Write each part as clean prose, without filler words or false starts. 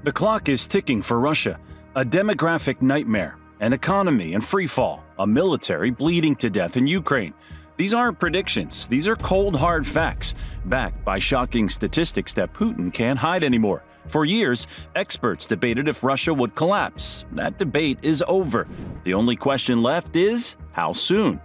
The clock is ticking for Russia, a demographic nightmare, an economy in freefall, a military bleeding to death in Ukraine. These aren't predictions, these are cold hard facts, backed by shocking statistics that Putin can't hide anymore. For years, experts debated if Russia would collapse. That debate is over. The only question left is, how soon?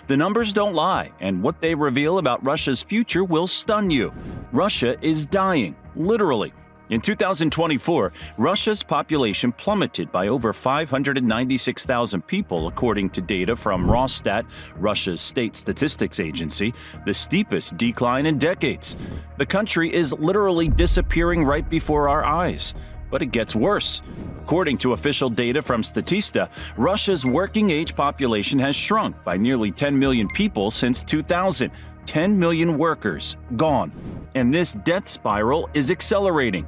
The numbers don't lie, and what they reveal about Russia's future will stun you. Russia is dying, literally. In 2024, Russia's population plummeted by over 596,000 people, according to data from Rosstat, Russia's state statistics agency, the steepest decline in decades. The country is literally disappearing right before our eyes. But it gets worse. According to official data from Statista, Russia's working-age population has shrunk by nearly 10 million people since 2000. 10 million workers gone. And this death spiral is accelerating.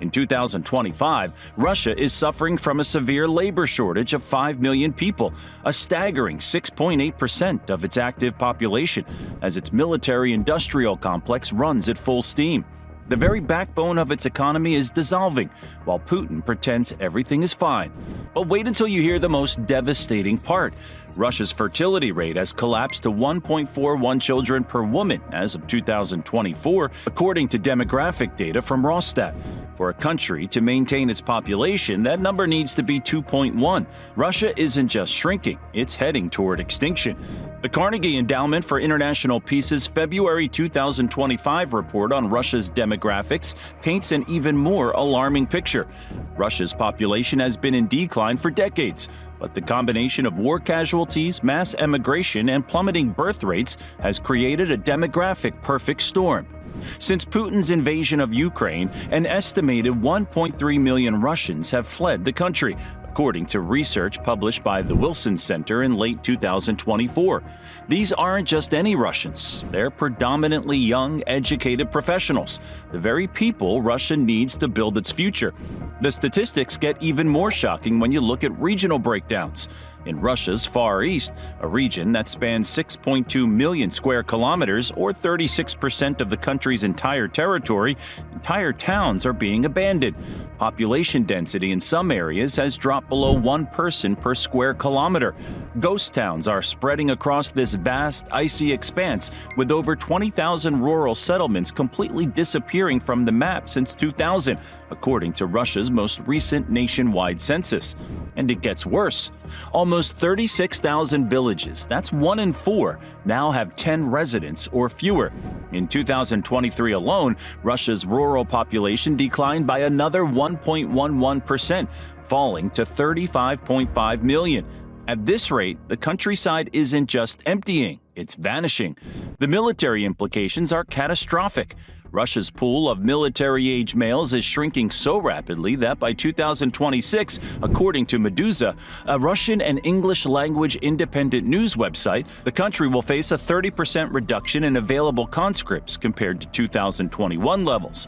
In 2025, Russia is suffering from a severe labor shortage of 5 million people, a staggering 6.8% of its active population, as its military-industrial complex runs at full steam. The very backbone of its economy is dissolving, while Putin pretends everything is fine. But wait until you hear the most devastating part. Russia's fertility rate has collapsed to 1.41 children per woman as of 2024, according to demographic data from Rosstat. For a country to maintain its population, that number needs to be 2.1. Russia isn't just shrinking, it's heading toward extinction. The Carnegie Endowment for International Peace's February 2025 report on Russia's demographics paints an even more alarming picture. Russia's population has been in decline for decades, but the combination of war casualties, mass emigration, and plummeting birth rates has created a demographic perfect storm. Since Putin's invasion of Ukraine, an estimated 1.3 million Russians have fled the country, according to research published by the Wilson Center in late 2024. These aren't just any Russians. They're predominantly young, educated professionals, the very people Russia needs to build its future. The statistics get even more shocking when you look at regional breakdowns. In Russia's Far East, a region that spans 6.2 million square kilometers, or 36% of the country's entire territory, entire towns are being abandoned. Population density in some areas has dropped below 1 person per square kilometer. Ghost towns are spreading across this vast, icy expanse, with over 20,000 rural settlements completely disappearing from the map since 2000, according to Russia's most recent nationwide census. And it gets worse. Almost 36,000 villages, that's 1 in 4, now have 10 residents or fewer. In 2023 alone, Russia's rural population declined by another 1.11%, falling to 35.5 million. At this rate, the countryside isn't just emptying, it's vanishing. The military implications are catastrophic. Russia's pool of military-age males is shrinking so rapidly that by 2026, according to Medusa, a Russian and English-language independent news website, the country will face a 30% reduction in available conscripts compared to 2021 levels.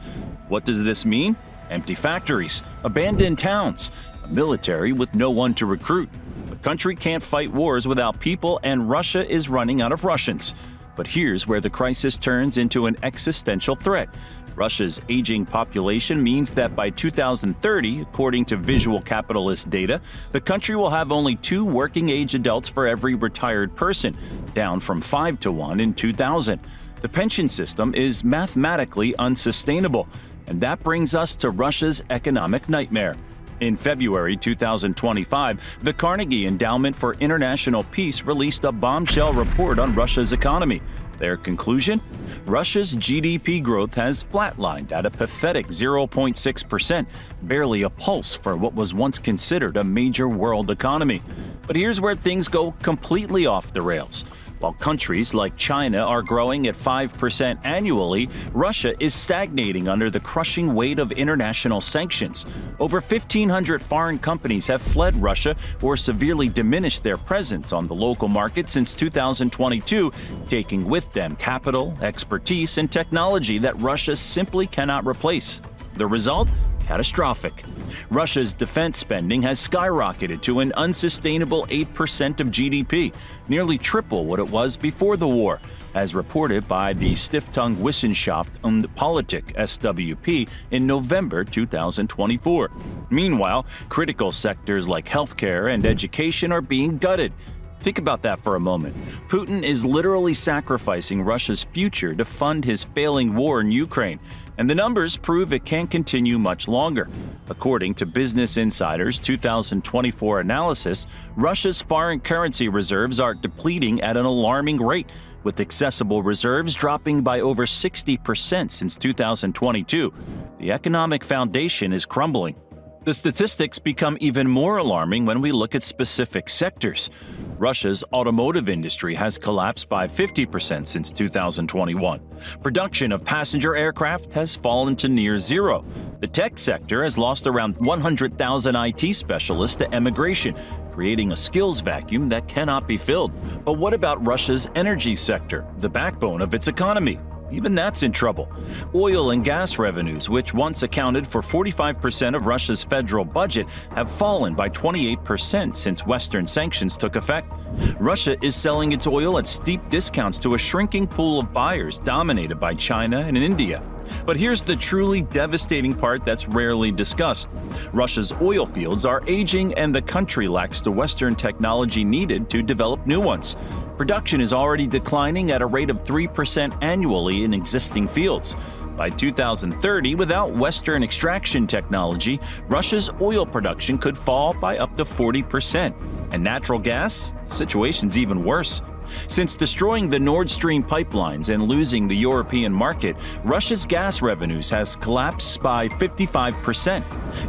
What does this mean? Empty factories, abandoned towns, a military with no one to recruit. The country can't fight wars without people, and Russia is running out of Russians. But here's where the crisis turns into an existential threat. Russia's aging population means that by 2030, according to Visual Capitalist data, the country will have only 2 working-age adults for every retired person, down from 5 to 1 in 2000. The pension system is mathematically unsustainable, and that brings us to Russia's economic nightmare. In February 2025, the Carnegie Endowment for International Peace released a bombshell report on Russia's economy. Their conclusion? Russia's GDP growth has flatlined at a pathetic 0.6%, barely a pulse for what was once considered a major world economy. But here's where things go completely off the rails. While countries like China are growing at 5% annually, Russia is stagnating under the crushing weight of international sanctions. Over 1,500 foreign companies have fled Russia or severely diminished their presence on the local market since 2022, taking with them capital, expertise, and technology that Russia simply cannot replace. The result? catastrophic. Russia's defense spending has skyrocketed to an unsustainable 8% of GDP, nearly triple what it was before the war, as reported by the Stiftung Wissenschaft und Politik (SWP) in November 2024. Meanwhile, critical sectors like healthcare and education are being gutted. Think about that for a moment. Putin is literally sacrificing Russia's future to fund his failing war in Ukraine, and the numbers prove it can't continue much longer. According to Business Insider's 2024 analysis, Russia's foreign currency reserves are depleting at an alarming rate, with accessible reserves dropping by over 60% since 2022. The economic foundation is crumbling. The statistics become even more alarming when we look at specific sectors. Russia's automotive industry has collapsed by 50% since 2021. Production of passenger aircraft has fallen to near zero. The tech sector has lost around 100,000 IT specialists to emigration, creating a skills vacuum that cannot be filled. But what about Russia's energy sector, the backbone of its economy? Even that's in trouble. Oil and gas revenues, which once accounted for 45% of Russia's federal budget, have fallen by 28% since Western sanctions took effect. Russia is selling its oil at steep discounts to a shrinking pool of buyers dominated by China and India. But here's the truly devastating part that's rarely discussed. Russia's oil fields are aging, and the country lacks the Western technology needed to develop new ones. Production is already declining at a rate of 3% annually in existing fields. By 2030, without Western extraction technology, Russia's oil production could fall by up to 40%. And natural gas? The situation's even worse. Since destroying the Nord Stream pipelines and losing the European market, Russia's gas revenues has collapsed by 55%.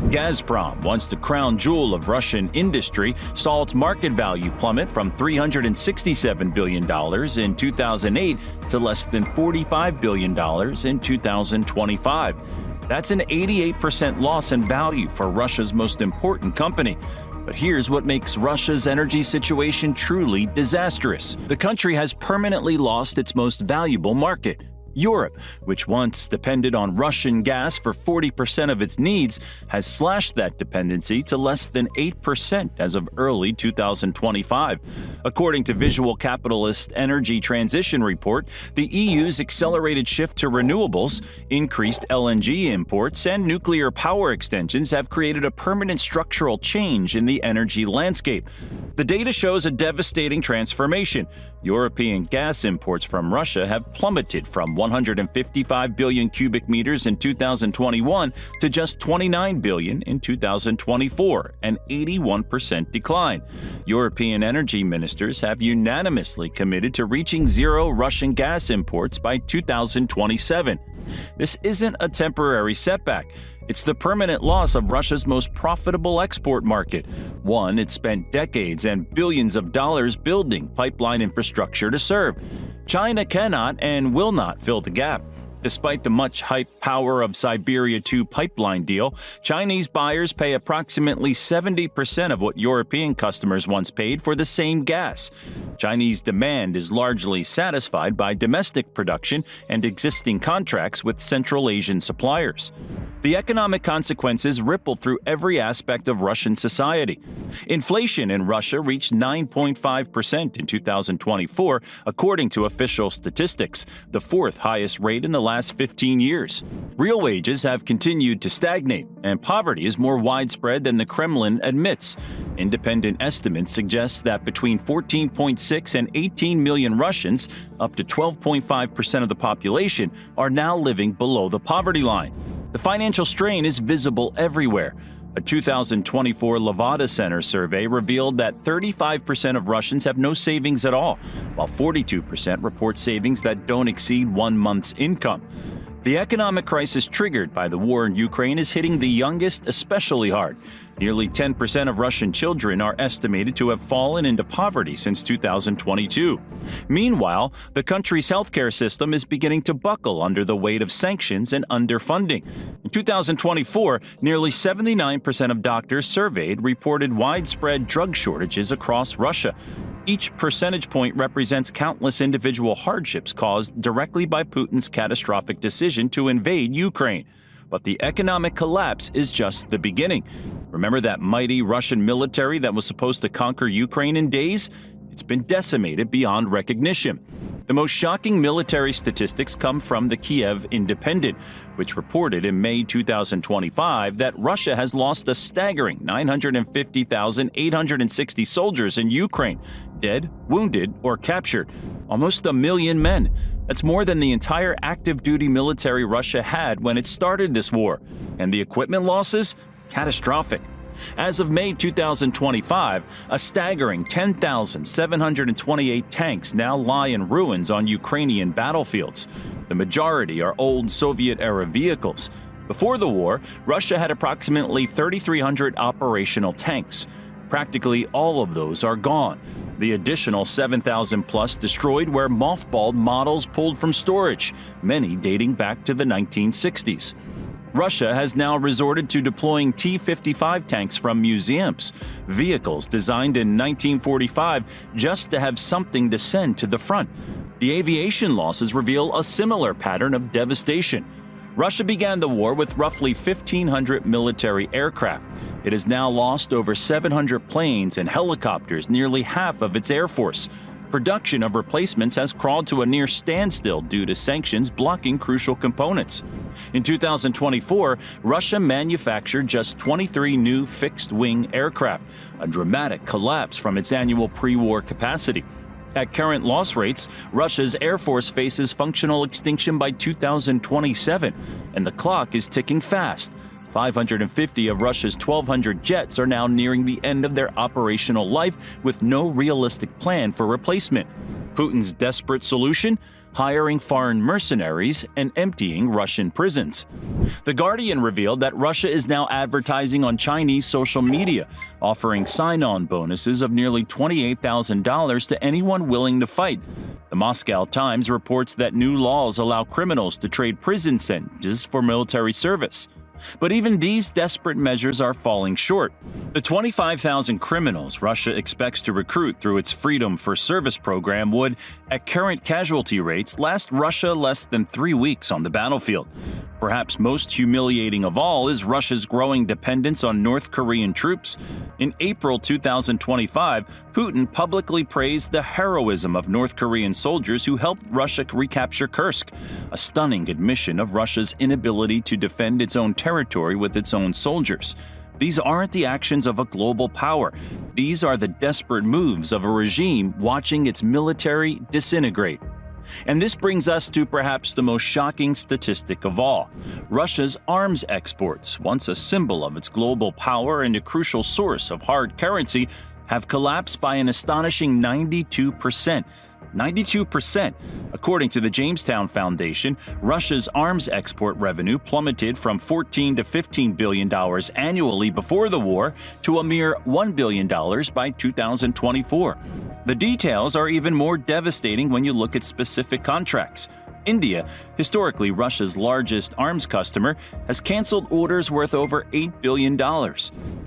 Gazprom, once the crown jewel of Russian industry, saw its market value plummet from $367 billion in 2008 to less than $45 billion in 2025. That's an 88% loss in value for Russia's most important company. But here's what makes Russia's energy situation truly disastrous. The country has permanently lost its most valuable market. Europe, which once depended on Russian gas for 40% of its needs, has slashed that dependency to less than 8% as of early 2025. According to Visual Capitalist Energy Transition Report, the EU's accelerated shift to renewables, increased LNG imports, and nuclear power extensions have created a permanent structural change in the energy landscape. The data shows a devastating transformation. European gas imports from Russia have plummeted from 155 billion cubic meters in 2021 to just 29 billion in 2024, an 81% decline. European energy ministers have unanimously committed to reaching zero Russian gas imports by 2027. This isn't a temporary setback. It's the permanent loss of Russia's most profitable export market, one it spent decades and billions of dollars building pipeline infrastructure to serve. China cannot and will not fill the gap. Despite the much-hyped power of Siberia 2 pipeline deal, Chinese buyers pay approximately 70% of what European customers once paid for the same gas. Chinese demand is largely satisfied by domestic production and existing contracts with Central Asian suppliers. The economic consequences ripple through every aspect of Russian society. Inflation in Russia reached 9.5% in 2024, according to official statistics, the fourth highest rate in the last 15 years. Real wages have continued to stagnate, and poverty is more widespread than the Kremlin admits. Independent estimates suggest that between 14.6 and 18 million Russians, up to 12.5% of the population, are now living below the poverty line. The financial strain is visible everywhere. A 2024 Levada Center survey revealed that 35% of Russians have no savings at all, while 42% report savings that don't exceed 1 month's income. The economic crisis triggered by the war in Ukraine is hitting the youngest especially hard. Nearly 10% of Russian children are estimated to have fallen into poverty since 2022. Meanwhile, the country's healthcare system is beginning to buckle under the weight of sanctions and underfunding. In 2024, nearly 79% of doctors surveyed reported widespread drug shortages across Russia. Each percentage point represents countless individual hardships caused directly by Putin's catastrophic decision to invade Ukraine. But the economic collapse is just the beginning. Remember that mighty Russian military that was supposed to conquer Ukraine in days? It's been decimated beyond recognition. The most shocking military statistics come from the Kiev Independent, which reported in May 2025 that Russia has lost a staggering 950,860 soldiers in Ukraine, dead, wounded, or captured. Almost 1 million men. That's more than the entire active-duty military Russia had when it started this war. And the equipment losses? Catastrophic. As of May 2025, a staggering 10,728 tanks now lie in ruins on Ukrainian battlefields. The majority are old Soviet-era vehicles. Before the war, Russia had approximately 3,300 operational tanks. Practically all of those are gone. The additional 7,000 plus destroyed were mothballed models pulled from storage, many dating back to the 1960s. Russia has now resorted to deploying T-55 tanks from museums, vehicles designed in 1945 just to have something to send to the front. The aviation losses reveal a similar pattern of devastation. Russia began the war with roughly 1,500 military aircraft. It has now lost over 700 planes and helicopters, nearly half of its air force. Production of replacements has crawled to a near standstill due to sanctions blocking crucial components. In 2024, Russia manufactured just 23 new fixed-wing aircraft, a dramatic collapse from its annual pre-war capacity. At current loss rates, Russia's Air Force faces functional extinction by 2027, and the clock is ticking fast. 550 of Russia's 1,200 jets are now nearing the end of their operational life with no realistic plan for replacement. Putin's desperate solution? Hiring foreign mercenaries and emptying Russian prisons. The Guardian revealed that Russia is now advertising on Chinese social media, offering sign-on bonuses of nearly $28,000 to anyone willing to fight. The Moscow Times reports that new laws allow criminals to trade prison sentences for military service. But even these desperate measures are falling short. The 25,000 criminals Russia expects to recruit through its Freedom for Service program would, at current casualty rates, last Russia less than 3 weeks on the battlefield. Perhaps most humiliating of all is Russia's growing dependence on North Korean troops. In April 2025, Putin publicly praised the heroism of North Korean soldiers who helped Russia recapture Kursk, a stunning admission of Russia's inability to defend its own territory with its own soldiers. These aren't the actions of a global power. These are the desperate moves of a regime watching its military disintegrate. And this brings us to perhaps the most shocking statistic of all. Russia's arms exports, once a symbol of its global power and a crucial source of hard currency, have collapsed by an astonishing 92%. 92%. According to the Jamestown Foundation, Russia's arms export revenue plummeted from $14 to $15 billion annually before the war to a mere $1 billion by 2024. The details are even more devastating when you look at specific contracts. India, historically Russia's largest arms customer, has canceled orders worth over $8 billion.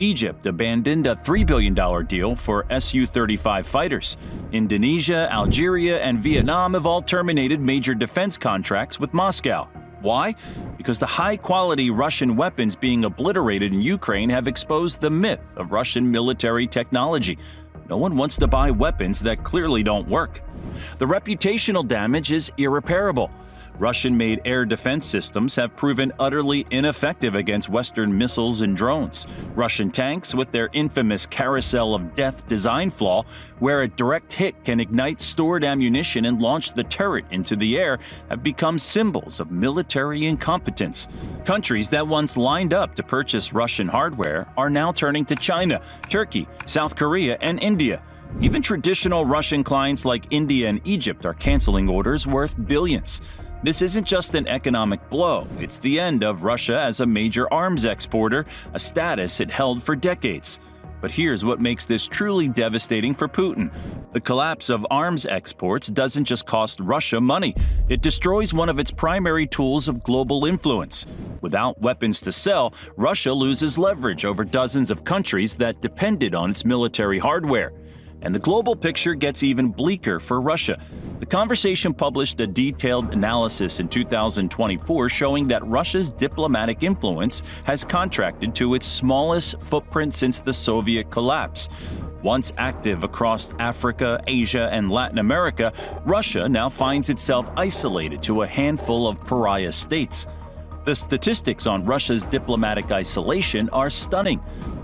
Egypt abandoned a $3 billion deal for Su-35 fighters. Indonesia, Algeria, and Vietnam have all terminated major defense contracts with Moscow. Why? Because the high-quality Russian weapons being obliterated in Ukraine have exposed the myth of Russian military technology. No one wants to buy weapons that clearly don't work. The reputational damage is irreparable. Russian-made air defense systems have proven utterly ineffective against Western missiles and drones. Russian tanks, with their infamous carousel of death design flaw, where a direct hit can ignite stored ammunition and launch the turret into the air, have become symbols of military incompetence. Countries that once lined up to purchase Russian hardware are now turning to China, Turkey, South Korea, and India. Even traditional Russian clients like India and Egypt are canceling orders worth billions. This isn't just an economic blow, it's the end of Russia as a major arms exporter, a status it held for decades. But here's what makes this truly devastating for Putin. The collapse of arms exports doesn't just cost Russia money, it destroys one of its primary tools of global influence. Without weapons to sell, Russia loses leverage over dozens of countries that depended on its military hardware. And the global picture gets even bleaker for Russia. The Conversation published a detailed analysis in 2024 showing that Russia's diplomatic influence has contracted to its smallest footprint since the Soviet collapse. Once active across Africa, Asia, and Latin America, Russia now finds itself isolated to a handful of pariah states. The statistics on Russia's diplomatic isolation are stunning.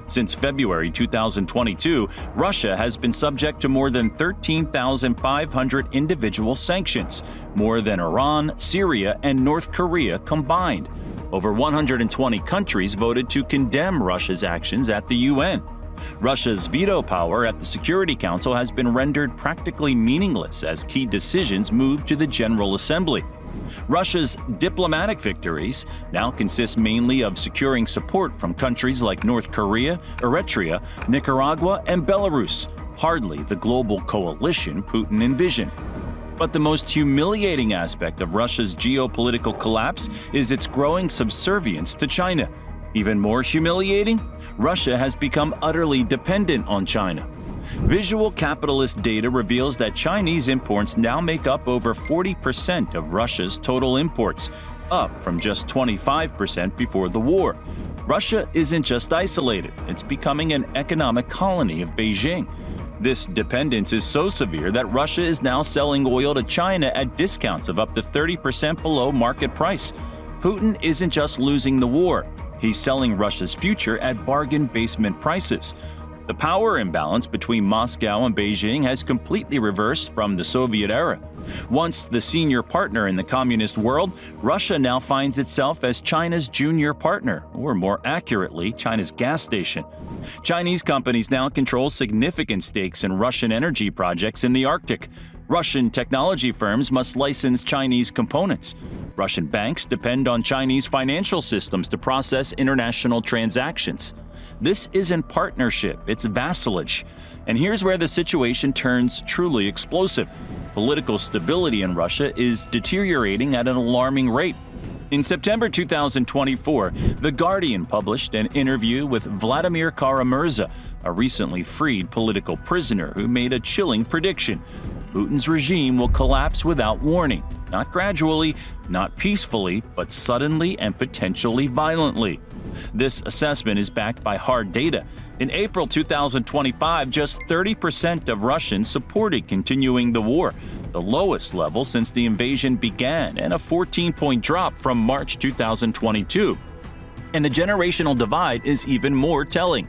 Since February 2022, Russia has been subject to more than 13,500 individual sanctions, more than Iran, Syria, and North Korea combined. Over 120 countries voted to condemn Russia's actions at the UN. Russia's veto power at the Security Council has been rendered practically meaningless as key decisions move to the General Assembly. Russia's diplomatic victories now consist mainly of securing support from countries like North Korea, Eritrea, Nicaragua, and Belarus, hardly the global coalition Putin envisioned. But the most humiliating aspect of Russia's geopolitical collapse is its growing subservience to China. Even more humiliating, Russia has become utterly dependent on China. Visual capitalist data reveals that Chinese imports now make up over 40% of Russia's total imports, up from just 25% before the war. Russia isn't just isolated, it's becoming an economic colony of Beijing. This dependence is so severe that Russia is now selling oil to China at discounts of up to 30% below market price. Putin isn't just losing the war, he's selling Russia's future at bargain basement prices. The power imbalance between Moscow and Beijing has completely reversed from the Soviet era. Once the senior partner in the communist world, Russia now finds itself as China's junior partner, or more accurately, China's gas station. Chinese companies now control significant stakes in Russian energy projects in the Arctic. Russian technology firms must license Chinese components. Russian banks depend on Chinese financial systems to process international transactions. This isn't partnership, it's vassalage. And here's where the situation turns truly explosive. Political stability in Russia is deteriorating at an alarming rate. In September 2024, The Guardian published an interview with Vladimir Kara-Murza, a recently freed political prisoner who made a chilling prediction. Putin's regime will collapse without warning, not gradually, not peacefully, but suddenly and potentially violently. This assessment is backed by hard data. In April 2025, just 30% of Russians supported continuing the war, the lowest level since the invasion began, and a 14-point drop from March 2022. And the generational divide is even more telling.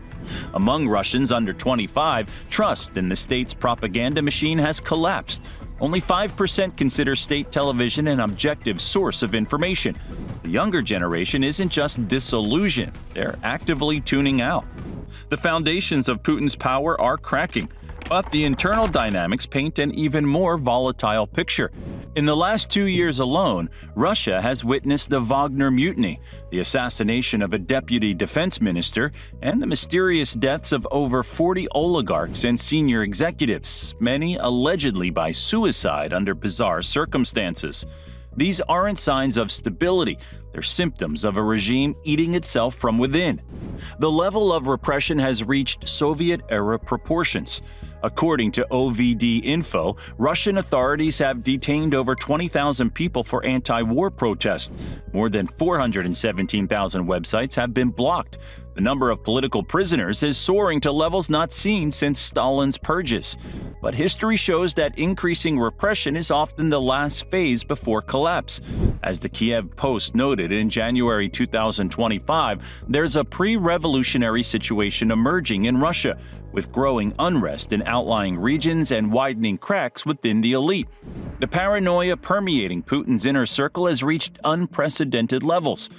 Among Russians under 25, trust in the state's propaganda machine has collapsed. Only 5% consider state television an objective source of information. The younger generation isn't just disillusioned, they're actively tuning out. The foundations of Putin's power are cracking, but the internal dynamics paint an even more volatile picture. In the last 2 years alone, Russia has witnessed the Wagner mutiny, the assassination of a deputy defense minister, and the mysterious deaths of over 40 oligarchs and senior executives, many allegedly by suicide under bizarre circumstances. These aren't signs of stability, they're symptoms of a regime eating itself from within. The level of repression has reached Soviet-era proportions. According to OVD Info, Russian authorities have detained over 20,000 people for anti-war protests. More than 417,000 websites have been blocked. The number of political prisoners is soaring to levels not seen since Stalin's purges. But history shows that increasing repression is often the last phase before collapse. As the Kiev Post noted in January 2025, there's a pre-revolutionary situation emerging in Russia, with growing unrest in outlying regions and widening cracks within the elite. The paranoia permeating Putin's inner circle has reached unprecedented levels.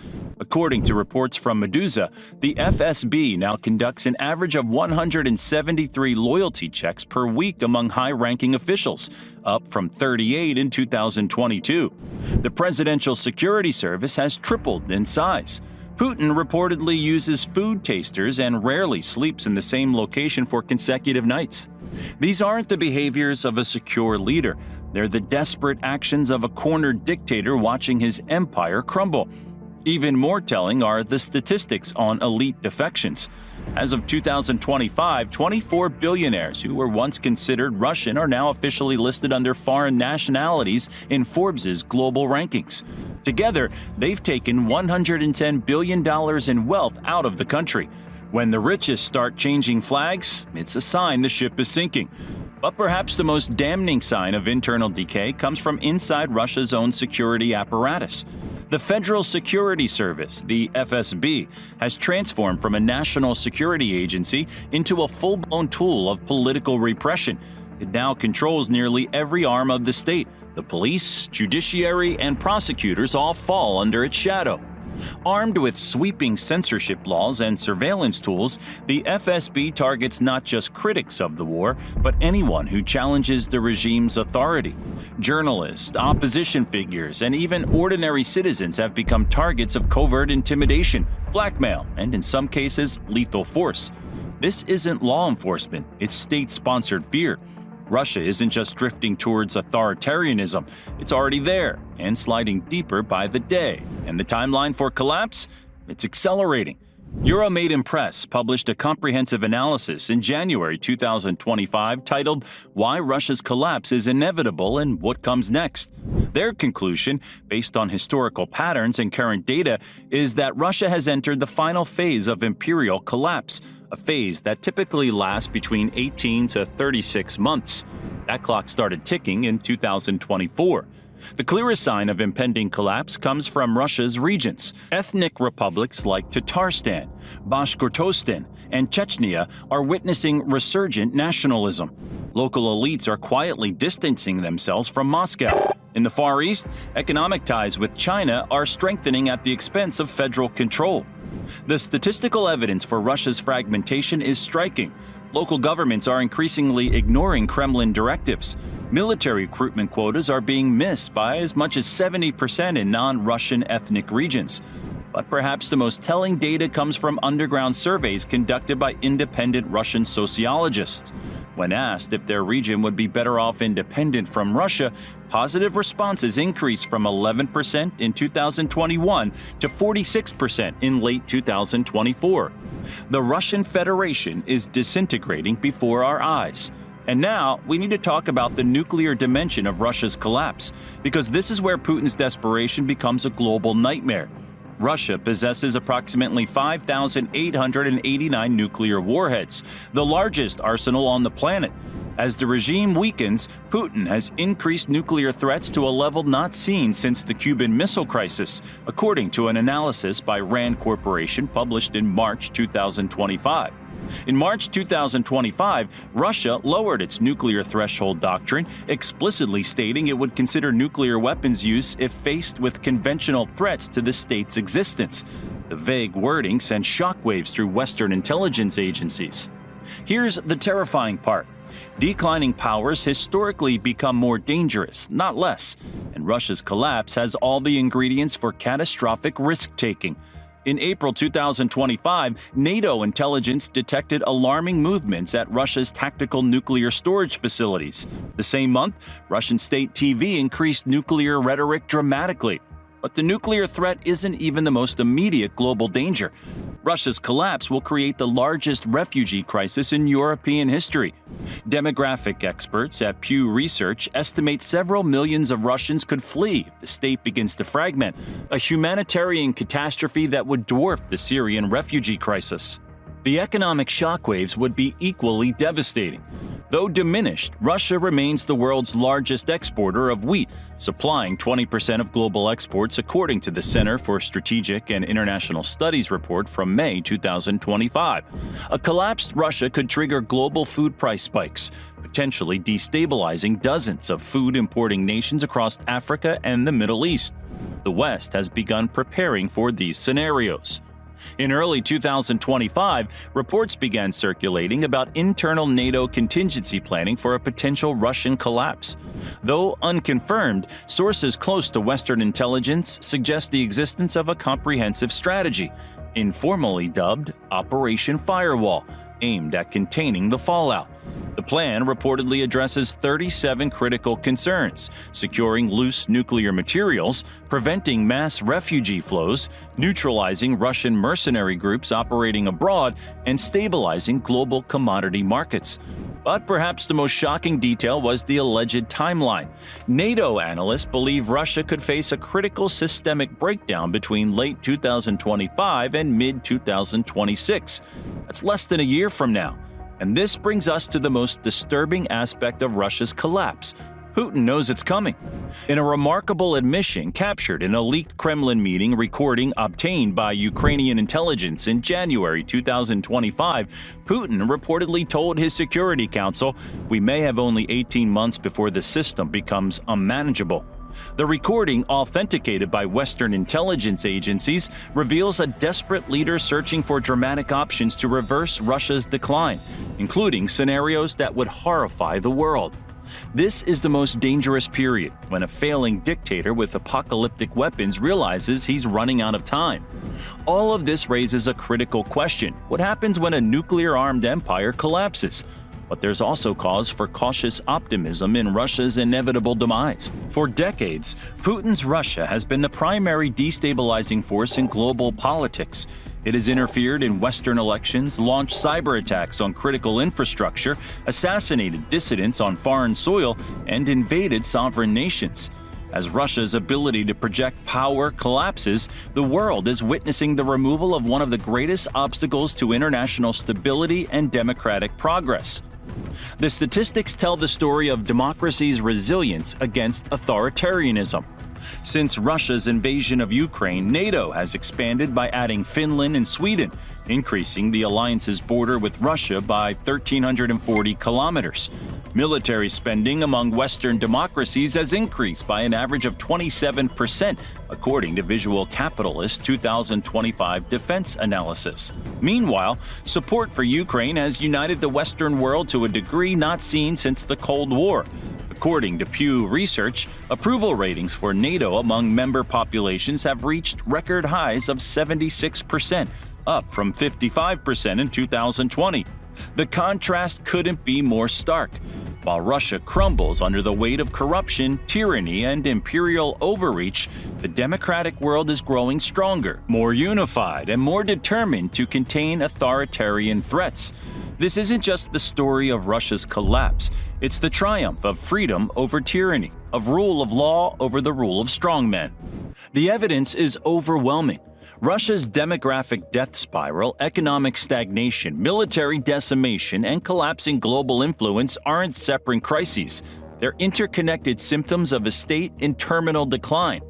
According to reports from Medusa, the FSB now conducts an average of 173 loyalty checks per week among high-ranking officials, up from 38 in 2022. The Presidential Security Service has tripled in size. Putin reportedly uses food tasters and rarely sleeps in the same location for consecutive nights. These aren't the behaviors of a secure leader. They're the desperate actions of a cornered dictator watching his empire crumble. Even more telling are the statistics on elite defections. As of 2025, 24 billionaires who were once considered Russian are now officially listed under foreign nationalities in Forbes' global rankings. Together, they've taken $110 billion in wealth out of the country. When the richest start changing flags, it's a sign the ship is sinking. But perhaps the most damning sign of internal decay comes from inside Russia's own security apparatus. The Federal Security Service, the FSB, has transformed from a national security agency into a full-blown tool of political repression. It now controls nearly every arm of the state. The police, judiciary, and prosecutors all fall under its shadow. Armed with sweeping censorship laws and surveillance tools, the FSB targets not just critics of the war, but anyone who challenges the regime's authority. Journalists, opposition figures, and even ordinary citizens have become targets of covert intimidation, blackmail, and in some cases, lethal force. This isn't law enforcement, it's state-sponsored fear. Russia isn't just drifting towards authoritarianism, it's already there and sliding deeper by the day. And the timeline for collapse? It's accelerating. Euromaidan Press published a comprehensive analysis in January 2025 titled "Why Russia's Collapse is Inevitable and What Comes Next." Their conclusion, based on historical patterns and current data, is that Russia has entered the final phase of imperial collapse, a phase that typically lasts between 18 to 36 months. That clock started ticking in 2024. The clearest sign of impending collapse comes from Russia's regions. Ethnic republics like Tatarstan, Bashkortostan, and Chechnya are witnessing resurgent nationalism. Local elites are quietly distancing themselves from Moscow. In the Far East, economic ties with China are strengthening at the expense of federal control. The statistical evidence for Russia's fragmentation is striking. Local governments are increasingly ignoring Kremlin directives. Military recruitment quotas are being missed by as much as 70% in non-Russian ethnic regions. But perhaps the most telling data comes from underground surveys conducted by independent Russian sociologists. When asked if their region would be better off independent from Russia, positive responses increased from 11% in 2021 to 46% in late 2024. The Russian Federation is disintegrating before our eyes. And now, we need to talk about the nuclear dimension of Russia's collapse, because this is where Putin's desperation becomes a global nightmare. Russia possesses approximately 5,889 nuclear warheads, the largest arsenal on the planet. As the regime weakens, Putin has increased nuclear threats to a level not seen since the Cuban Missile Crisis, according to an analysis by RAND Corporation published in March 2025. In March 2025, Russia lowered its nuclear threshold doctrine, explicitly stating it would consider nuclear weapons use if faced with conventional threats to the state's existence. The vague wording sent shockwaves through Western intelligence agencies. Here's the terrifying part. Declining powers historically become more dangerous, not less, and Russia's collapse has all the ingredients for catastrophic risk-taking. In April 2025, NATO intelligence detected alarming movements at Russia's tactical nuclear storage facilities. The same month, Russian state TV increased nuclear rhetoric dramatically. But the nuclear threat isn't even the most immediate global danger. Russia's collapse will create the largest refugee crisis in European history. Demographic experts at Pew Research estimate several millions of Russians could flee if the state begins to fragment, a humanitarian catastrophe that would dwarf the Syrian refugee crisis. The economic shockwaves would be equally devastating. Though diminished, Russia remains the world's largest exporter of wheat, supplying 20% of global exports according to the Center for Strategic and International Studies report from May 2025. A collapsed Russia could trigger global food price spikes, potentially destabilizing dozens of food-importing nations across Africa and the Middle East. The West has begun preparing for these scenarios. In early 2025, reports began circulating about internal NATO contingency planning for a potential Russian collapse. Though unconfirmed, sources close to Western intelligence suggest the existence of a comprehensive strategy, informally dubbed Operation Firewall, aimed at containing the fallout. The The plan reportedly addresses 37 critical concerns: securing loose nuclear materials, preventing mass refugee flows, neutralizing Russian mercenary groups operating abroad, and stabilizing global commodity markets. But perhaps the most shocking detail was the alleged timeline. NATO analysts believe Russia could face a critical systemic breakdown between late 2025 and mid-2026. That's less than a year from now. And this brings us to the most disturbing aspect of Russia's collapse. Putin knows it's coming. In a remarkable admission captured in a leaked Kremlin meeting recording obtained by Ukrainian intelligence in January 2025, Putin reportedly told his Security Council, "We may have only 18 months before the system becomes unmanageable." The recording, authenticated by Western intelligence agencies, reveals a desperate leader searching for dramatic options to reverse Russia's decline, including scenarios that would horrify the world. This is the most dangerous period, when a failing dictator with apocalyptic weapons realizes he's running out of time. All of this raises a critical question: what happens when a nuclear-armed empire collapses? But there's also cause for cautious optimism in Russia's inevitable demise. For decades, Putin's Russia has been the primary destabilizing force in global politics. It has interfered in Western elections, launched cyber attacks on critical infrastructure, assassinated dissidents on foreign soil, and invaded sovereign nations. As Russia's ability to project power collapses, the world is witnessing the removal of one of the greatest obstacles to international stability and democratic progress. The statistics tell the story of democracy's resilience against authoritarianism. Since Russia's invasion of Ukraine, NATO has expanded by adding Finland and Sweden, increasing the alliance's border with Russia by 1,340 kilometers. Military spending among Western democracies has increased by an average of 27%, according to Visual Capitalist's 2025 defense analysis. Meanwhile, support for Ukraine has united the Western world to a degree not seen since the Cold War. According to Pew Research, approval ratings for NATO among member populations have reached record highs of 76%, up from 55% in 2020. The contrast couldn't be more stark. While Russia crumbles under the weight of corruption, tyranny, and imperial overreach, the democratic world is growing stronger, more unified, and more determined to contain authoritarian threats. This isn't just the story of Russia's collapse, it's the triumph of freedom over tyranny, of rule of law over the rule of strongmen. The evidence is overwhelming. Russia's demographic death spiral, economic stagnation, military decimation, and collapsing global influence aren't separate crises. They're interconnected symptoms of a state in terminal decline.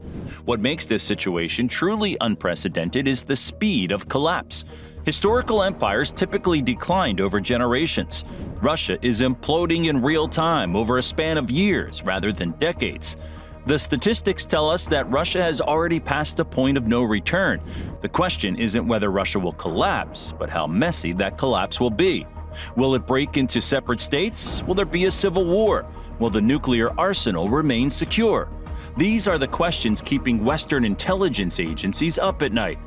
What makes this situation truly unprecedented is the speed of collapse. Historical empires typically declined over generations. Russia is imploding in real time over a span of years rather than decades. The statistics tell us that Russia has already passed the point of no return. The question isn't whether Russia will collapse, but how messy that collapse will be. Will it break into separate states? Will there be a civil war? Will the nuclear arsenal remain secure? These are the questions keeping Western intelligence agencies up at night.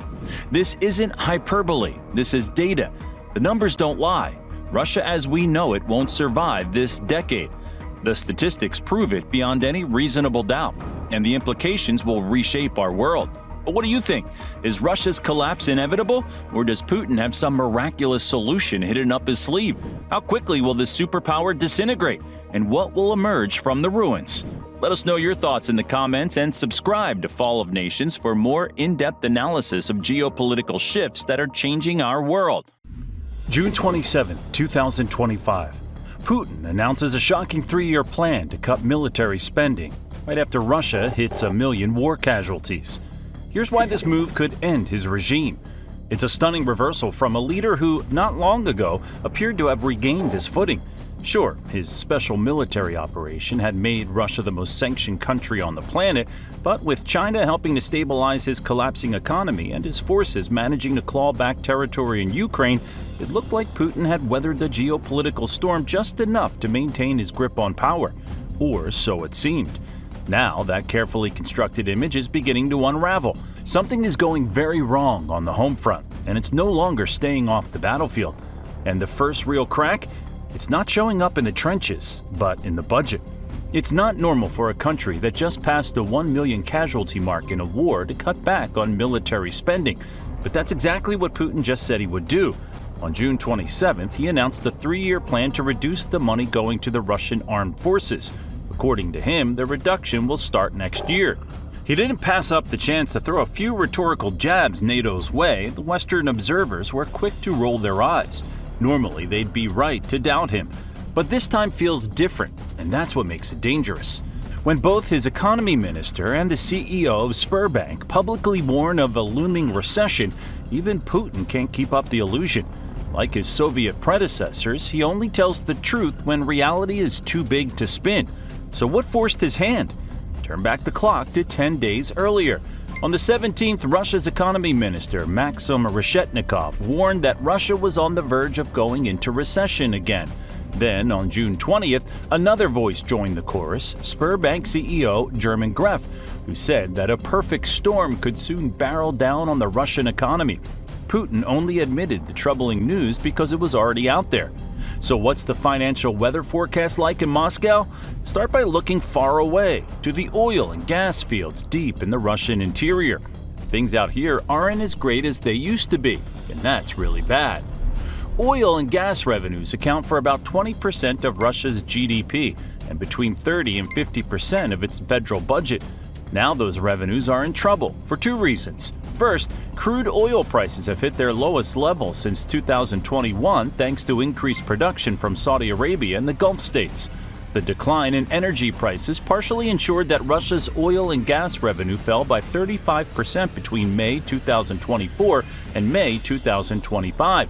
This isn't hyperbole, this is data. The numbers don't lie. Russia as we know it won't survive this decade. The statistics prove it beyond any reasonable doubt, and the implications will reshape our world. But what do you think? Is Russia's collapse inevitable, or does Putin have some miraculous solution hidden up his sleeve? How quickly will this superpower disintegrate, and what will emerge from the ruins? Let us know your thoughts in the comments and subscribe to Fall of Nations for more in-depth analysis of geopolitical shifts that are changing our world. June 27, 2025. Putin announces a shocking 3-year plan to cut military spending, right after Russia hits 1 million war casualties. Here's why this move could end his regime. It's a stunning reversal from a leader who, not long ago, appeared to have regained his footing. Sure, his special military operation had made Russia the most sanctioned country on the planet, but with China helping to stabilize his collapsing economy and his forces managing to claw back territory in Ukraine, it looked like Putin had weathered the geopolitical storm just enough to maintain his grip on power. Or so it seemed. Now, that carefully constructed image is beginning to unravel. Something is going very wrong on the home front, and it's no longer staying off the battlefield. And the first real crack? It's not showing up in the trenches, but in the budget. It's not normal for a country that just passed the 1 million casualty mark in a war to cut back on military spending. But that's exactly what Putin just said he would do. On June 27th, he announced a 3-year plan to reduce the money going to the Russian armed forces. According to him, the reduction will start next year. He didn't pass up the chance to throw a few rhetorical jabs NATO's way. The Western observers were quick to roll their eyes. Normally, they'd be right to doubt him. But this time feels different, and that's what makes it dangerous. When both his economy minister and the CEO of Sberbank publicly warn of a looming recession, even Putin can't keep up the illusion. Like his Soviet predecessors, he only tells the truth when reality is too big to spin. So what forced his hand? Turn back the clock to 10 days earlier. On the 17th, Russia's economy minister, Maxim Reshetnikov, warned that Russia was on the verge of going into recession again. Then, on June 20th, another voice joined the chorus, Sberbank CEO German Gref, who said that a perfect storm could soon barrel down on the Russian economy. Putin only admitted the troubling news because it was already out there. So what's the financial weather forecast like in Moscow? Start by looking far away, to the oil and gas fields deep in the Russian interior. Things out here aren't as great as they used to be, and that's really bad. Oil and gas revenues account for about 20% of Russia's GDP and between 30 and 50% of its federal budget. Now those revenues are in trouble for two reasons. First, crude oil prices have hit their lowest level since 2021 thanks to increased production from Saudi Arabia and the Gulf states. The decline in energy prices partially ensured that Russia's oil and gas revenue fell by 35% between May 2024 and May 2025.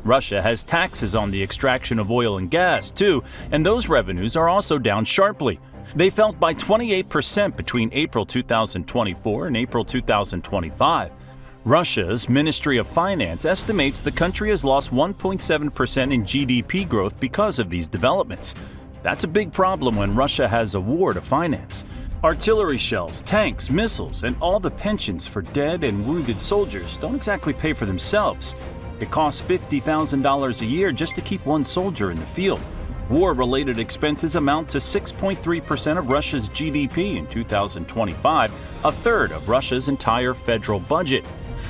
Russia has taxes on the extraction of oil and gas, too, and those revenues are also down sharply. They fell by 28% between April 2024 and April 2025. Russia's Ministry of Finance estimates the country has lost 1.7% in GDP growth because of these developments. That's a big problem when Russia has a war to finance. Artillery shells, tanks, missiles, and all the pensions for dead and wounded soldiers don't exactly pay for themselves. It costs $50,000 a year just to keep one soldier in the field. War-related expenses amount to 6.3% of Russia's GDP in 2025, a third of Russia's entire federal budget.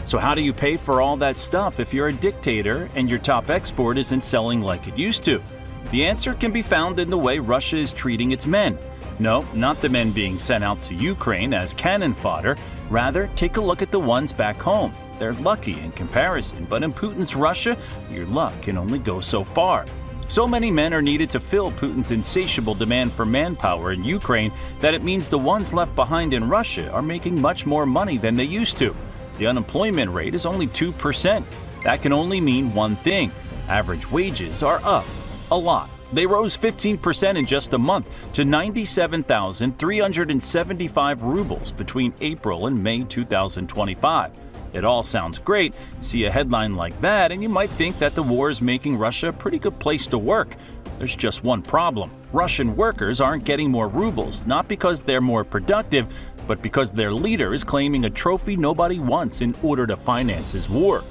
So how do you pay for all that stuff if you're a dictator and your top export isn't selling like it used to? The answer can be found in the way Russia is treating its men. No, not the men being sent out to Ukraine as cannon fodder. Rather, take a look at the ones back home. They're lucky in comparison, but in Putin's Russia, your luck can only go so far. So many men are needed to fill Putin's insatiable demand for manpower in Ukraine that it means the ones left behind in Russia are making much more money than they used to. The unemployment rate is only 2%. That can only mean one thing: average wages are up a lot. They rose 15% in just a month to 97,375 rubles between April and May 2025. It all sounds great. See a headline like that and you might think that the war is making Russia a pretty good place to work. There's just one problem. Russian workers aren't getting more rubles, not because they're more productive, but because their leader is claiming a trophy nobody wants in order to finance his war.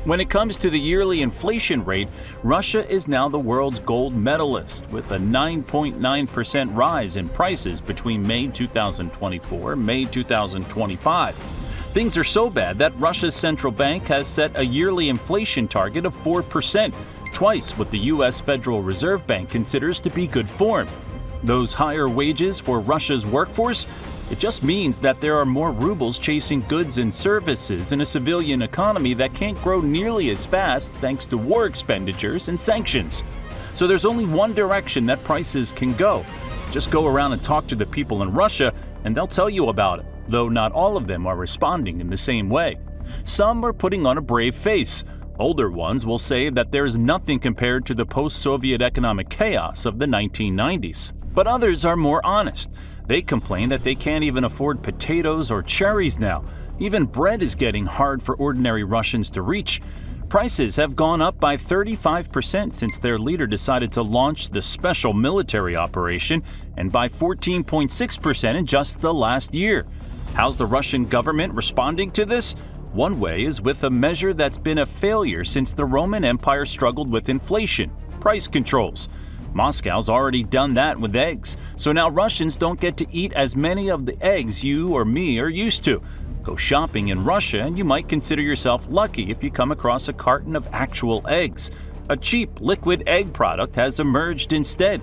When it comes to the yearly inflation rate, Russia is now the world's gold medalist, with a 9.9% rise in prices between May 2024 and May 2025. Things are so bad that Russia's central bank has set a yearly inflation target of 4%, twice what the U.S. Federal Reserve Bank considers to be good form. Those higher wages for Russia's workforce? It just means that there are more rubles chasing goods and services in a civilian economy that can't grow nearly as fast thanks to war expenditures and sanctions. So there's only one direction that prices can go. Just go around and talk to the people in Russia and they'll tell you about it, though not all of them are responding in the same way. Some are putting on a brave face. Older ones will say that there's nothing compared to the post-Soviet economic chaos of the 1990s. But others are more honest. They complain that they can't even afford potatoes or cherries now. Even bread is getting hard for ordinary Russians to reach. Prices have gone up by 35% since their leader decided to launch the special military operation, and by 14.6% in just the last year. How's the Russian government responding to this? One way is with a measure that's been a failure since the Roman Empire struggled with inflation: price controls. Moscow's already done that with eggs, so now Russians don't get to eat as many of the eggs you or me are used to. Go shopping in Russia and you might consider yourself lucky if you come across a carton of actual eggs. A cheap liquid egg product has emerged instead.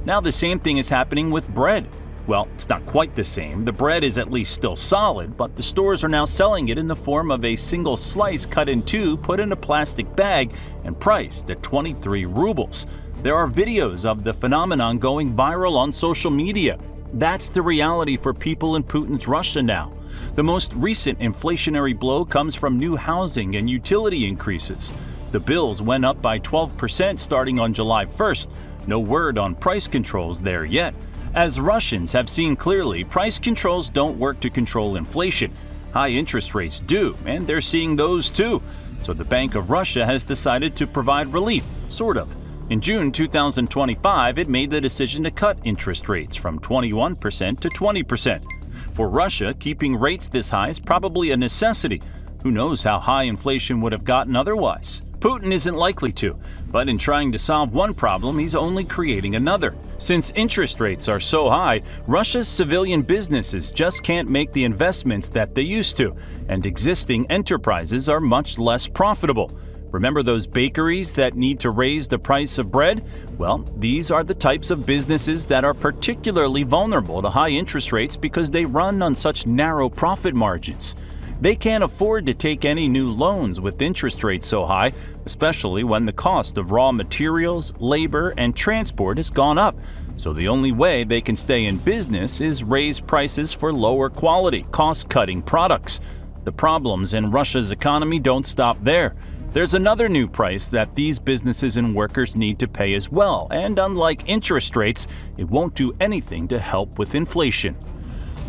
Now the same thing is happening with bread. Well, it's not quite the same. The bread is at least still solid, but the stores are now selling it in the form of a single slice cut in two, put in a plastic bag, and priced at 23 rubles. There are videos of the phenomenon going viral on social media. That's the reality for people in Putin's Russia now. The most recent inflationary blow comes from new housing and utility increases. The bills went up by 12% starting on July 1st. No word on price controls there yet. As Russians have seen clearly, price controls don't work to control inflation. High interest rates do, and they're seeing those too. So the Bank of Russia has decided to provide relief, sort of. In June 2025, it made the decision to cut interest rates from 21% to 20%. For Russia, keeping rates this high is probably a necessity. Who knows how high inflation would have gotten otherwise? Putin isn't likely to, but in trying to solve one problem, he's only creating another. Since interest rates are so high, Russia's civilian businesses just can't make the investments that they used to, and existing enterprises are much less profitable. Remember those bakeries that need to raise the price of bread? Well, these are the types of businesses that are particularly vulnerable to high interest rates because they run on such narrow profit margins. They can't afford to take any new loans with interest rates so high, especially when the cost of raw materials, labor, and transport has gone up. So the only way they can stay in business is raise prices for lower quality, cost-cutting products. The problems in Russia's economy don't stop there. There's another new price that these businesses and workers need to pay as well, and unlike interest rates, it won't do anything to help with inflation.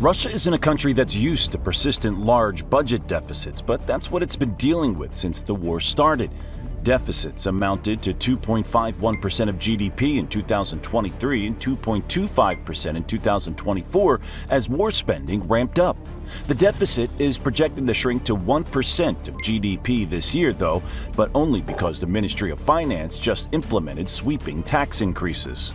Russia isn't a country that's used to persistent large budget deficits, but that's what it's been dealing with since the war started. Deficits amounted to 2.51% of GDP in 2023 and 2.25% in 2024 as war spending ramped up. The deficit is projected to shrink to 1% of GDP this year, though, but only because the Ministry of Finance just implemented sweeping tax increases.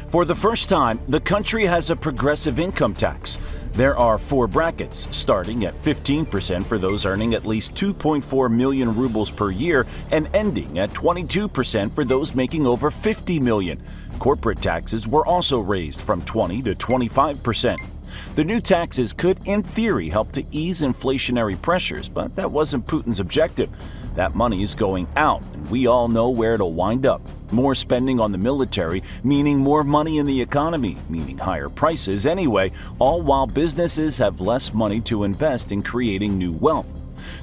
For the first time, the country has a progressive income tax. There are 4 brackets, starting at 15% for those earning at least 2.4 million rubles per year and ending at 22% for those making over 50 million. Corporate taxes were also raised from 20 to 25%. The new taxes could, in theory, help to ease inflationary pressures, but that wasn't Putin's objective. That money is going out, and we all know where it'll wind up. More spending on the military, meaning more money in the economy, meaning higher prices anyway, all while businesses have less money to invest in creating new wealth.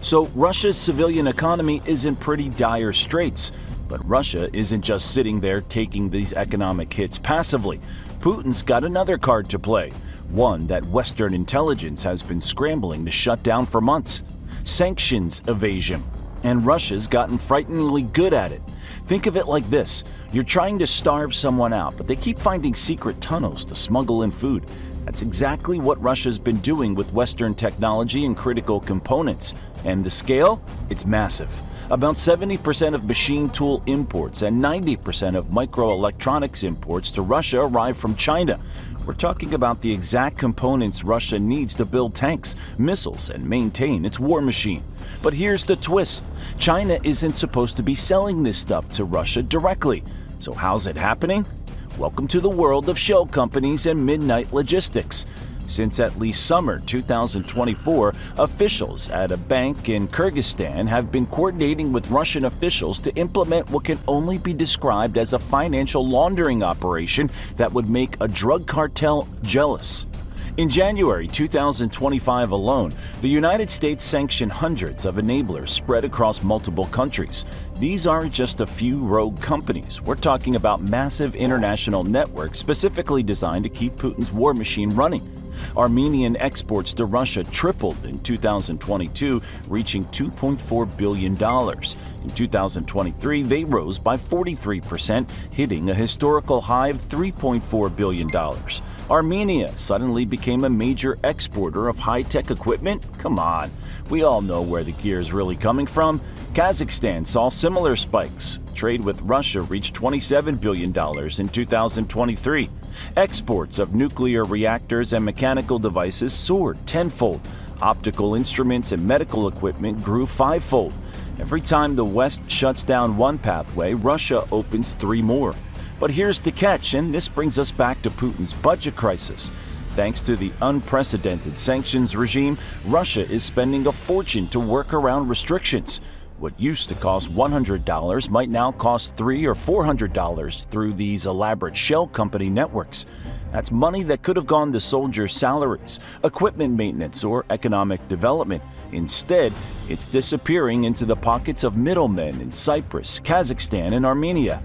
So Russia's civilian economy is in pretty dire straits. But Russia isn't just sitting there taking these economic hits passively. Putin's got another card to play, one that Western intelligence has been scrambling to shut down for months: sanctions evasion. And Russia's gotten frighteningly good at it. Think of it like this: you're trying to starve someone out, but they keep finding secret tunnels to smuggle in food. That's exactly what Russia's been doing with Western technology and critical components. And the scale? It's massive. About 70% of machine tool imports and 90% of microelectronics imports to Russia arrive from China. We're talking about the exact components Russia needs to build tanks, missiles, and maintain its war machine. But here's the twist: China isn't supposed to be selling this stuff to Russia directly. So how's it happening? Welcome to the world of shell companies and midnight logistics. Since at least summer 2024, officials at a bank in Kyrgyzstan have been coordinating with Russian officials to implement what can only be described as a financial laundering operation that would make a drug cartel jealous. In January 2025 alone, the United States sanctioned hundreds of enablers spread across multiple countries. These aren't just a few rogue companies. We're talking about massive international networks specifically designed to keep Putin's war machine running. Armenian exports to Russia tripled in 2022, reaching $2.4 billion. In 2023, they rose by 43%, hitting a historical high of $3.4 billion. Armenia suddenly became a major exporter of high-tech equipment? Come on, we all know where the gear is really coming from. Kazakhstan saw similar spikes. Trade with Russia reached $27 billion in 2023. Exports of nuclear reactors and mechanical devices soared tenfold. Optical instruments and medical equipment grew fivefold. Every time the West shuts down one pathway, Russia opens three more. But here's the catch, and this brings us back to Putin's budget crisis. Thanks to the unprecedented sanctions regime, Russia is spending a fortune to work around restrictions. What used to cost $100 might now cost $300 or $400 through these elaborate shell company networks. That's money that could have gone to soldiers' salaries, equipment maintenance, or economic development. Instead, it's disappearing into the pockets of middlemen in Cyprus, Kazakhstan, and Armenia.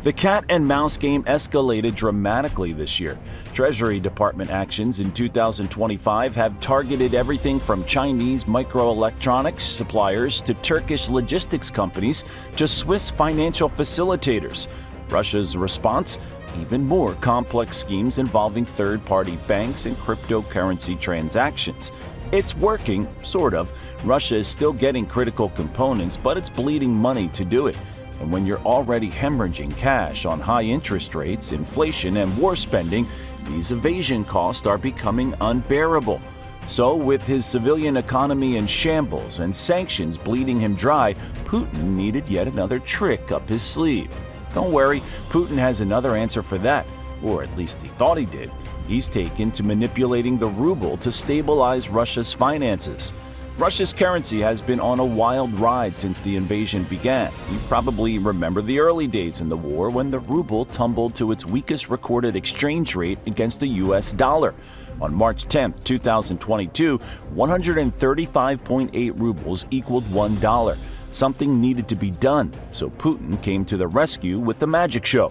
The cat-and-mouse game escalated dramatically this year. Treasury Department actions in 2025 have targeted everything from Chinese microelectronics suppliers to Turkish logistics companies to Swiss financial facilitators. Russia's response? Even more complex schemes involving third-party banks and cryptocurrency transactions. It's working, sort of. Russia is still getting critical components, but it's bleeding money to do it. And when you're already hemorrhaging cash on high interest rates, inflation, and war spending, these evasion costs are becoming unbearable. So, with his civilian economy in shambles and sanctions bleeding him dry, Putin needed yet another trick up his sleeve. Don't worry, Putin has another answer for that, or at least he thought he did. He's taken to manipulating the ruble to stabilize Russia's finances. Russia's currency has been on a wild ride since the invasion began. You probably remember the early days in the war when the ruble tumbled to its weakest recorded exchange rate against the US dollar. On March 10, 2022, 135.8 rubles equaled $1. Something needed to be done, so Putin came to the rescue with the magic show.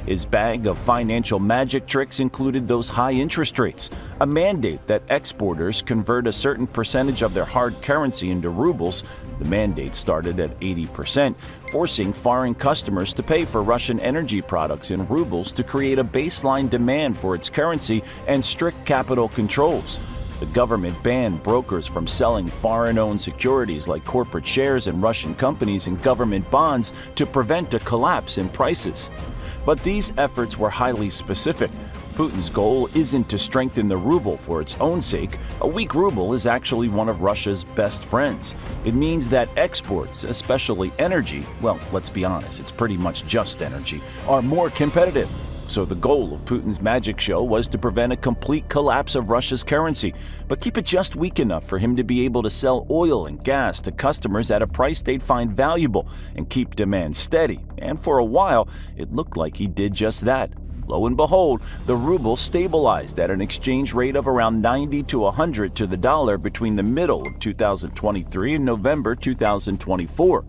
His bag of financial magic tricks included those high interest rates, a mandate that exporters convert a certain percentage of their hard currency into rubles. The mandate started at 80%, forcing foreign customers to pay for Russian energy products in rubles to create a baseline demand for its currency and strict capital controls. The government banned brokers from selling foreign-owned securities like corporate shares in Russian companies and government bonds to prevent a collapse in prices. But these efforts were highly specific. Putin's goal isn't to strengthen the ruble for its own sake. A weak ruble is actually one of Russia's best friends. It means that exports, especially energy, well, let's be honest, it's pretty much just energy, are more competitive. So the goal of Putin's magic show was to prevent a complete collapse of Russia's currency, but keep it just weak enough for him to be able to sell oil and gas to customers at a price they'd find valuable and keep demand steady. And for a while, it looked like he did just that. Lo and behold, the ruble stabilized at an exchange rate of around 90 to 100 to the dollar between the middle of 2023 and November 2024.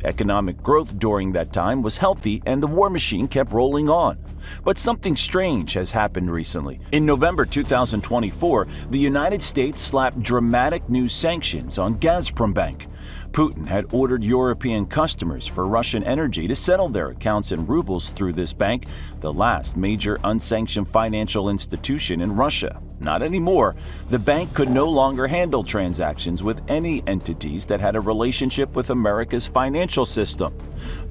Economic growth during that time was healthy and the war machine kept rolling on. But something strange has happened recently. In November 2024, the United States slapped dramatic new sanctions on Gazprombank. Putin had ordered European customers for Russian energy to settle their accounts in rubles through this bank, the last major unsanctioned financial institution in Russia. Not anymore. The bank could no longer handle transactions with any entities that had a relationship with America's financial system.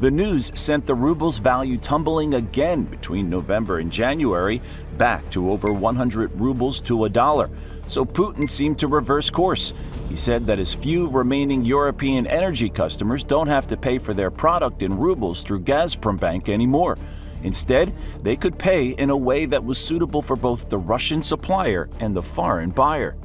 The news sent the ruble's value tumbling again between November and January, back to over 100 rubles to a dollar. So Putin seemed to reverse course. He said that his few remaining European energy customers don't have to pay for their product in rubles through Gazprombank anymore. Instead, they could pay in a way that was suitable for both the Russian supplier and the foreign buyer.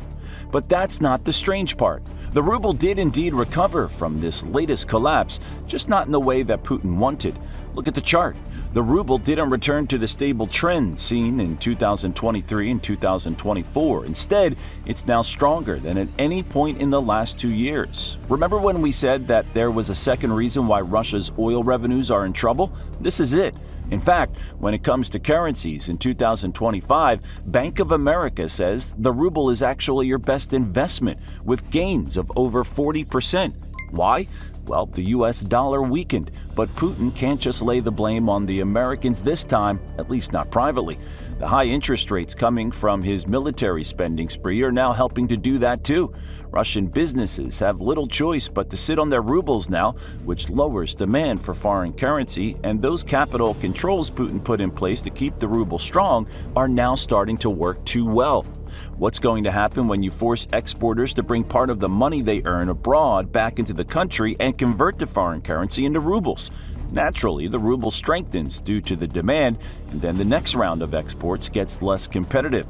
But that's not the strange part. The ruble did indeed recover from this latest collapse, just not in the way that Putin wanted. Look at the chart. The ruble didn't return to the stable trend seen in 2023 and 2024. Instead, it's now stronger than at any point in the last 2 years. Remember when we said that there was a second reason why Russia's oil revenues are in trouble? This is it. In fact, when it comes to currencies in 2025, Bank of America says the ruble is actually your best investment, with gains of over 40%. Why? Well, the US dollar weakened, but Putin can't just lay the blame on the Americans this time, at least not privately. The high interest rates coming from his military spending spree are now helping to do that too. Russian businesses have little choice but to sit on their rubles now, which lowers demand for foreign currency, and those capital controls Putin put in place to keep the ruble strong are now starting to work too well. What's going to happen when you force exporters to bring part of the money they earn abroad back into the country and convert the foreign currency into rubles? Naturally, the ruble strengthens due to the demand, and then the next round of exports gets less competitive.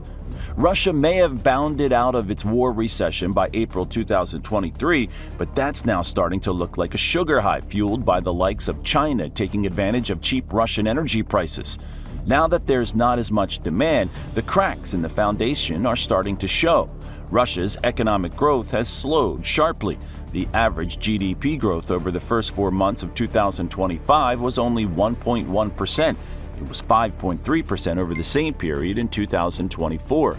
Russia may have bounded out of its war recession by April 2023, but that's now starting to look like a sugar high fueled by the likes of China taking advantage of cheap Russian energy prices. Now that there's not as much demand, the cracks in the foundation are starting to show. Russia's economic growth has slowed sharply. The average GDP growth over the first 4 months of 2025 was only 1.1%. It was 5.3% over the same period in 2024.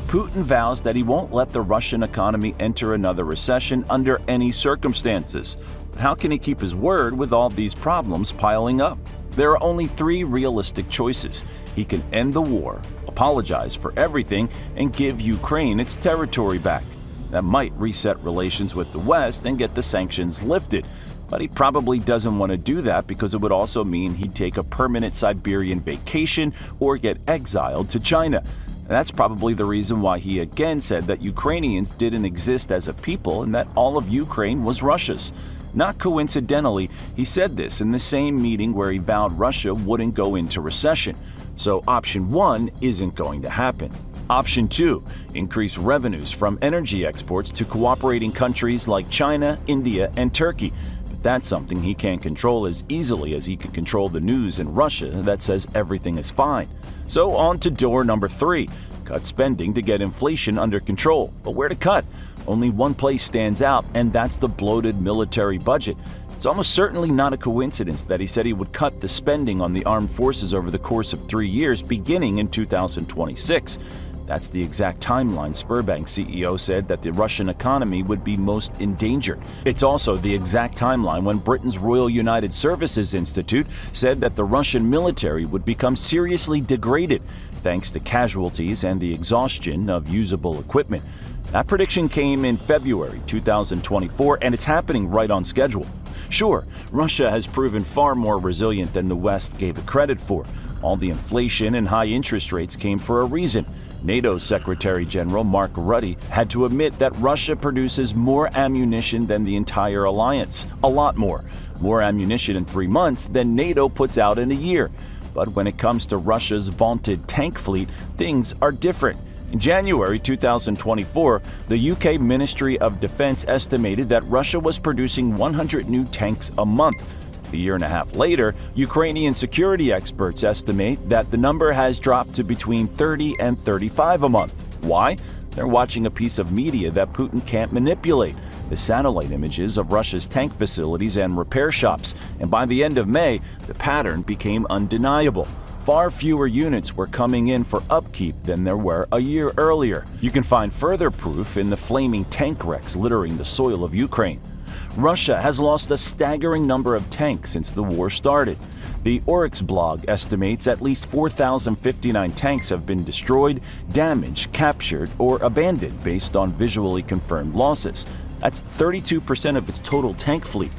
Putin vows that he won't let the Russian economy enter another recession under any circumstances. But how can he keep his word with all these problems piling up? There are only 3 realistic choices. He can end the war, apologize for everything, and give Ukraine its territory back. That might reset relations with the West and get the sanctions lifted. But he probably doesn't want to do that because it would also mean he'd take a permanent Siberian vacation or get exiled to China. That's probably the reason why he again said that Ukrainians didn't exist as a people and that all of Ukraine was Russia's. Not coincidentally, he said this in the same meeting where he vowed Russia wouldn't go into recession. So option 1 isn't going to happen. Option 2, increase revenues from energy exports to cooperating countries like China, India, and Turkey. But that's something he can't control as easily as he can control the news in Russia that says everything is fine. So on to door number 3, cut spending to get inflation under control. But where to cut? Only one place stands out, and that's the bloated military budget. It's almost certainly not a coincidence that he said he would cut the spending on the armed forces over the course of 3 years, beginning in 2026. That's the exact timeline Sberbank CEO said that the Russian economy would be most endangered. It's also the exact timeline when Britain's Royal United Services Institute said that the Russian military would become seriously degraded, thanks to casualties and the exhaustion of usable equipment. That prediction came in February 2024, and it's happening right on schedule. Sure, Russia has proven far more resilient than the West gave it credit for. All the inflation and high interest rates came for a reason. NATO Secretary General Mark Rutte had to admit that Russia produces more ammunition than the entire alliance. A lot more. More ammunition in 3 months than NATO puts out in a year. But when it comes to Russia's vaunted tank fleet, things are different. In January 2024, the UK Ministry of Defense estimated that Russia was producing 100 new tanks a month. A year and a half later, Ukrainian security experts estimate that the number has dropped to between 30 and 35 a month. Why? They're watching a piece of media that Putin can't manipulate, the satellite images of Russia's tank facilities and repair shops, and by the end of May, the pattern became undeniable. Far fewer units were coming in for upkeep than there were a year earlier. You can find further proof in the flaming tank wrecks littering the soil of Ukraine. Russia has lost a staggering number of tanks since the war started. The Oryx blog estimates at least 4,059 tanks have been destroyed, damaged, captured, or abandoned based on visually confirmed losses. That's 32% of its total tank fleet.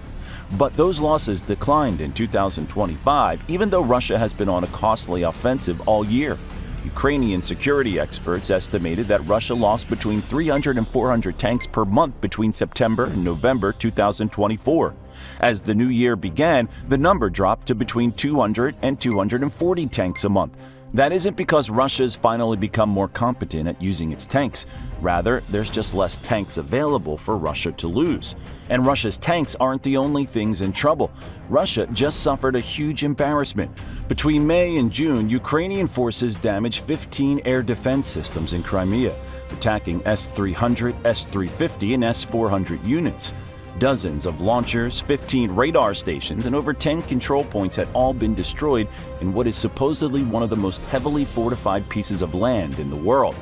But those losses declined in 2025, even though Russia has been on a costly offensive all year. Ukrainian security experts estimated that Russia lost between 300 and 400 tanks per month between September and November 2024. As the new year began, the number dropped to between 200 and 240 tanks a month. That isn't because Russia's finally become more competent at using its tanks. Rather, there's just less tanks available for Russia to lose. And Russia's tanks aren't the only things in trouble. Russia just suffered a huge embarrassment. Between May and June, Ukrainian forces damaged 15 air defense systems in Crimea, attacking S-300, S-350, and S-400 units. Dozens of launchers, 15 radar stations, and over 10 control points had all been destroyed in what is supposedly one of the most heavily fortified pieces of land in the world.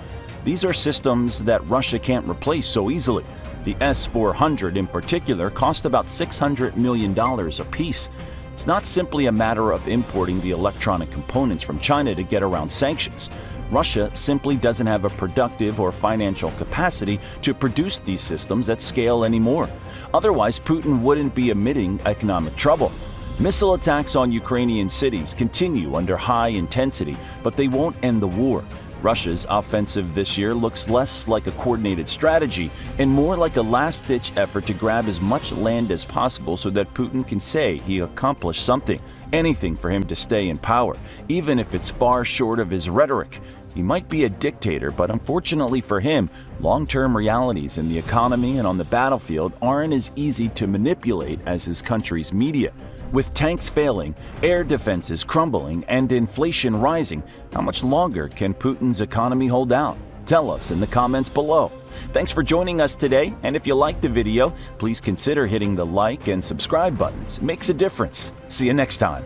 These are systems that Russia can't replace so easily. The S-400 in particular cost about $600 million apiece. It's not simply a matter of importing the electronic components from China to get around sanctions. Russia simply doesn't have a productive or financial capacity to produce these systems at scale anymore. Otherwise, Putin wouldn't be admitting economic trouble. Missile attacks on Ukrainian cities continue under high intensity, but they won't end the war. Russia's offensive this year looks less like a coordinated strategy and more like a last-ditch effort to grab as much land as possible so that Putin can say he accomplished something, anything for him to stay in power, even if it's far short of his rhetoric. He might be a dictator, but unfortunately for him, long-term realities in the economy and on the battlefield aren't as easy to manipulate as his country's media. With tanks failing, air defenses crumbling, and inflation rising, how much longer can Putin's economy hold out? Tell us in the comments below. Thanks for joining us today, and if you liked the video, please consider hitting the like and subscribe buttons. It makes a difference. See you next time.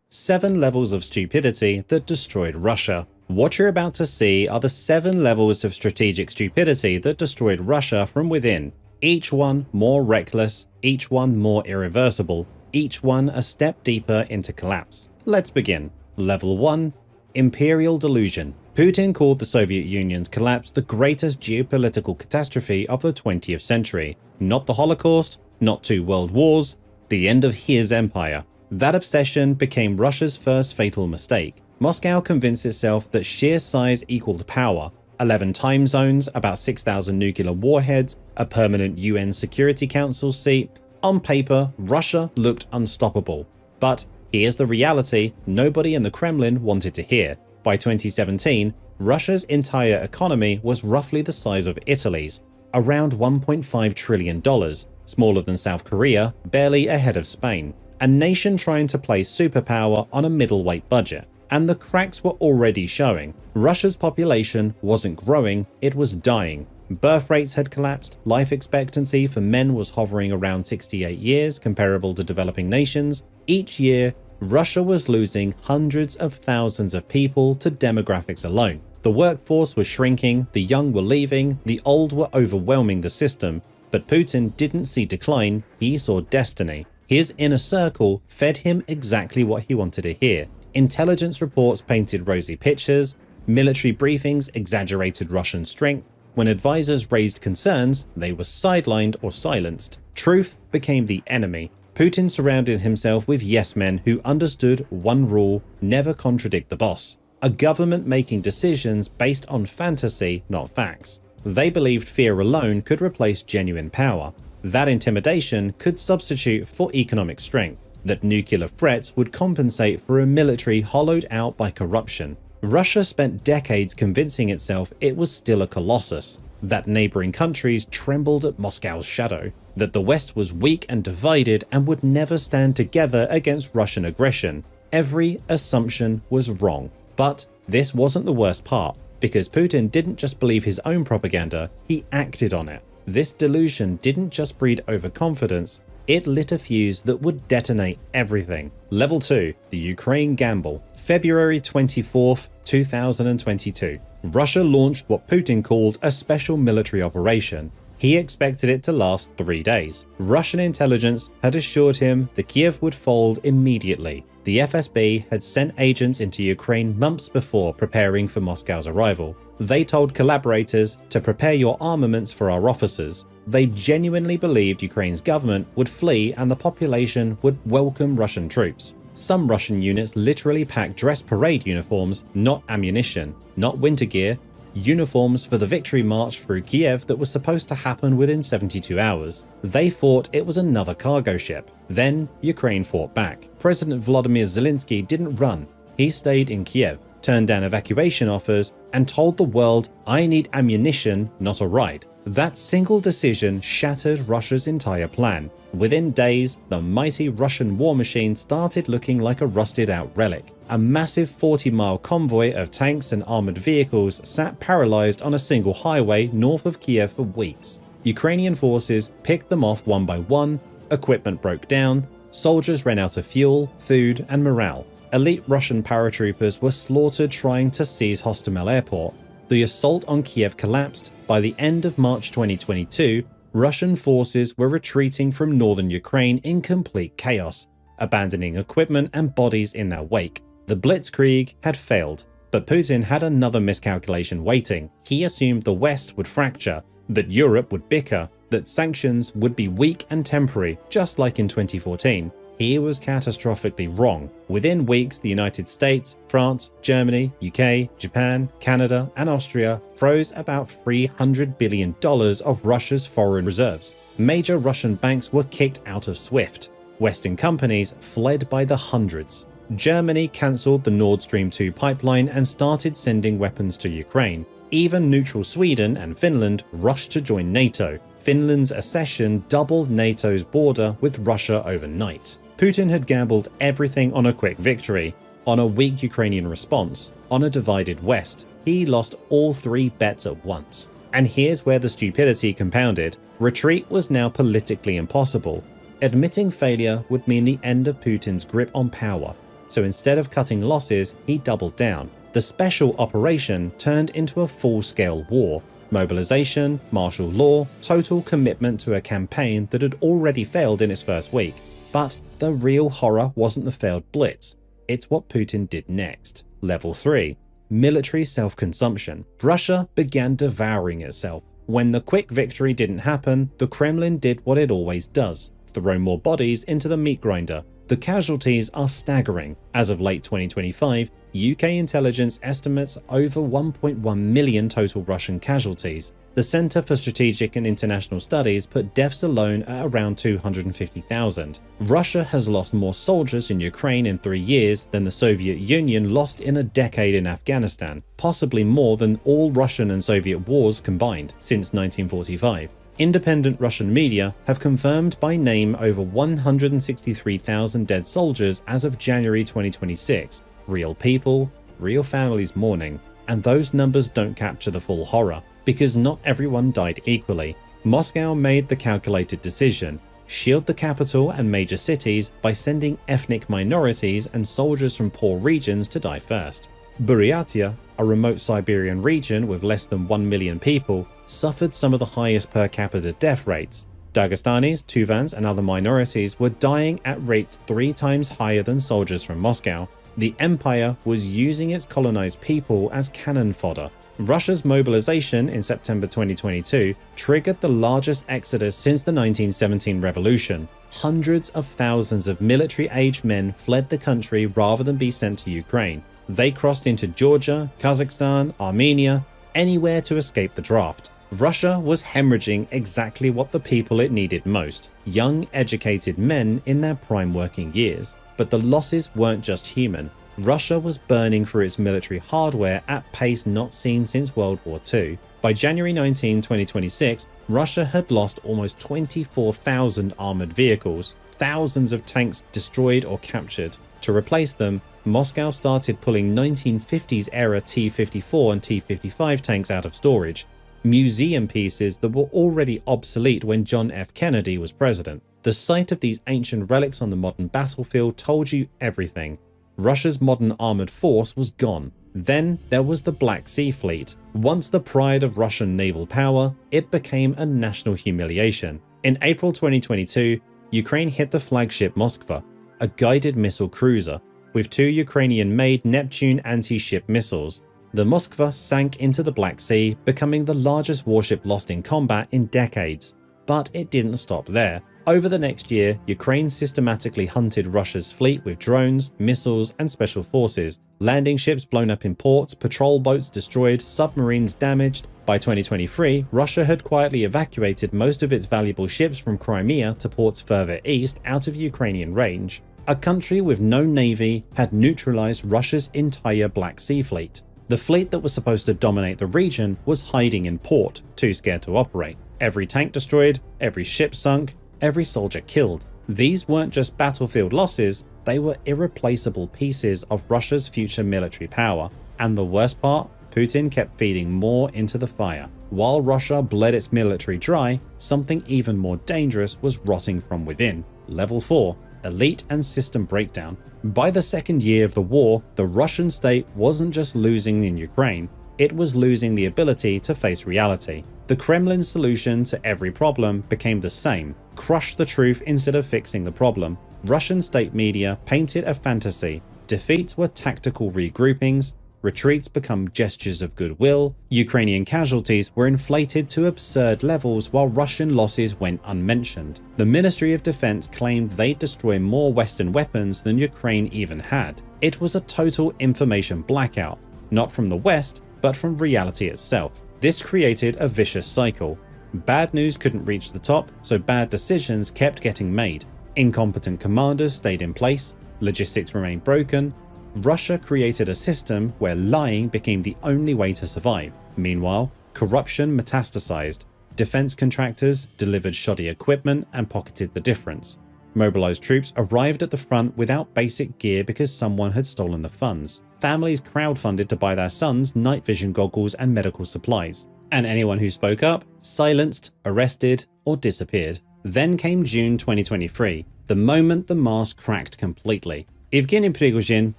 7 levels of stupidity that destroyed Russia. What you're about to see are the 7 levels of strategic stupidity that destroyed Russia from within. Each one more reckless, each one more irreversible, each one a step deeper into collapse. Let's begin. Level 1. Imperial Delusion. Putin called the Soviet Union's collapse the greatest geopolitical catastrophe of the 20th century. Not the Holocaust, not 2 world wars, the end of his empire. That obsession became Russia's first fatal mistake. Moscow convinced itself that sheer size equaled power. 11 time zones, about 6,000 nuclear warheads, a permanent UN Security Council seat. On paper, Russia looked unstoppable. But here's the reality nobody in the Kremlin wanted to hear. By 2017, Russia's entire economy was roughly the size of Italy's, around $1.5 trillion, smaller than South Korea, barely ahead of Spain. A nation trying to play superpower on a middleweight budget. And the cracks were already showing. Russia's population wasn't growing, it was dying. Birth rates had collapsed, life expectancy for men was hovering around 68 years, comparable to developing nations. Each year, Russia was losing hundreds of thousands of people to demographics alone. The workforce was shrinking, the young were leaving, the old were overwhelming the system. But Putin didn't see decline, he saw destiny. His inner circle fed him exactly what he wanted to hear. Intelligence reports painted rosy pictures, military briefings exaggerated Russian strength. When advisors raised concerns, they were sidelined or silenced. Truth became the enemy. Putin surrounded himself with yes men who understood one rule: never contradict the boss. A government making decisions based on fantasy, not facts. They believed fear alone could replace genuine power. That intimidation could substitute for economic strength. That nuclear threats would compensate for a military hollowed out by corruption. Russia spent decades convincing itself it was still a colossus. That neighboring countries trembled at Moscow's shadow. That the West was weak and divided and would never stand together against Russian aggression. Every assumption was wrong. But this wasn't the worst part, because Putin didn't just believe his own propaganda, he acted on it. This delusion didn't just breed overconfidence, it lit a fuse that would detonate everything. Level 2. The Ukraine Gamble. February 24th, 2022. Russia launched what Putin called a special military operation. He expected it to last 3 days. Russian intelligence had assured him the Kiev would fold immediately. The FSB had sent agents into Ukraine months before preparing for Moscow's arrival. They told collaborators to prepare your armaments for our officers. They genuinely believed Ukraine's government would flee and the population would welcome Russian troops. Some Russian units literally packed dress parade uniforms, not ammunition, not winter gear. uniforms for the victory march through Kiev that was supposed to happen within 72 hours. They thought it was another cargo ship. Then Ukraine fought back. President Volodymyr Zelensky didn't run. He stayed in Kiev, turned down evacuation offers, and told the world, "I need ammunition, not a ride." That single decision shattered Russia's entire plan. Within days, the mighty Russian war machine started looking like a rusted-out relic. A massive 40-mile convoy of tanks and armored vehicles sat paralyzed on a single highway north of Kiev for weeks. Ukrainian forces picked them off one by one, equipment broke down, soldiers ran out of fuel, food, and morale. Elite Russian paratroopers were slaughtered trying to seize Hostomel Airport. The assault on Kiev collapsed. By the end of March 2022, Russian forces were retreating from northern Ukraine in complete chaos, abandoning equipment and bodies in their wake. The Blitzkrieg had failed, but Putin had another miscalculation waiting. He assumed the West would fracture, that Europe would bicker, that sanctions would be weak and temporary, just like in 2014. He was catastrophically wrong. Within weeks, the United States, France, Germany, UK, Japan, Canada, and Austria froze about $300 billion of Russia's foreign reserves. Major Russian banks were kicked out of SWIFT. Western companies fled by the hundreds. Germany cancelled the Nord Stream 2 pipeline and started sending weapons to Ukraine. Even neutral Sweden and Finland rushed to join NATO. Finland's accession doubled NATO's border with Russia overnight. Putin had gambled everything on a quick victory, on a weak Ukrainian response, on a divided West. He lost all three bets at once. And here's where the stupidity compounded. Retreat was now politically impossible. Admitting failure would mean the end of Putin's grip on power. So instead of cutting losses, he doubled down. The special operation turned into a full-scale war. Mobilization, martial law, total commitment to a campaign that had already failed in its first week. But the real horror wasn't the failed blitz. It's what Putin did next. Level 3. Military self-consumption. Russia began devouring itself. When the quick victory didn't happen, the Kremlin did what it always does. Throw more bodies into the meat grinder. The casualties are staggering. As of late 2025, UK intelligence estimates over 1.1 million total Russian casualties. The Center for Strategic and International Studies put deaths alone at around 250,000. Russia has lost more soldiers in Ukraine in 3 years than the Soviet Union lost in a decade in Afghanistan, possibly more than all Russian and Soviet wars combined since 1945. Independent Russian media have confirmed by name over 163,000 dead soldiers as of January 2026. Real people, real families mourning. And those numbers don't capture the full horror, because not everyone died equally. Moscow made the calculated decision: shield the capital and major cities by sending ethnic minorities and soldiers from poor regions to die first. Buryatia, a remote Siberian region with less than 1 million people, suffered some of the highest per capita death rates. Dagestanis, Tuvans, and other minorities were dying at rates 3 times higher than soldiers from Moscow. The empire was using its colonized people as cannon fodder. Russia's mobilization in September 2022 triggered the largest exodus since the 1917 revolution. Hundreds of thousands of military-aged men fled the country rather than be sent to Ukraine. They crossed into Georgia, Kazakhstan, Armenia, anywhere to escape the draft. Russia was hemorrhaging exactly what the people it needed most: young, educated men in their prime working years. But the losses weren't just human. Russia was burning through its military hardware at pace not seen since World War II. By January 19, 2026, Russia had lost almost 24,000 armored vehicles, thousands of tanks destroyed or captured. To replace them, Moscow started pulling 1950s-era T-54 and T-55 tanks out of storage, museum pieces that were already obsolete when John F. Kennedy was president. The sight of these ancient relics on the modern battlefield told you everything. Russia's modern armored force was gone. Then there was the Black Sea Fleet. Once the pride of Russian naval power, it became a national humiliation. In April 2022, Ukraine hit the flagship Moskva, a guided missile cruiser, with 2 Ukrainian-made Neptune anti-ship missiles. The Moskva sank into the Black Sea, becoming the largest warship lost in combat in decades. But it didn't stop there. Over the next year, Ukraine systematically hunted Russia's fleet with drones, missiles, and special forces. Landing ships blown up in ports, patrol boats destroyed, submarines damaged. By 2023, Russia had quietly evacuated most of its valuable ships from Crimea to ports further east out of Ukrainian range. A country with no navy had neutralized Russia's entire Black Sea fleet. The fleet that was supposed to dominate the region was hiding in port, too scared to operate. Every tank destroyed, every ship sunk, every soldier killed. These weren't just battlefield losses, they were irreplaceable pieces of Russia's future military power. And the worst part, Putin kept feeding more into the fire. While Russia bled its military dry, something even more dangerous was rotting from within. Level 4. Elite and system breakdown. By the second year of the war, the Russian state wasn't just losing in Ukraine, it was losing the ability to face reality. The Kremlin's solution to every problem became the same: crush the truth instead of fixing the problem. Russian state media painted a fantasy. Defeats were tactical regroupings, retreats become gestures of goodwill, Ukrainian casualties were inflated to absurd levels while Russian losses went unmentioned. The Ministry of Defense claimed they'd destroy more Western weapons than Ukraine even had. It was a total information blackout, not from the West, but from reality itself. This created a vicious cycle. Bad news couldn't reach the top, so bad decisions kept getting made. Incompetent commanders stayed in place, logistics remained broken. Russia created a system where lying became the only way to survive. Meanwhile, corruption metastasized. Defense contractors delivered shoddy equipment and pocketed the difference. Mobilized troops arrived at the front without basic gear because someone had stolen the funds. Families crowdfunded to buy their sons night vision goggles and medical supplies. And anyone who spoke up, silenced, arrested, or disappeared. Then came June 2023, the moment the mask cracked completely. Evgeny Prigozhin,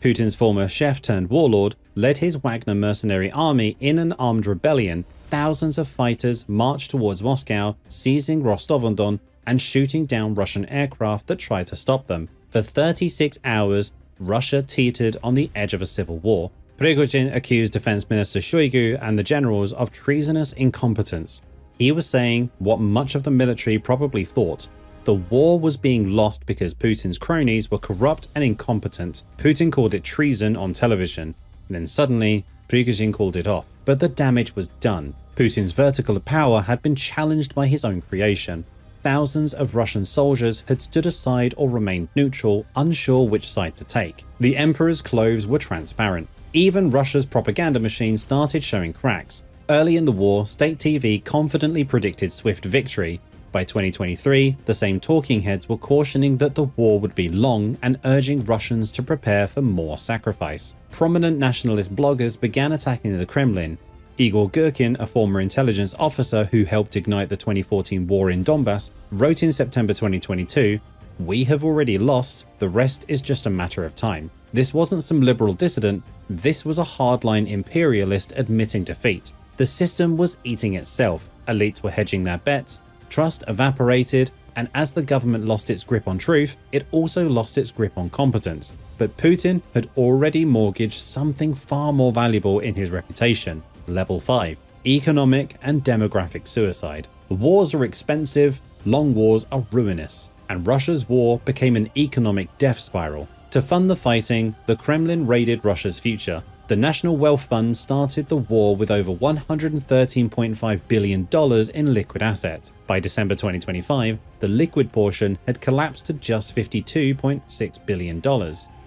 Putin's former chef turned warlord, led his Wagner mercenary army in an armed rebellion. Thousands of fighters marched towards Moscow, seizing Rostov-on-Don and shooting down Russian aircraft that tried to stop them. For 36 hours, Russia teetered on the edge of a civil war. Prigozhin accused Defense Minister Shoigu and the generals of treasonous incompetence. He was saying what much of the military probably thought. The war was being lost because Putin's cronies were corrupt and incompetent. Putin called it treason on television. Then suddenly, Prigozhin called it off. But the damage was done. Putin's vertical power had been challenged by his own creation. Thousands of Russian soldiers had stood aside or remained neutral, unsure which side to take. The emperor's clothes were transparent. Even Russia's propaganda machine started showing cracks. Early in the war, state TV confidently predicted swift victory. By 2023, the same talking heads were cautioning that the war would be long and urging Russians to prepare for more sacrifice. Prominent nationalist bloggers began attacking the Kremlin. Igor Gherkin, a former intelligence officer who helped ignite the 2014 war in Donbass, wrote in September 2022, "We have already lost, the rest is just a matter of time." This wasn't some liberal dissident, this was a hardline imperialist admitting defeat. The system was eating itself, elites were hedging their bets, trust evaporated, and as the government lost its grip on truth, it also lost its grip on competence. But Putin had already mortgaged something far more valuable in his reputation. Level 5. Economic and demographic suicide. Wars are expensive, long wars are ruinous, and Russia's war became an economic death spiral. To fund the fighting, the Kremlin raided Russia's future. The National Wealth Fund started the war with over $113.5 billion in liquid assets. By December 2025, the liquid portion had collapsed to just $52.6 billion.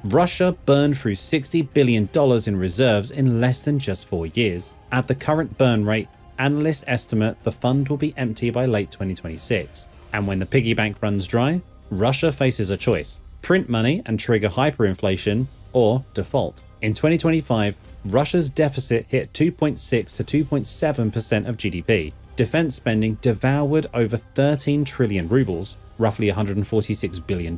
Russia burned through $60 billion in reserves in less than just 4 years. At the current burn rate, analysts estimate the fund will be empty by late 2026. And when the piggy bank runs dry, Russia faces a choice: print money and trigger hyperinflation, or default. In 2025, Russia's deficit hit 2.6 to 2.7% of GDP. Defense spending devoured over 13 trillion rubles, roughly $146 billion,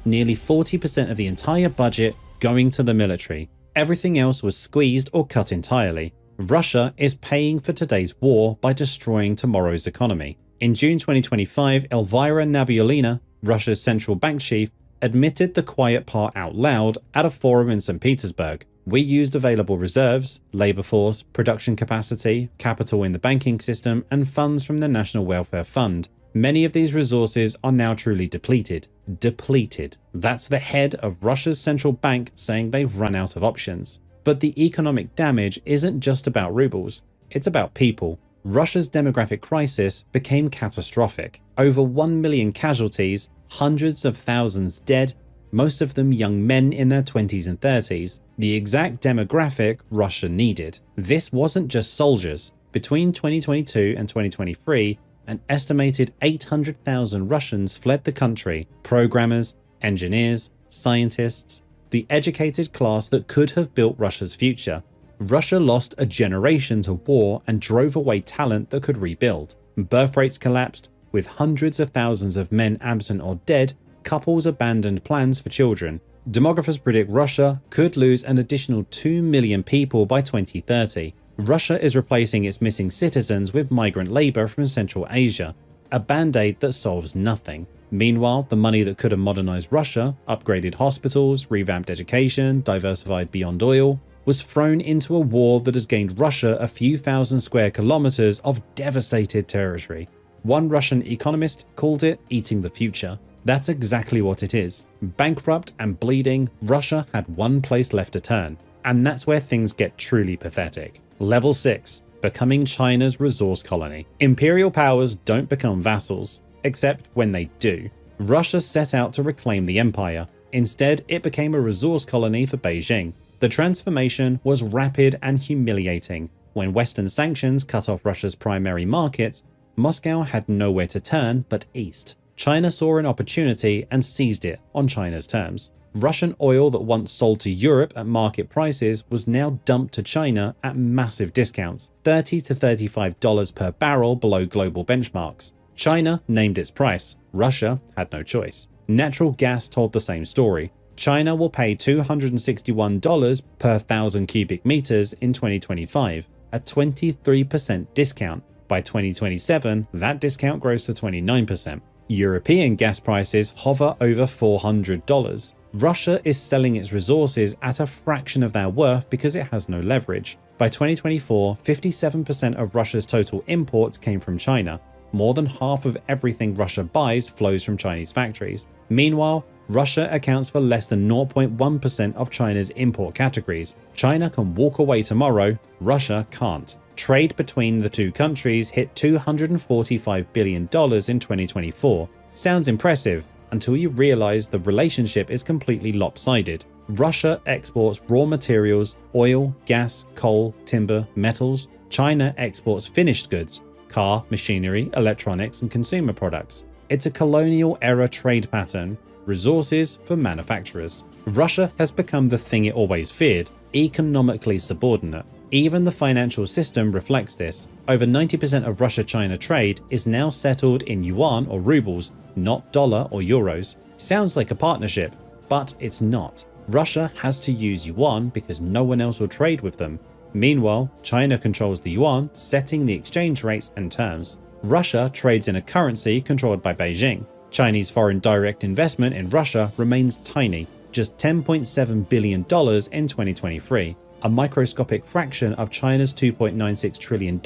nearly 40% of the entire budget going to the military. Everything else was squeezed or cut entirely. Russia is paying for today's war by destroying tomorrow's economy. In June 2025, Elvira Nabiullina, Russia's central bank chief, admitted the quiet part out loud at a forum in St. Petersburg. "We used available reserves, labor force, production capacity, capital in the banking system, and funds from the National Welfare Fund. Many of these resources are now truly depleted. Depleted. That's the head of Russia's central bank saying they've run out of options. But the economic damage isn't just about rubles, it's about people. Russia's demographic crisis became catastrophic. Over 1 million casualties, hundreds of thousands dead, most of them young men in their 20s and 30s, the exact demographic Russia needed. This wasn't just soldiers. Between 2022 and 2023, an estimated 800,000 Russians fled the country. Programmers, engineers, scientists, the educated class that could have built Russia's future. Russia lost a generation to war and drove away talent that could rebuild. Birth rates collapsed, with hundreds of thousands of men absent or dead. Couples abandoned plans for children. Demographers predict Russia could lose an additional 2 million people by 2030. Russia is replacing its missing citizens with migrant labor from Central Asia, a band-aid that solves nothing. Meanwhile, the money that could have modernized Russia, upgraded hospitals, revamped education, diversified beyond oil, was thrown into a war that has gained Russia a few thousand square kilometers of devastated territory. One Russian economist called it eating the future. That's exactly what it is. Bankrupt and bleeding, Russia had one place left to turn. And that's where things get truly pathetic. Level 6. Becoming China's resource colony. Imperial powers don't become vassals, except when they do. Russia set out to reclaim the empire. Instead, it became a resource colony for Beijing. The transformation was rapid and humiliating. When Western sanctions cut off Russia's primary markets, Moscow had nowhere to turn but east. China saw an opportunity and seized it on China's terms. Russian oil that once sold to Europe at market prices was now dumped to China at massive discounts, $30 to $35 per barrel below global benchmarks. China named its price. Russia had no choice. Natural gas told the same story. China will pay $261 per 1,000 cubic meters in 2025, a 23% discount. By 2027, that discount grows to 29%. European gas prices hover over $400. Russia is selling its resources at a fraction of their worth because it has no leverage. By 2024, 57% of Russia's total imports came from China. More than half of everything Russia buys flows from Chinese factories. Meanwhile, Russia accounts for less than 0.1% of China's import categories. China can walk away tomorrow, Russia can't. Trade between the two countries hit $245 billion in 2024. Sounds impressive until you realize the relationship is completely lopsided. Russia exports raw materials, oil, gas, coal, timber, metals. China exports finished goods, car, machinery, electronics, and consumer products. It's a colonial-era trade pattern, resources for manufacturers. Russia has become the thing it always feared, economically subordinate. Even the financial system reflects this. Over 90% of Russia-China trade is now settled in yuan or rubles, not dollar or euros. Sounds like a partnership, but it's not. Russia has to use yuan because no one else will trade with them. Meanwhile, China controls the yuan, setting the exchange rates and terms. Russia trades in a currency controlled by Beijing. Chinese foreign direct investment in Russia remains tiny, just $10.7 billion in 2023. A microscopic fraction of China's $2.96 trillion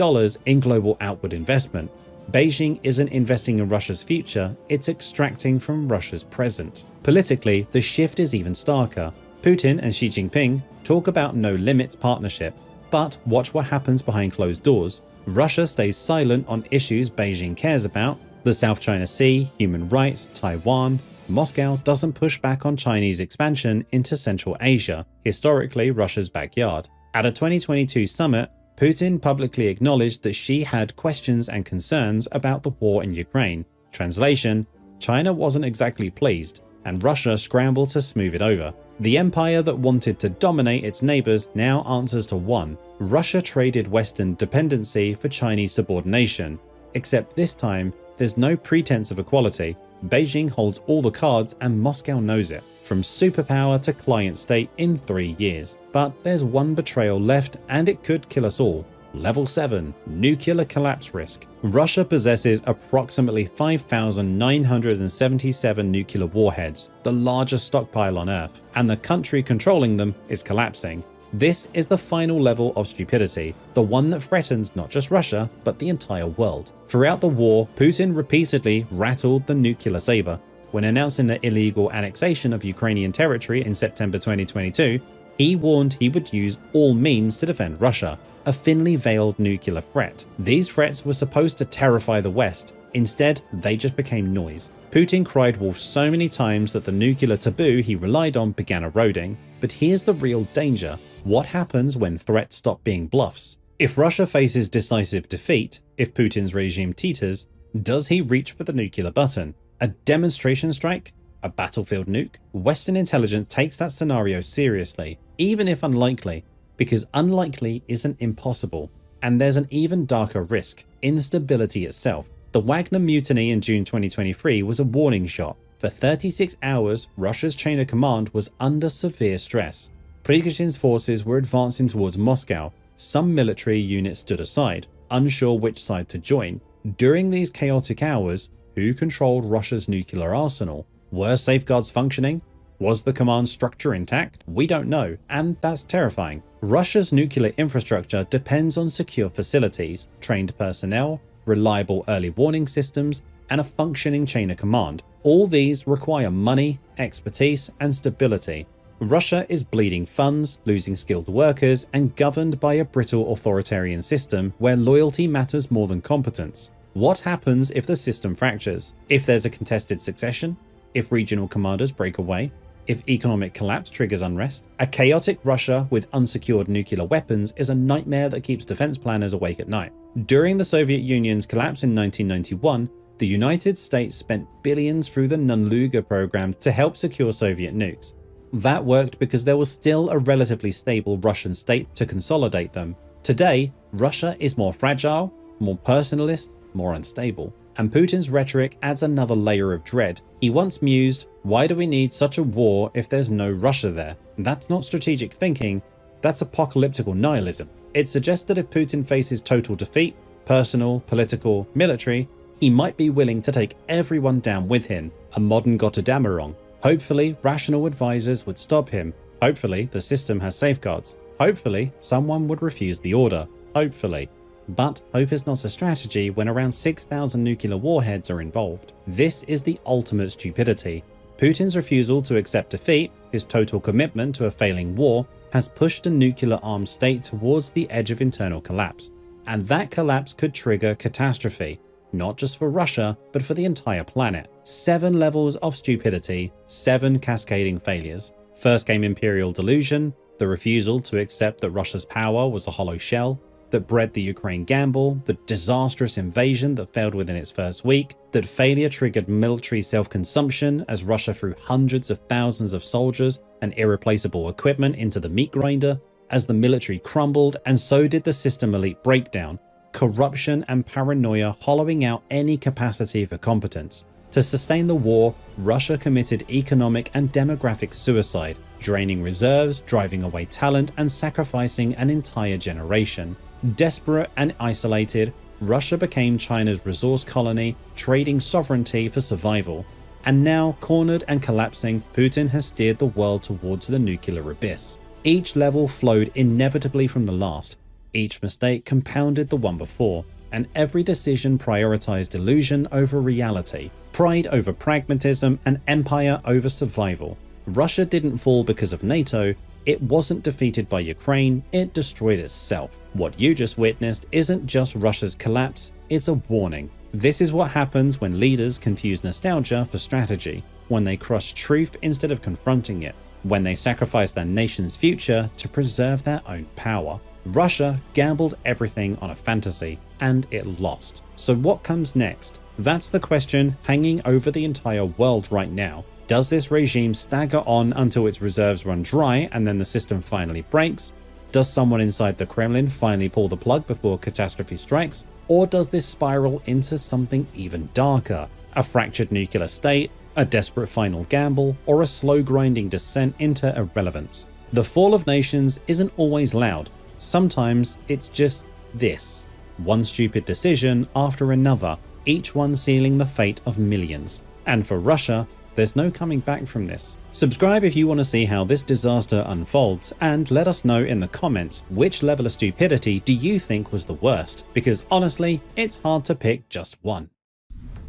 in global outward investment. Beijing isn't investing in Russia's future, it's extracting from Russia's present. Politically, the shift is even starker. Putin and Xi Jinping talk about no limits partnership, but watch what happens behind closed doors. Russia stays silent on issues Beijing cares about, the South China Sea, human rights, Taiwan. Moscow doesn't push back on Chinese expansion into Central Asia, historically Russia's backyard. At a 2022 summit, Putin publicly acknowledged that Xi had questions and concerns about the war in Ukraine. Translation: China wasn't exactly pleased, and Russia scrambled to smooth it over. The empire that wanted to dominate its neighbors now answers to one. Russia traded Western dependency for Chinese subordination, except this time there's no pretense of equality. Beijing holds all the cards and Moscow knows it, from superpower to client state in 3 years. But there's one betrayal left and it could kill us all. Level 7. Nuclear collapse risk. Russia possesses approximately 5,977 nuclear warheads, the largest stockpile on Earth, and the country controlling them is collapsing. This is the final level of stupidity, the one that threatens not just Russia, but the entire world. Throughout the war, Putin repeatedly rattled the nuclear saber. When announcing the illegal annexation of Ukrainian territory in September 2022, he warned he would use all means to defend Russia, a thinly veiled nuclear threat. These threats were supposed to terrify the West. Instead, they just became noise. Putin cried wolf so many times that the nuclear taboo he relied on began eroding. But here's the real danger. What happens when threats stop being bluffs? If Russia faces decisive defeat, if Putin's regime teeters, does he reach for the nuclear button? A demonstration strike? A battlefield nuke? Western intelligence takes that scenario seriously, even if unlikely, because unlikely isn't impossible. And there's an even darker risk: instability itself. The Wagner mutiny in June 2023 was a warning shot. For 36 hours, Russia's chain of command was under severe stress. Prigozhin's forces were advancing towards Moscow. Some military units stood aside, unsure which side to join. During these chaotic hours, who controlled Russia's nuclear arsenal? Were safeguards functioning? Was the command structure intact? We don't know, and that's terrifying. Russia's nuclear infrastructure depends on secure facilities, trained personnel, reliable early warning systems, and a functioning chain of command. All these require money, expertise, and stability. Russia is bleeding funds, losing skilled workers, and governed by a brittle authoritarian system where loyalty matters more than competence. What happens if the system fractures? If there's a contested succession? If regional commanders break away? If economic collapse triggers unrest? A chaotic Russia with unsecured nuclear weapons is a nightmare that keeps defense planners awake at night. During the Soviet Union's collapse in 1991, the United States spent billions through the Nunluga program to help secure Soviet nukes. That worked because there was still a relatively stable Russian state to consolidate them. Today, Russia is more fragile, more personalist, more unstable. And Putin's rhetoric adds another layer of dread. He once mused, "Why do we need such a war if there's no Russia there?" That's not strategic thinking, that's apocalyptical nihilism. It suggests that if Putin faces total defeat, personal, political, military, he might be willing to take everyone down with him, a modern Gotterdammerung. Hopefully, rational advisors would stop him. Hopefully, the system has safeguards. Hopefully, someone would refuse the order. Hopefully. But hope is not a strategy when around 6,000 nuclear warheads are involved. This is the ultimate stupidity. Putin's refusal to accept defeat, his total commitment to a failing war, has pushed a nuclear-armed state towards the edge of internal collapse. And that collapse could trigger catastrophe, not just for Russia, but for the entire planet. 7 levels of stupidity, 7 cascading failures. First came imperial delusion, the refusal to accept that Russia's power was a hollow shell, that bred the Ukraine gamble, the disastrous invasion that failed within its first week, that failure triggered military self-consumption as Russia threw hundreds of thousands of soldiers and irreplaceable equipment into the meat grinder, as the military crumbled, and so did the system elite breakdown, corruption and paranoia hollowing out any capacity for competence. To sustain the war, Russia committed economic and demographic suicide, draining reserves, driving away talent, and sacrificing an entire generation. Desperate and isolated, Russia became China's resource colony, trading sovereignty for survival. And now, cornered and collapsing, Putin has steered the world towards the nuclear abyss. Each level flowed inevitably from the last. Each mistake compounded the one before, and every decision prioritized illusion over reality, pride over pragmatism, and empire over survival. Russia didn't fall because of NATO. It wasn't defeated by Ukraine, it destroyed itself. What you just witnessed isn't just Russia's collapse, it's a warning. This is what happens when leaders confuse nostalgia for strategy, when they crush truth instead of confronting it, when they sacrifice their nation's future to preserve their own power. Russia gambled everything on a fantasy, and it lost. So what comes next? That's the question hanging over the entire world right now. Does this regime stagger on until its reserves run dry and then the system finally breaks? Does someone inside the Kremlin finally pull the plug before catastrophe strikes? Or does this spiral into something even darker? A fractured nuclear state, a desperate final gamble, or a slow grinding descent into irrelevance? The fall of nations isn't always loud. Sometimes it's just this. One stupid decision after another, each one sealing the fate of millions. And for Russia, There's no coming back from this. Subscribe if you want to see how this disaster unfolds, and let us know in the comments which level of stupidity do you think was the worst, because honestly, it's hard to pick just one.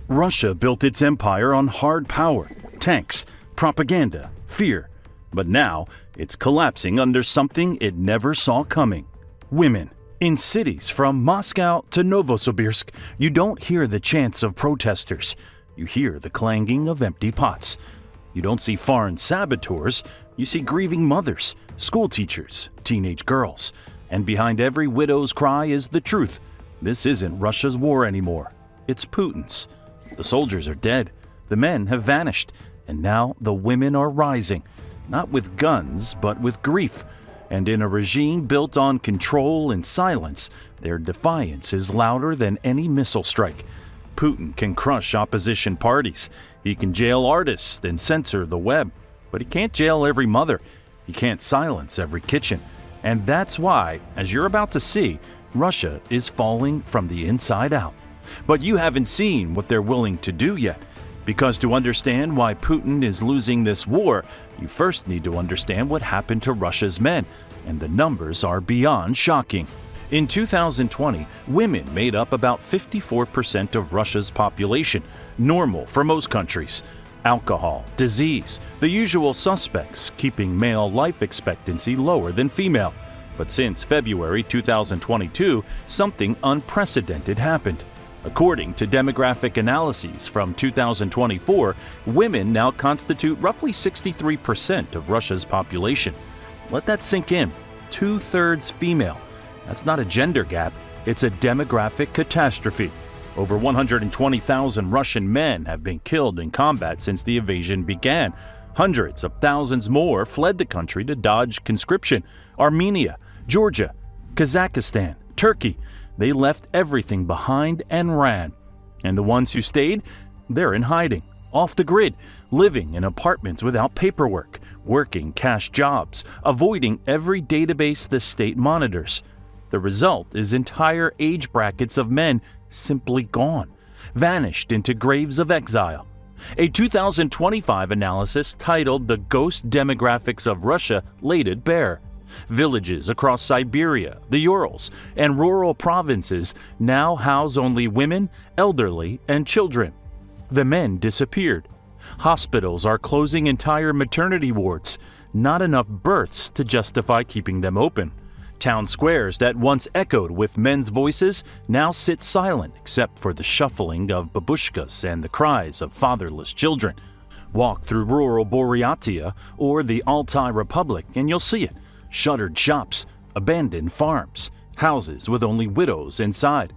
Russia built its empire on hard power, tanks, propaganda, fear. But now, it's collapsing under something it never saw coming: women. In cities from Moscow to Novosibirsk, you don't hear the chants of protesters. You hear the clanging of empty pots. You don't see foreign saboteurs. You see grieving mothers, school teachers, teenage girls. And behind every widow's cry is the truth. This isn't Russia's war anymore. It's Putin's. The soldiers are dead. The men have vanished. And now the women are rising. Not with guns, but with grief. And in a regime built on control and silence, their defiance is louder than any missile strike. Putin can crush opposition parties. He can jail artists and censor the web. But he can't jail every mother. He can't silence every kitchen. And that's why, as you're about to see, Russia is falling from the inside out. But you haven't seen what they're willing to do yet. Because to understand why Putin is losing this war, you first need to understand what happened to Russia's men. And the numbers are beyond shocking. In 2020, women made up about 54% of Russia's population, normal for most countries. Alcohol, disease, the usual suspects, keeping male life expectancy lower than female. But since February 2022, something unprecedented happened. According to demographic analyses from 2024, women now constitute roughly 63% of Russia's population. Let that sink in. 2/3 female. That's not a gender gap, it's a demographic catastrophe. Over 120,000 Russian men have been killed in combat since the invasion began. Hundreds of thousands more fled the country to dodge conscription. Armenia, Georgia, Kazakhstan, Turkey. They left everything behind and ran. And the ones who stayed, they're in hiding, off the grid, living in apartments without paperwork, working cash jobs, avoiding every database the state monitors. The result is entire age brackets of men simply gone, vanished into graves of exile. A 2025 analysis titled "The Ghost Demographics of Russia" laid it bare. Villages across Siberia, the Urals, and rural provinces now house only women, elderly, and children. The men disappeared. Hospitals are closing entire maternity wards. Not enough births to justify keeping them open. Town squares that once echoed with men's voices now sit silent except for the shuffling of babushkas and the cries of fatherless children. Walk through rural Buryatia or the Altai Republic and you'll see it. Shuttered shops, abandoned farms, houses with only widows inside.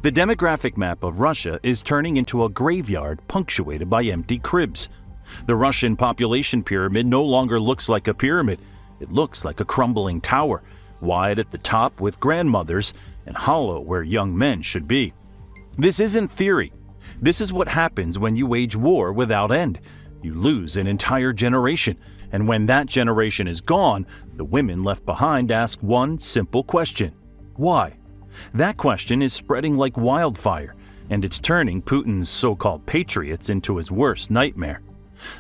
The demographic map of Russia is turning into a graveyard punctuated by empty cribs. The Russian population pyramid no longer looks like a pyramid. It looks like a crumbling tower, wide at the top with grandmothers and hollow where young men should be. This isn't theory. This is what happens when you wage war without end. You lose an entire generation, and when that generation is gone, the women left behind ask one simple question: why? That question is spreading like wildfire, and it's turning Putin's so-called patriots into his worst nightmare.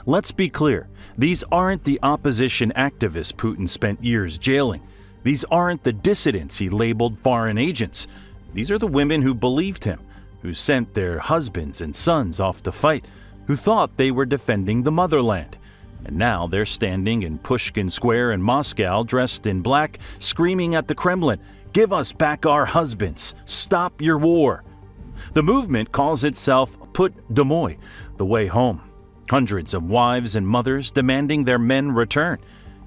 Let's be clear, these aren't the opposition activists Putin spent years jailing. These aren't the dissidents he labeled foreign agents. These are the women who believed him, who sent their husbands and sons off to fight, who thought they were defending the motherland. And now they're standing in Pushkin Square in Moscow dressed in black, screaming at the Kremlin, "Give us back our husbands! Stop your war!" The movement calls itself Put Domoy, the way home. Hundreds of wives and mothers demanding their men return.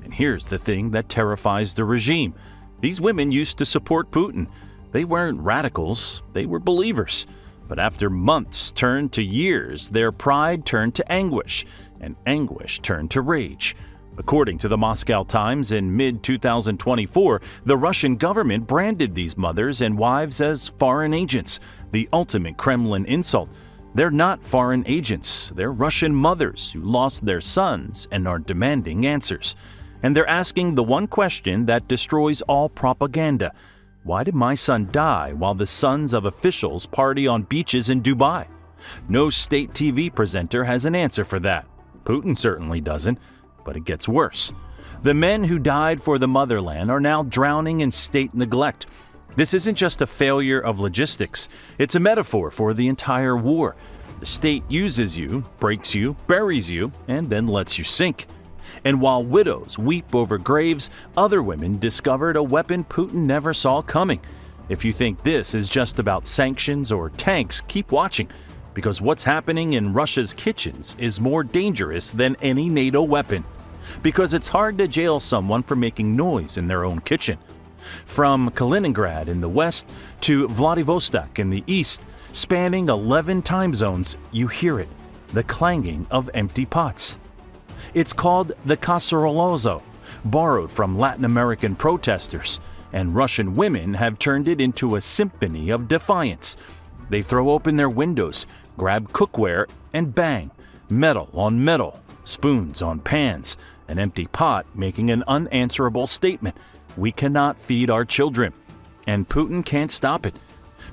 And here's the thing that terrifies the regime. These women used to support Putin. They weren't radicals, they were believers. But after months turned to years, their pride turned to anguish, and anguish turned to rage. According to the Moscow Times, in mid-2024, the Russian government branded these mothers and wives as foreign agents, the ultimate Kremlin insult. They're not foreign agents, they're Russian mothers who lost their sons and are demanding answers. And they're asking the one question that destroys all propaganda: why did my son die while the sons of officials party on beaches in Dubai? No state TV presenter has an answer for that. Putin certainly doesn't, but it gets worse. The men who died for the motherland are now drowning in state neglect. This isn't just a failure of logistics, it's a metaphor for the entire war. The state uses you, breaks you, buries you, and then lets you sink. And while widows weep over graves, other women discovered a weapon Putin never saw coming. If you think this is just about sanctions or tanks, keep watching, because what's happening in Russia's kitchens is more dangerous than any NATO weapon. Because it's hard to jail someone for making noise in their own kitchen. From Kaliningrad in the west to Vladivostok in the east, spanning 11 time zones, you hear it, the clanging of empty pots. It's called the cacerolazo, borrowed from Latin American protesters, and Russian women have turned it into a symphony of defiance. They throw open their windows, grab cookware, and bang, metal on metal, spoons on pans, an empty pot making an unanswerable statement. We cannot feed our children. And Putin can't stop it.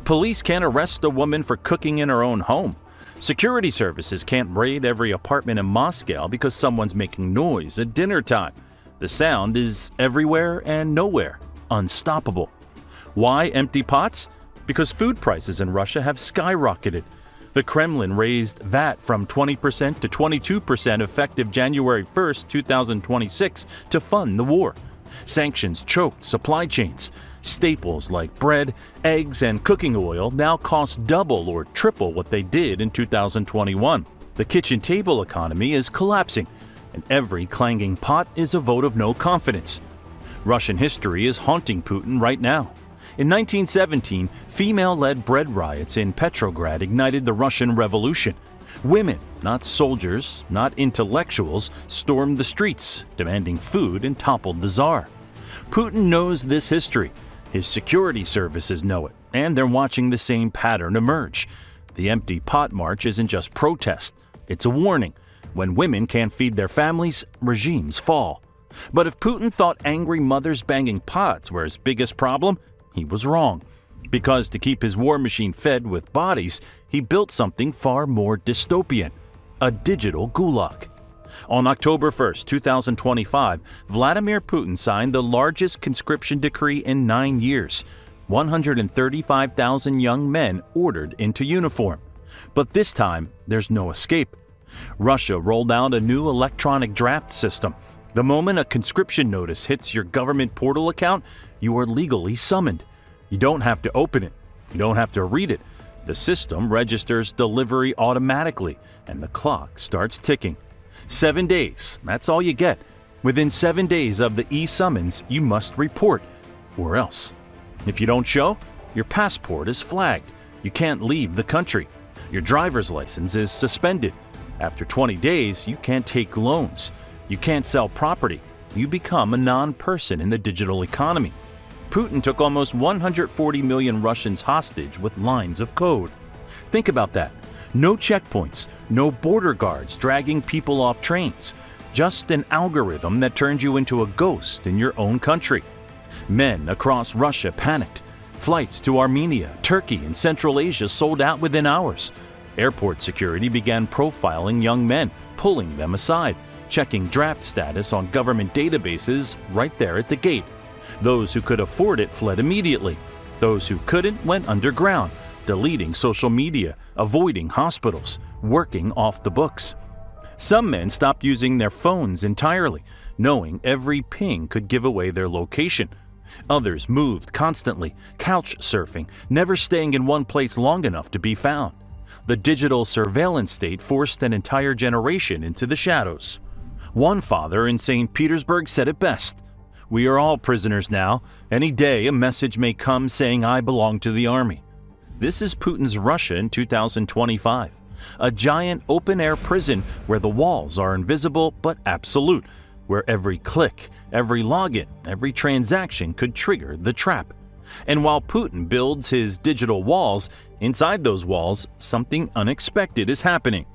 Police can't arrest a woman for cooking in her own home. Security services can't raid every apartment in Moscow because someone's making noise at dinner time. The sound is everywhere and nowhere, unstoppable. Why empty pots? Because food prices in Russia have skyrocketed. The Kremlin raised VAT from 20% to 22% effective January 1st, 2026 to fund the war. Sanctions choked supply chains. Staples like bread, eggs, and cooking oil now cost double or triple what they did in 2021. The kitchen table economy is collapsing, and every clanging pot is a vote of no confidence. Russian history is haunting Putin right now. In 1917, female-led bread riots in Petrograd ignited the Russian Revolution. Women, not soldiers, not intellectuals, stormed the streets, demanding food and toppled the Tsar. Putin knows this history. His security services know it, and they're watching the same pattern emerge. The empty pot march isn't just protest, it's a warning. When women can't feed their families, regimes fall. But if Putin thought angry mothers banging pots were his biggest problem, he was wrong. Because to keep his war machine fed with bodies, he built something far more dystopian, a digital gulag. On October 1st, 2025, Vladimir Putin signed the largest conscription decree in 9 years. 135,000 young men ordered into uniform. But this time, there's no escape. Russia rolled out a new electronic draft system. The moment a conscription notice hits your government portal account, you are legally summoned. You don't have to open it. You don't have to read it. The system registers delivery automatically, and the clock starts ticking. 7 days, that's all you get. Within 7 days of the e-summons, you must report, or else. If you don't show, your passport is flagged. You can't leave the country. Your driver's license is suspended. After 20 days, you can't take loans. You can't sell property. You become a non-person in the digital economy. Putin took almost 140 million Russians hostage with lines of code. Think about that. No checkpoints, no border guards dragging people off trains. Just an algorithm that turns you into a ghost in your own country. Men across Russia panicked. Flights to Armenia, Turkey, and Central Asia sold out within hours. Airport security began profiling young men, pulling them aside, checking draft status on government databases right there at the gate. Those who could afford it fled immediately. Those who couldn't went underground, deleting social media, avoiding hospitals, working off the books. Some men stopped using their phones entirely, knowing every ping could give away their location. Others moved constantly, couch surfing, never staying in one place long enough to be found. The digital surveillance state forced an entire generation into the shadows. One father in St. Petersburg said it best. "We are all prisoners now. Any day a message may come saying I belong to the army." This is Putin's Russia in 2025. A giant open-air prison where the walls are invisible but absolute, where every click, every login, every transaction could trigger the trap. And while Putin builds his digital walls, inside those walls, something unexpected is happening.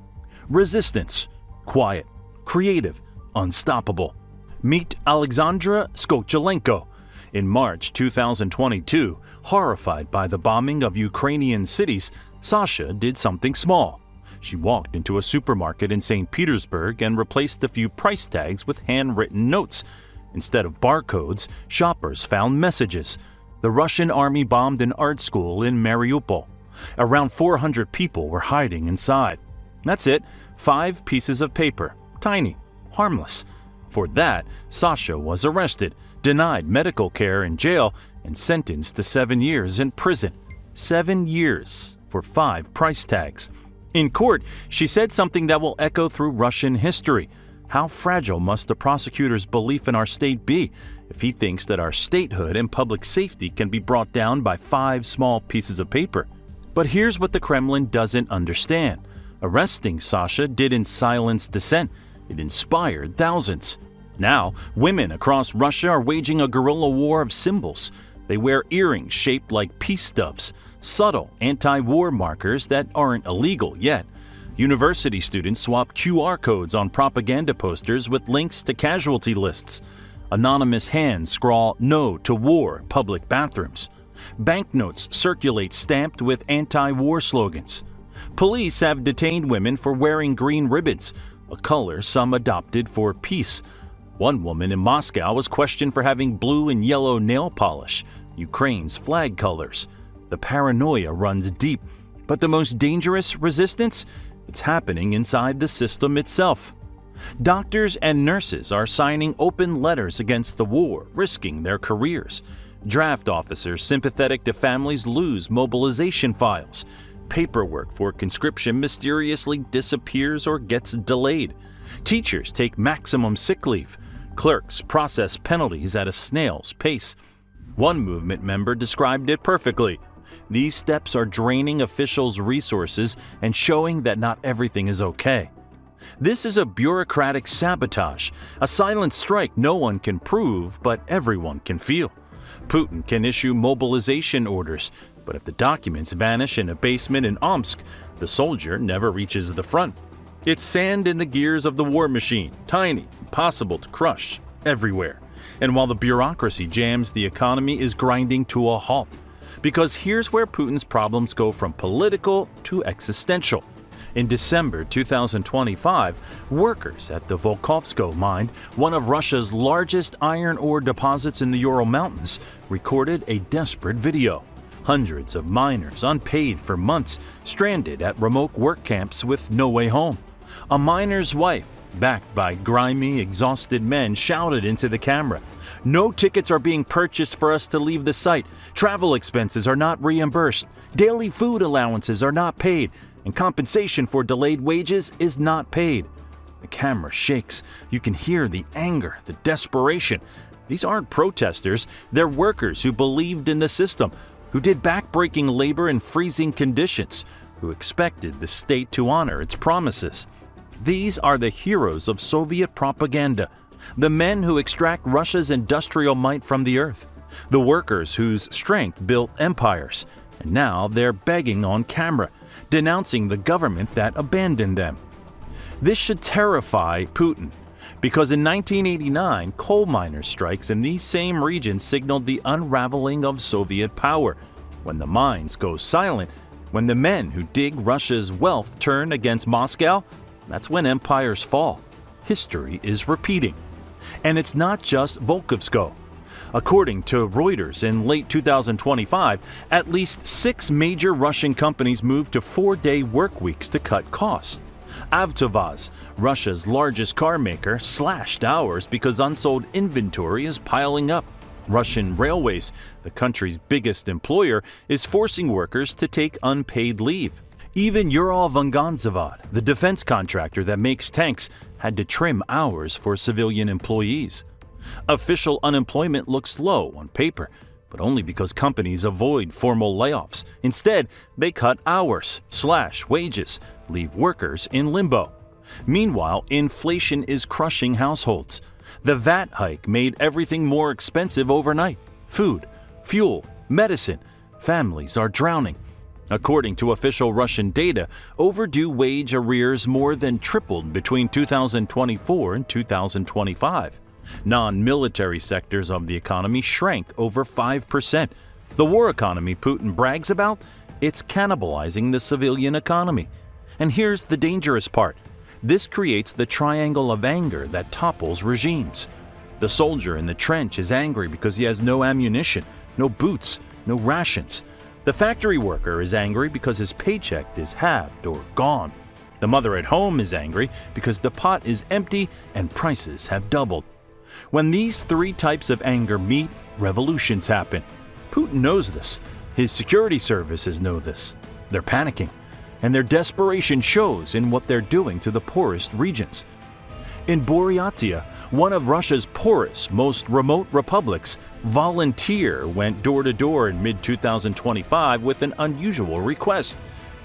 Resistance. Quiet. Creative. Unstoppable. Meet Alexandra Skochelenko. In March 2022, horrified by the bombing of Ukrainian cities, Sasha did something small. She walked into a supermarket in St. Petersburg and replaced a few price tags with handwritten notes. Instead of barcodes, shoppers found messages. The Russian army bombed an art school in Mariupol. Around 400 people were hiding inside. That's it, 5 pieces of paper, tiny, harmless. For that, Sasha was arrested, denied medical care in jail, and sentenced to 7 years in prison. 7 years for 5 price tags. In court, she said something that will echo through Russian history. How fragile must the prosecutor's belief in our state be if he thinks that our statehood and public safety can be brought down by 5 small pieces of paper? But here's what the Kremlin doesn't understand. Arresting Sasha didn't silence dissent. It inspired thousands. Now, women across Russia are waging a guerrilla war of symbols. They wear earrings shaped like peace doves, subtle anti-war markers that aren't illegal yet. University students swap QR codes on propaganda posters with links to casualty lists. Anonymous hands scrawl "No to War" public bathrooms. Banknotes circulate stamped with anti-war slogans. Police have detained women for wearing green ribbons, a color some adopted for peace. One woman in Moscow was questioned for having blue and yellow nail polish, Ukraine's flag colors. The paranoia runs deep, but the most dangerous resistance? It's happening inside the system itself. Doctors and nurses are signing open letters against the war, risking their careers. Draft officers sympathetic to families lose mobilization files. Paperwork for conscription mysteriously disappears or gets delayed. Teachers take maximum sick leave. Clerks process penalties at a snail's pace. One movement member described it perfectly. These steps are draining officials' resources and showing that not everything is okay. This is a bureaucratic sabotage, a silent strike no one can prove, but everyone can feel. Putin can issue mobilization orders, but if the documents vanish in a basement in Omsk, the soldier never reaches the front. It's sand in the gears of the war machine, tiny, impossible to crush, everywhere. And while the bureaucracy jams, the economy is grinding to a halt. Because here's where Putin's problems go from political to existential. In December 2025, workers at the Volkovsko mine, one of Russia's largest iron ore deposits in the Ural Mountains, recorded a desperate video. Hundreds of miners, unpaid for months, stranded at remote work camps with no way home. A miner's wife, backed by grimy, exhausted men, shouted into the camera, "No tickets are being purchased for us to leave the site. Travel expenses are not reimbursed. Daily food allowances are not paid. And compensation for delayed wages is not paid." The camera shakes. You can hear the anger, the desperation. These aren't protesters. They're workers who believed in the system, who did backbreaking labor in freezing conditions, who expected the state to honor its promises. These are the heroes of Soviet propaganda, the men who extract Russia's industrial might from the earth, the workers whose strength built empires, and now they're begging on camera, denouncing the government that abandoned them. This should terrify Putin, because in 1989, coal miners' strikes in these same regions signaled the unraveling of Soviet power. When the mines go silent, when the men who dig Russia's wealth turn against Moscow, that's when empires fall. History is repeating. And it's not just Volkovsko. According to Reuters, in late 2025, at least 6 major Russian companies moved to 4-day work weeks to cut costs. Avtovaz, Russia's largest car maker, slashed hours because unsold inventory is piling up. Russian Railways, the country's biggest employer, is forcing workers to take unpaid leave. Even Uralvagonzavod, the defense contractor that makes tanks, had to trim hours for civilian employees. Official unemployment looks low on paper, but only because companies avoid formal layoffs. Instead, they cut hours, slash wages, leave workers in limbo. Meanwhile, inflation is crushing households. The VAT hike made everything more expensive overnight. Food, fuel, medicine. Families are drowning. According to official Russian data, overdue wage arrears more than tripled between 2024 and 2025. Non-military sectors of the economy shrank over 5%. The war economy Putin brags about? It's cannibalizing the civilian economy. And here's the dangerous part. This creates the triangle of anger that topples regimes. The soldier in the trench is angry because he has no ammunition, no boots, no rations. The factory worker is angry because his paycheck is halved or gone. The mother at home is angry because the pot is empty and prices have doubled. When these three types of anger meet, revolutions happen. Putin knows this. His security services know this. They're panicking, and their desperation shows in what they're doing to the poorest regions. In Buryatia, one of Russia's poorest, most remote republics, Volunteer went door to door in mid-2025 with an unusual request.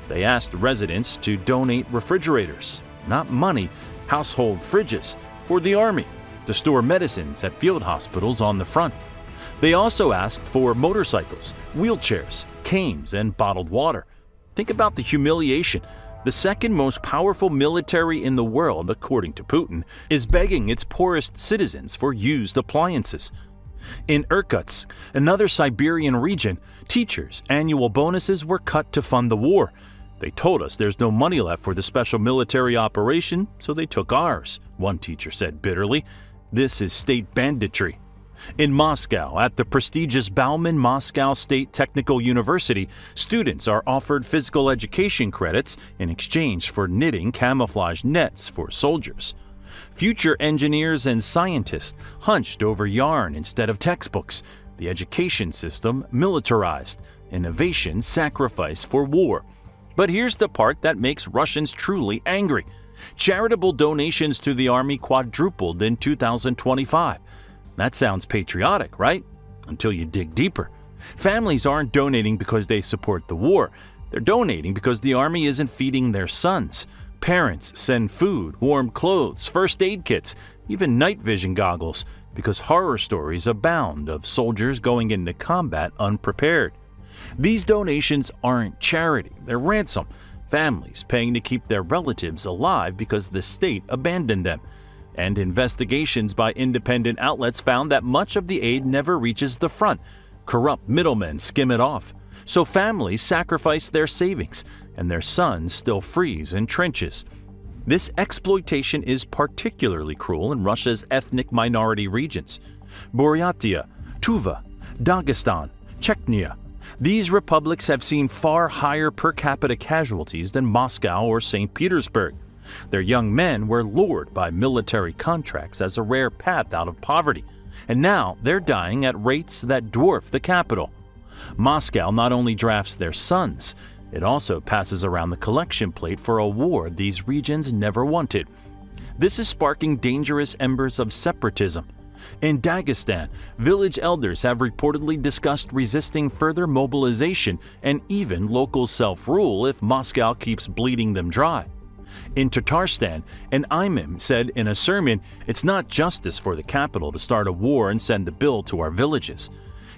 They asked residents to donate refrigerators, not money, household fridges, for the army to store medicines at field hospitals on the front. They also asked for motorcycles, wheelchairs, canes, and bottled water. Think about the humiliation. The second most powerful military in the world, according to Putin, is begging its poorest citizens for used appliances. In Irkutsk, another Siberian region, teachers' annual bonuses were cut to fund the war. They told us there's no money left for the special military operation, so they took ours, one teacher said bitterly. This is state banditry. In Moscow, at the prestigious Bauman Moscow State Technical University, students are offered physical education credits in exchange for knitting camouflage nets for soldiers. Future engineers and scientists hunched over yarn instead of textbooks. The education system militarized. Innovation sacrificed for war. But here's the part that makes Russians truly angry. Charitable donations to the army quadrupled in 2025. That sounds patriotic, right? Until you dig deeper. Families aren't donating because they support the war. They're donating because the army isn't feeding their sons. Parents send food, warm clothes, first aid kits, even night vision goggles, because horror stories abound of soldiers going into combat unprepared. These donations aren't charity, they're ransom. Families paying to keep their relatives alive because the state abandoned them. And investigations by independent outlets found that much of the aid never reaches the front. Corrupt middlemen skim it off. So families sacrifice their savings, and their sons still freeze in trenches. This exploitation is particularly cruel in Russia's ethnic minority regions. Buryatia, Tuva, Dagestan, Chechnya. These republics have seen far higher per capita casualties than Moscow or St. Petersburg. Their young men were lured by military contracts as a rare path out of poverty, and now they're dying at rates that dwarf the capital. Moscow not only drafts their sons, it also passes around the collection plate for a war these regions never wanted. This is sparking dangerous embers of separatism. In Dagestan, village elders have reportedly discussed resisting further mobilization and even local self-rule if Moscow keeps bleeding them dry. In Tatarstan, an imam said in a sermon, "It's not justice for the capital to start a war and send the bill to our villages."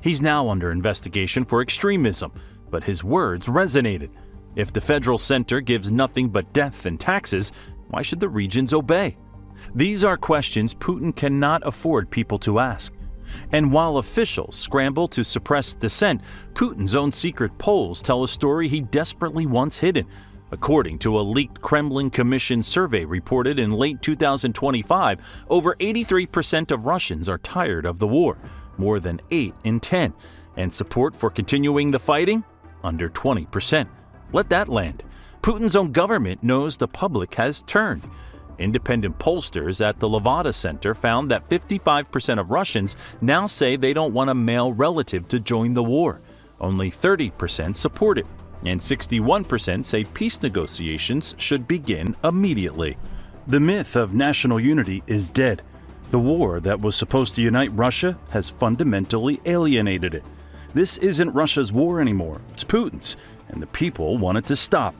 He's now under investigation for extremism, but his words resonated. If the federal center gives nothing but death and taxes, why should the regions obey? These are questions Putin cannot afford people to ask. And while officials scramble to suppress dissent, Putin's own secret polls tell a story he desperately wants hidden. According to a leaked Kremlin Commission survey reported in late 2025, over 83% of Russians are tired of the war, more than 8 in 10, and support for continuing the fighting, under 20%. Let that land. Putin's own government knows the public has turned. Independent pollsters at the Levada Center found that 55% of Russians now say they don't want a male relative to join the war. Only 30% support it, and 61% say peace negotiations should begin immediately. The myth of national unity is dead. The war that was supposed to unite Russia has fundamentally alienated it. This isn't Russia's war anymore, it's Putin's, and the people want it to stop.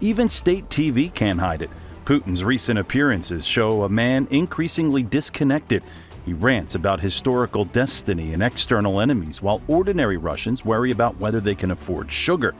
Even state TV can't hide it. Putin's recent appearances show a man increasingly disconnected. He rants about historical destiny and external enemies, while ordinary Russians worry about whether they can afford sugar.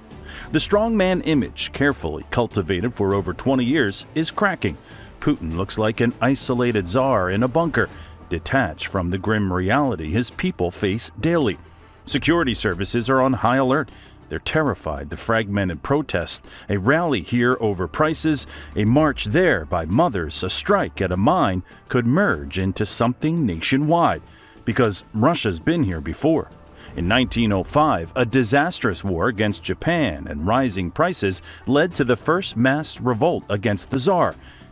The strongman image, carefully cultivated for over 20 years, is cracking. Putin looks like an isolated czar in a bunker, detached from the grim reality his people face daily. Security services are on high alert. They're terrified the fragmented protests, a rally here over prices, a march there by mothers, a strike at a mine could merge into something nationwide, because Russia's been here before. In 1905, a disastrous war against Japan and rising prices led to the first mass revolt against the Tsar.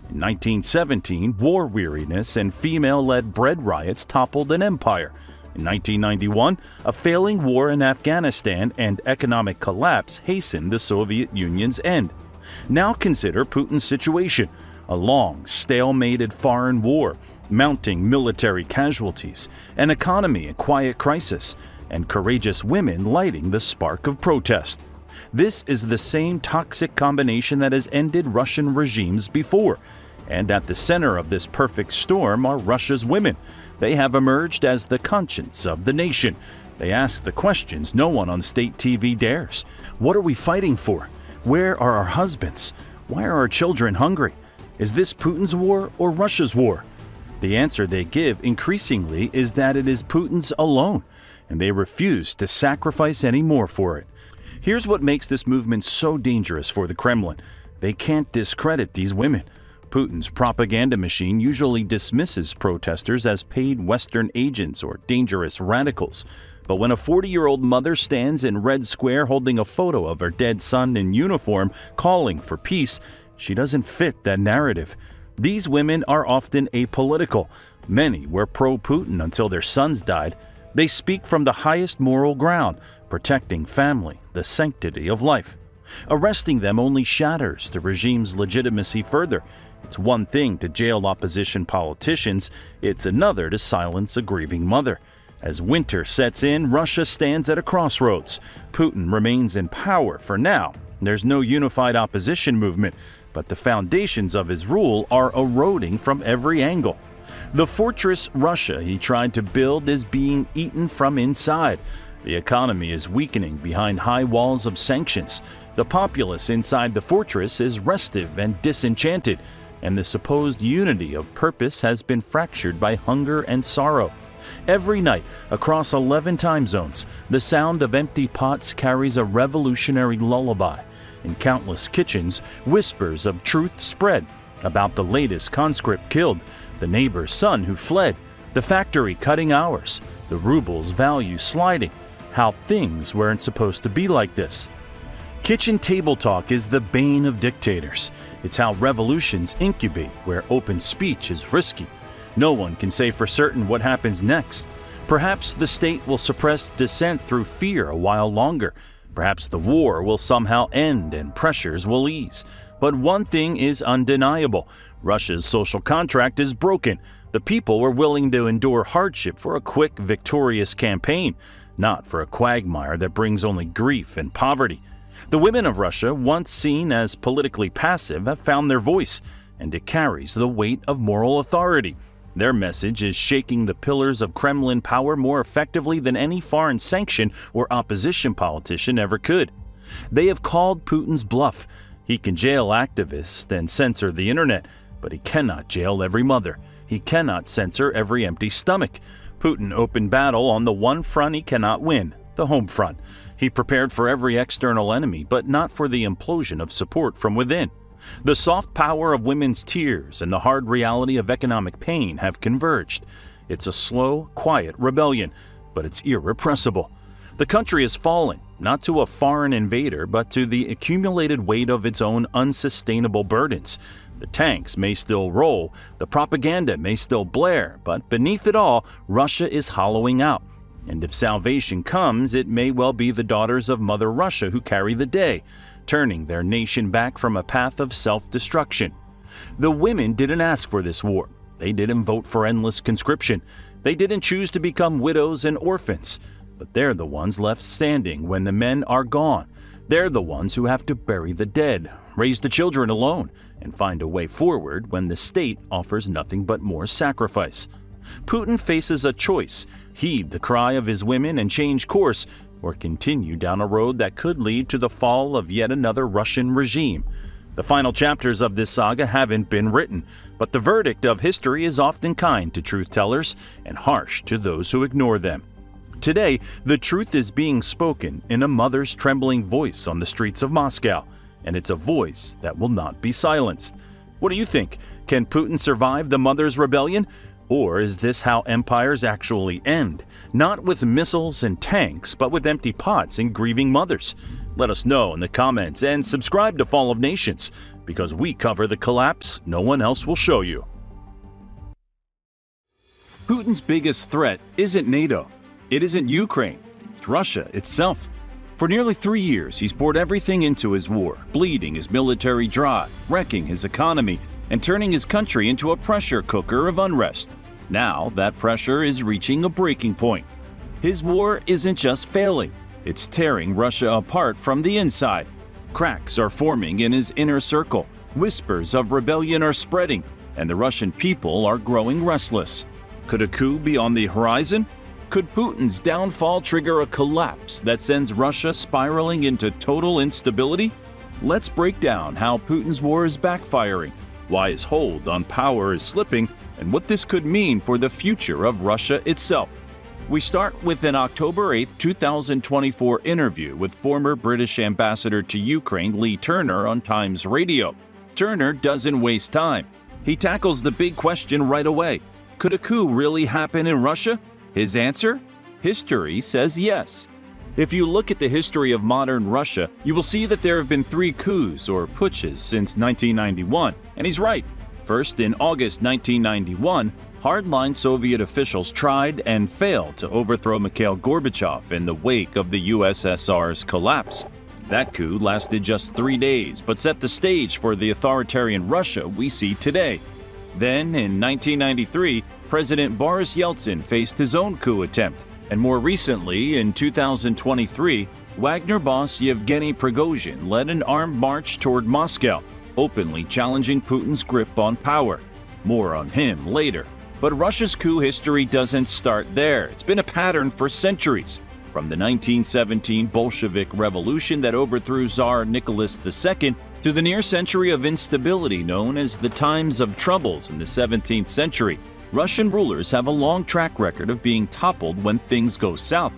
In 1917, war weariness and female-led bread riots toppled an empire. In 1991, a failing war in Afghanistan and economic collapse hastened the Soviet Union's end. Now consider Putin's situation: a long, stalemated foreign war, mounting military casualties, an economy in quiet crisis, and courageous women lighting the spark of protest. This is the same toxic combination that has ended Russian regimes before. And at the center of this perfect storm are Russia's women. They have emerged as the conscience of the nation. They ask the questions no one on state TV dares. What are we fighting for? Where are our husbands? Why are our children hungry? Is this Putin's war or Russia's war? The answer they give increasingly is that it is Putin's alone, and they refuse to sacrifice any more for it. Here's what makes this movement so dangerous for the Kremlin. They can't discredit these women. Putin's propaganda machine usually dismisses protesters as paid Western agents or dangerous radicals. But when a 40-year-old mother stands in Red Square holding a photo of her dead son in uniform, calling for peace, she doesn't fit that narrative. These women are often apolitical. Many were pro-Putin until their sons died. They speak from the highest moral ground, protecting family, the sanctity of life. Arresting them only shatters the regime's legitimacy further. It's one thing to jail opposition politicians, it's another to silence a grieving mother. As winter sets in, Russia stands at a crossroads. Putin remains in power for now. There's no unified opposition movement, but the foundations of his rule are eroding from every angle. The fortress Russia he tried to build is being eaten from inside. The economy is weakening behind high walls of sanctions. The populace inside the fortress is restive and disenchanted, and the supposed unity of purpose has been fractured by hunger and sorrow. Every night, across 11 time zones, the sound of empty pots carries a revolutionary lullaby. In countless kitchens, whispers of truth spread about the latest conscript killed, the neighbor's son who fled, the factory cutting hours, the ruble's value sliding, how things weren't supposed to be like this. Kitchen table talk is the bane of dictators. It's how revolutions incubate, where open speech is risky. No one can say for certain what happens next. Perhaps the state will suppress dissent through fear a while longer. Perhaps the war will somehow end and pressures will ease. But one thing is undeniable: Russia's social contract is broken. The people were willing to endure hardship for a quick, victorious campaign, not for a quagmire that brings only grief and poverty. The women of Russia, once seen as politically passive, have found their voice, and it carries the weight of moral authority. Their message is shaking the pillars of Kremlin power more effectively than any foreign sanction or opposition politician ever could. They have called Putin's bluff. He can jail activists and censor the internet, but he cannot jail every mother. He cannot censor every empty stomach. Putin opened battle on the one front he cannot win, the home front. He prepared for every external enemy, but not for the implosion of support from within. The soft power of women's tears and the hard reality of economic pain have converged. It's a slow, quiet rebellion, but it's irrepressible. The country has fallen, not to a foreign invader, but to the accumulated weight of its own unsustainable burdens. The tanks may still roll, the propaganda may still blare, but beneath it all, Russia is hollowing out. And if salvation comes, it may well be the daughters of Mother Russia who carry the day, turning their nation back from a path of self-destruction. The women didn't ask for this war. They didn't vote for endless conscription. They didn't choose to become widows and orphans. But they're the ones left standing when the men are gone. They're the ones who have to bury the dead, raise the children alone, and find a way forward when the state offers nothing but more sacrifice. Putin faces a choice: heed the cry of his women and change course, or continue down a road that could lead to the fall of yet another Russian regime. The final chapters of this saga haven't been written, but the verdict of history is often kind to truth-tellers and harsh to those who ignore them. Today, the truth is being spoken in a mother's trembling voice on the streets of Moscow, and it's a voice that will not be silenced. What do you think? Can Putin survive the mother's rebellion? Or is this how empires actually end? Not with missiles and tanks, but with empty pots and grieving mothers. Let us know in the comments and subscribe to Fall of Nations, because we cover the collapse no one else will show you. Putin's biggest threat isn't NATO. It isn't Ukraine. It's Russia itself. For nearly 3 years, he's poured everything into his war, bleeding his military dry, wrecking his economy, and turning his country into a pressure cooker of unrest. Now, that pressure is reaching a breaking point. His war isn't just failing, it's tearing Russia apart from the inside. Cracks are forming in his inner circle, whispers of rebellion are spreading, and the Russian people are growing restless. Could a coup be on the horizon? Could Putin's downfall trigger a collapse that sends Russia spiraling into total instability? Let's break down how Putin's war is backfiring, why his hold on power is slipping, and what this could mean for the future of Russia itself. We start with an October 8, 2024 interview with former British ambassador to Ukraine Lee Turner on Times Radio. Turner doesn't waste time. He tackles the big question right away. Could a coup really happen in Russia? His answer? History says yes. If you look at the history of modern Russia, you will see that there have been 3 coups or putsches since 1991, and he's right. First, in August 1991, hardline Soviet officials tried and failed to overthrow Mikhail Gorbachev in the wake of the USSR's collapse. That coup lasted just 3 days, but set the stage for the authoritarian Russia we see today. Then, in 1993, President Boris Yeltsin faced his own coup attempt, and more recently, in 2023, Wagner boss Yevgeny Prigozhin led an armed march toward Moscow, openly challenging Putin's grip on power. More on him later. But Russia's coup history doesn't start there. It's been a pattern for centuries, from the 1917 Bolshevik Revolution that overthrew Tsar Nicholas II to the near century of instability known as the Times of Troubles in the 17th century. Russian rulers have a long track record of being toppled when things go south.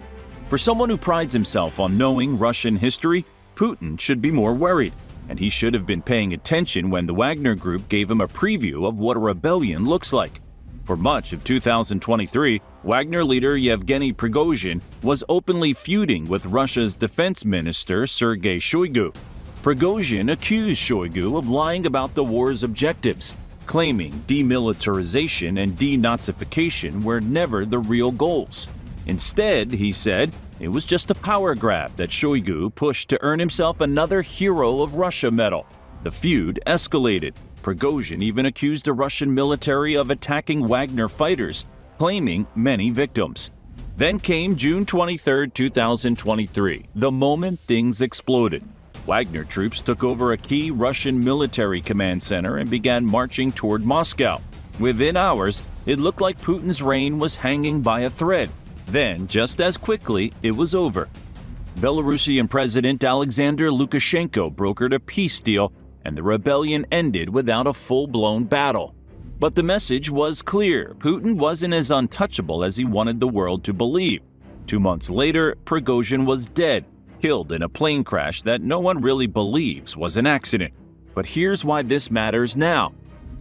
For someone who prides himself on knowing Russian history, Putin should be more worried, and he should have been paying attention when the Wagner Group gave him a preview of what a rebellion looks like. For much of 2023, Wagner leader Yevgeny Prigozhin was openly feuding with Russia's defense minister Sergei Shoigu. Prigozhin accused Shoigu of lying about the war's objectives, claiming demilitarization and denazification were never the real goals. Instead, he said, it was just a power grab that Shoigu pushed to earn himself another Hero of Russia medal. The feud escalated. Prigozhin even accused the Russian military of attacking Wagner fighters, claiming many victims. Then came June 23, 2023, the moment things exploded. Wagner troops took over a key Russian military command center and began marching toward Moscow. Within hours, it looked like Putin's reign was hanging by a thread. Then, just as quickly, it was over. Belarusian President Alexander Lukashenko brokered a peace deal, and the rebellion ended without a full-blown battle. But the message was clear. Putin wasn't as untouchable as he wanted the world to believe. 2 months later, Prigozhin was dead, killed in a plane crash that no one really believes was an accident. But here's why this matters now.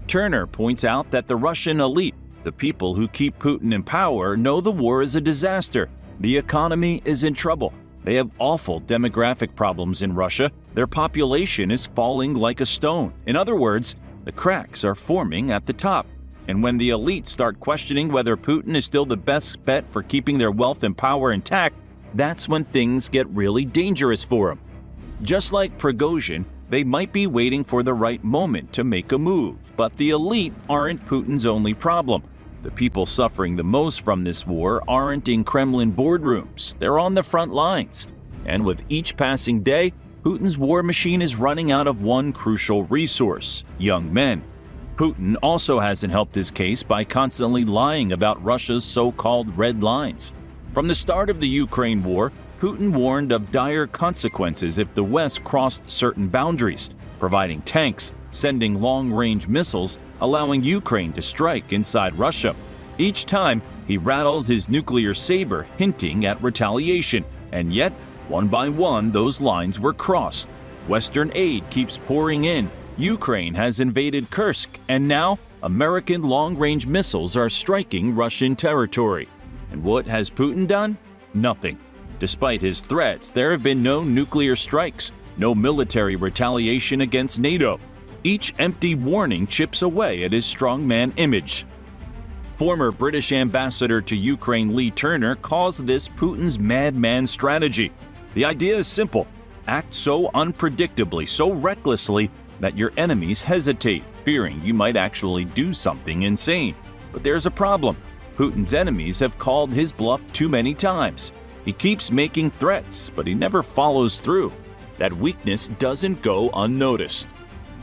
Turner points out that the Russian elite, the people who keep Putin in power, know the war is a disaster. The economy is in trouble. They have awful demographic problems in Russia. Their population is falling like a stone. In other words, the cracks are forming at the top. And when the elite start questioning whether Putin is still the best bet for keeping their wealth and power intact, that's when things get really dangerous for them. Just like Prigozhin, they might be waiting for the right moment to make a move, but the elite aren't Putin's only problem. The people suffering the most from this war aren't in Kremlin boardrooms, they're on the front lines. And with each passing day, Putin's war machine is running out of one crucial resource: young men. Putin also hasn't helped his case by constantly lying about Russia's so-called red lines. From the start of the Ukraine war, Putin warned of dire consequences if the West crossed certain boundaries, providing tanks, sending long-range missiles, allowing Ukraine to strike inside Russia. Each time, He rattled his nuclear saber, hinting at retaliation, and yet, one by one, those lines were crossed. Western aid keeps pouring in. Ukraine has invaded Kursk, and now American long-range missiles are striking Russian territory. And what has Putin done? Nothing. Despite his threats, there have been no nuclear strikes, no military retaliation against NATO. Each empty warning chips away at his strongman image. Former British ambassador to Ukraine Lee Turner calls this Putin's madman strategy. The idea is simple. Act so unpredictably, so recklessly, that your enemies hesitate, fearing you might actually do something insane. But there's a problem. Putin's enemies have called his bluff too many times. He keeps making threats, but he never follows through. That weakness doesn't go unnoticed.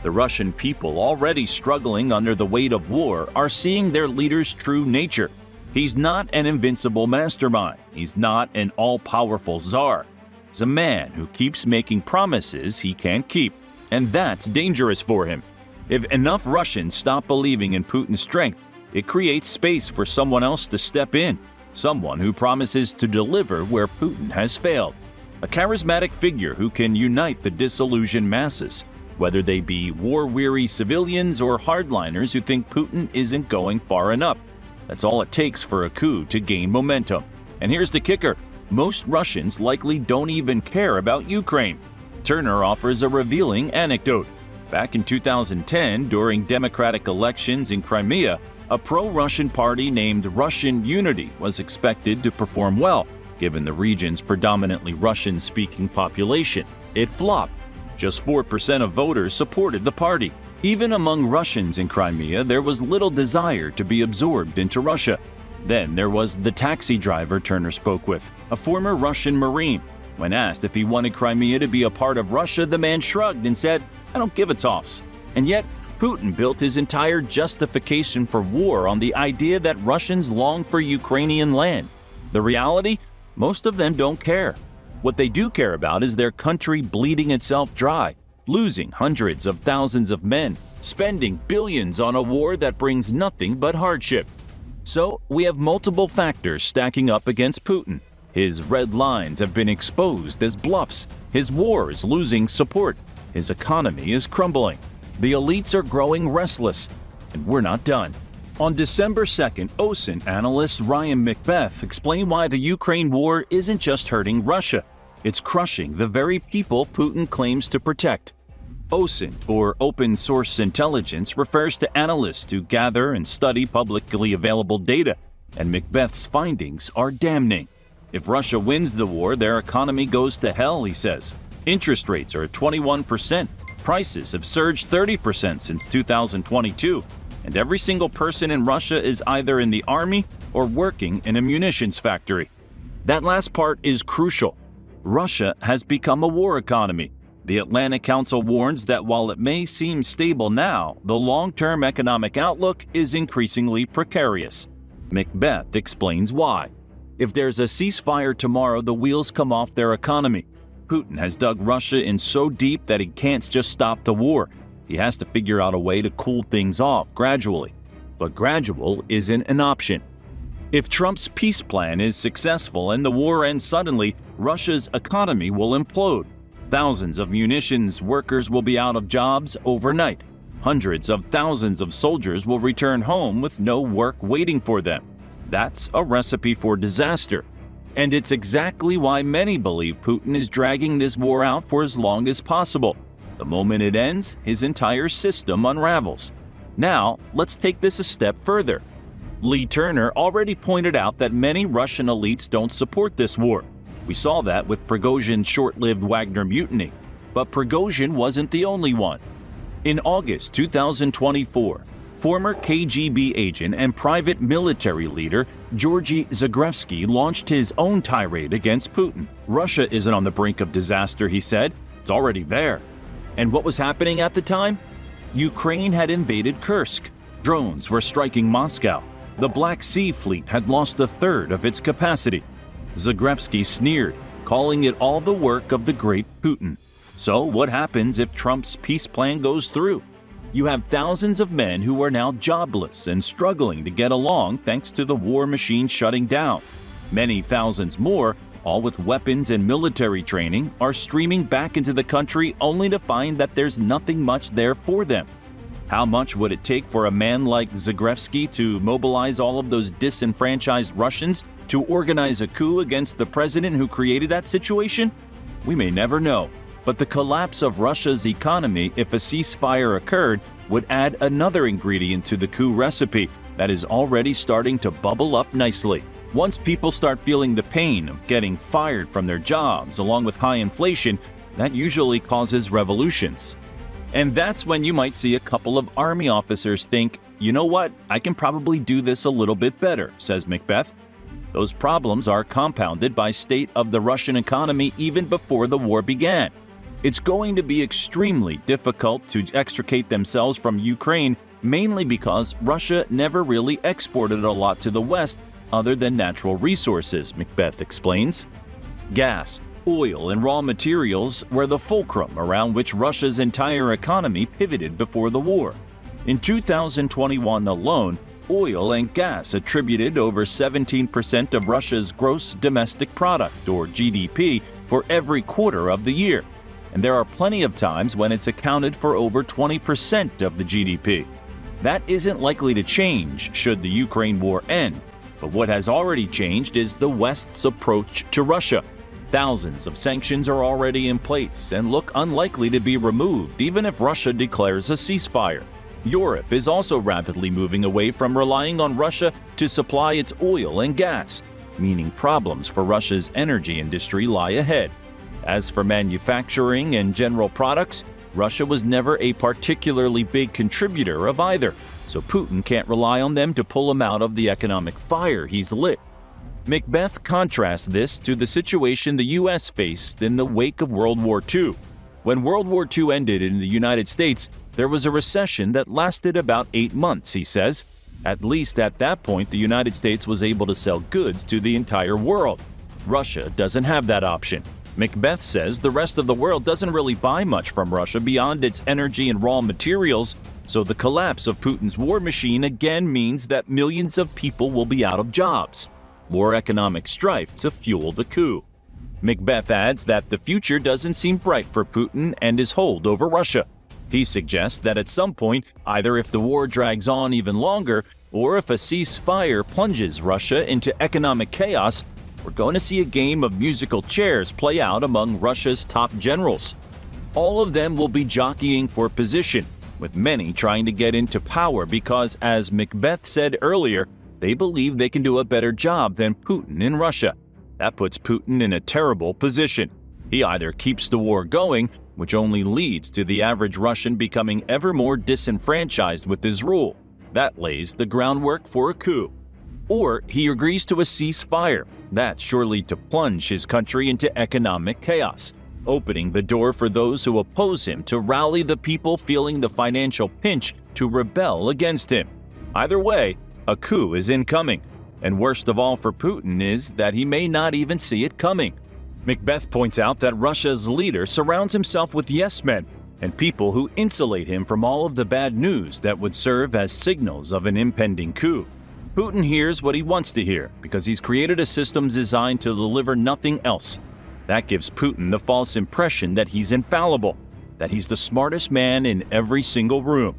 The Russian people, already struggling under the weight of war, are seeing their leader's true nature. He's not an invincible mastermind. He's not an all-powerful czar. He's a man who keeps making promises he can't keep, and that's dangerous for him. If enough Russians stop believing in Putin's strength, it creates space for someone else to step in, someone who promises to deliver where Putin has failed. A charismatic figure who can unite the disillusioned masses, whether they be war-weary civilians or hardliners who think Putin isn't going far enough. That's all it takes for a coup to gain momentum. And here's the kicker. Most Russians likely don't even care about Ukraine. Turner offers a revealing anecdote. Back in 2010, during democratic elections in Crimea, a pro-Russian party named Russian Unity was expected to perform well, given the region's predominantly Russian-speaking population. It flopped. Just 4% of voters supported the party. Even among Russians in Crimea, there was little desire to be absorbed into Russia. Then there was the taxi driver Turner spoke with, a former Russian Marine. When asked if he wanted Crimea to be a part of Russia, the man shrugged and said, "I don't give a toss." And yet, Putin built his entire justification for war on the idea that Russians long for Ukrainian land. The reality? Most of them don't care. What they do care about is their country bleeding itself dry, losing hundreds of thousands of men, spending billions on a war that brings nothing but hardship. So, we have multiple factors stacking up against Putin. His red lines have been exposed as bluffs. His war is losing support. His economy is crumbling. The elites are growing restless. And we're not done. On December 2nd, OSINT analyst Ryan Macbeth explained why the Ukraine war isn't just hurting Russia. It's crushing the very people Putin claims to protect. OSINT, or Open Source Intelligence, refers to analysts who gather and study publicly available data, and Macbeth's findings are damning. If Russia wins the war, their economy goes to hell, he says. Interest rates are at 21%. Prices have surged 30% since 2022. And every single person in Russia is either in the army or working in a munitions factory. That last part is crucial. Russia has become a war economy. The Atlantic Council warns that while it may seem stable now, the long-term economic outlook is increasingly precarious. Macbeth explains why. If there's a ceasefire tomorrow, the wheels come off their economy. Putin has dug Russia in so deep that he can't just stop the war. He has to figure out a way to cool things off gradually. But gradual isn't an option. If Trump's peace plan is successful and the war ends suddenly, Russia's economy will implode. Thousands of munitions workers will be out of jobs overnight. Hundreds of thousands of soldiers will return home with no work waiting for them. That's a recipe for disaster. And it's exactly why many believe Putin is dragging this war out for as long as possible. The moment it ends, his entire system unravels. Now, let's take this a step further. Lee Turner already pointed out that many Russian elites don't support this war. We saw that with Prigozhin's short-lived Wagner mutiny. But Prigozhin wasn't the only one. In August 2024, former KGB agent and private military leader Georgy Zagrevsky launched his own tirade against Putin. Russia isn't on the brink of disaster, he said. It's already there. And what was happening at the time? Ukraine had invaded Kursk. Drones were striking Moscow. The Black Sea Fleet had lost a third of its capacity. Zagrevsky sneered, calling it all the work of the great Putin. So what happens if Trump's peace plan goes through? You have thousands of men who are now jobless and struggling to get along thanks to the war machine shutting down. Many thousands more, all with weapons and military training, are streaming back into the country only to find that there's nothing much there for them. How much would it take for a man like Zagrebsky to mobilize all of those disenfranchised Russians to organize a coup against the president who created that situation? We may never know. But the collapse of Russia's economy, if a ceasefire occurred, would add another ingredient to the coup recipe that is already starting to bubble up nicely. Once people start feeling the pain of getting fired from their jobs, along with high inflation, that usually causes revolutions. And that's when you might see a couple of army officers think, you know what, I can probably do this a little bit better, says Macbeth. Those problems are compounded by state of the Russian economy even before the war began. It's going to be extremely difficult to extricate themselves from Ukraine, mainly because Russia never really exported a lot to the West other than natural resources, Macbeth explains. Gas, oil, and raw materials were the fulcrum around which Russia's entire economy pivoted before the war. In 2021 alone, oil and gas attributed over 17% of Russia's gross domestic product, or GDP, for every quarter of the year. And there are plenty of times when it's accounted for over 20% of the GDP. That isn't likely to change should the Ukraine war end, but what has already changed is the West's approach to Russia. Thousands of sanctions are already in place and look unlikely to be removed even if Russia declares a ceasefire. Europe is also rapidly moving away from relying on Russia to supply its oil and gas, meaning problems for Russia's energy industry lie ahead. As for manufacturing and general products, Russia was never a particularly big contributor of either, so Putin can't rely on them to pull him out of the economic fire he's lit. Macbeth contrasts this to the situation the U.S. faced in the wake of World War II. When World War II ended in the United States, there was a recession that lasted about 8 months, he says. At least at that point, the United States was able to sell goods to the entire world. Russia doesn't have that option. Macbeth says the rest of the world doesn't really buy much from Russia beyond its energy and raw materials, so the collapse of Putin's war machine again means that millions of people will be out of jobs. More economic strife to fuel the coup. Macbeth adds that the future doesn't seem bright for Putin and his hold over Russia. He suggests that at some point, either if the war drags on even longer, or if a ceasefire plunges Russia into economic chaos, we're going to see a game of musical chairs play out among Russia's top generals. All of them will be jockeying for position, with many trying to get into power because, as Macbeth said earlier, they believe they can do a better job than Putin in Russia. That puts Putin in a terrible position. He either keeps the war going, which only leads to the average Russian becoming ever more disenfranchised with his rule. That lays the groundwork for a coup. Or he agrees to a ceasefire. That's surely to plunge his country into economic chaos, opening the door for those who oppose him to rally the people feeling the financial pinch to rebel against him. Either way, a coup is incoming. And worst of all for Putin is that he may not even see it coming. Macbeth points out that Russia's leader surrounds himself with yes-men and people who insulate him from all of the bad news that would serve as signals of an impending coup. Putin hears what he wants to hear because he's created a system designed to deliver nothing else. That gives Putin the false impression that he's infallible, that he's the smartest man in every single room.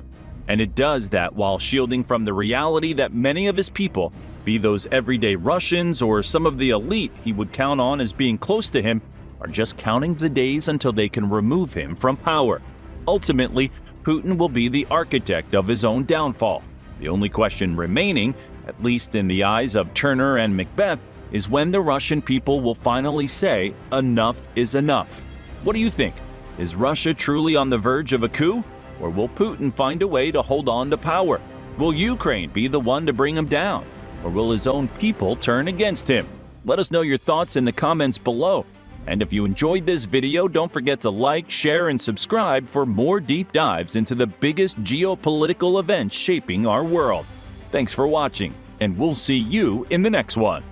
And it does that while shielding from the reality that many of his people, be those everyday Russians or some of the elite he would count on as being close to him, are just counting the days until they can remove him from power. Ultimately, Putin will be the architect of his own downfall. The only question remaining, at least in the eyes of Turner and Macbeth, is when the Russian people will finally say, enough is enough. What do you think? Is Russia truly on the verge of a coup? Or will Putin find a way to hold on to power? Will Ukraine be the one to bring him down? Or will his own people turn against him? Let us know your thoughts in the comments below. And if you enjoyed this video, don't forget to like, share, and subscribe for more deep dives into the biggest geopolitical events shaping our world. Thanks for watching, and we'll see you in the next one.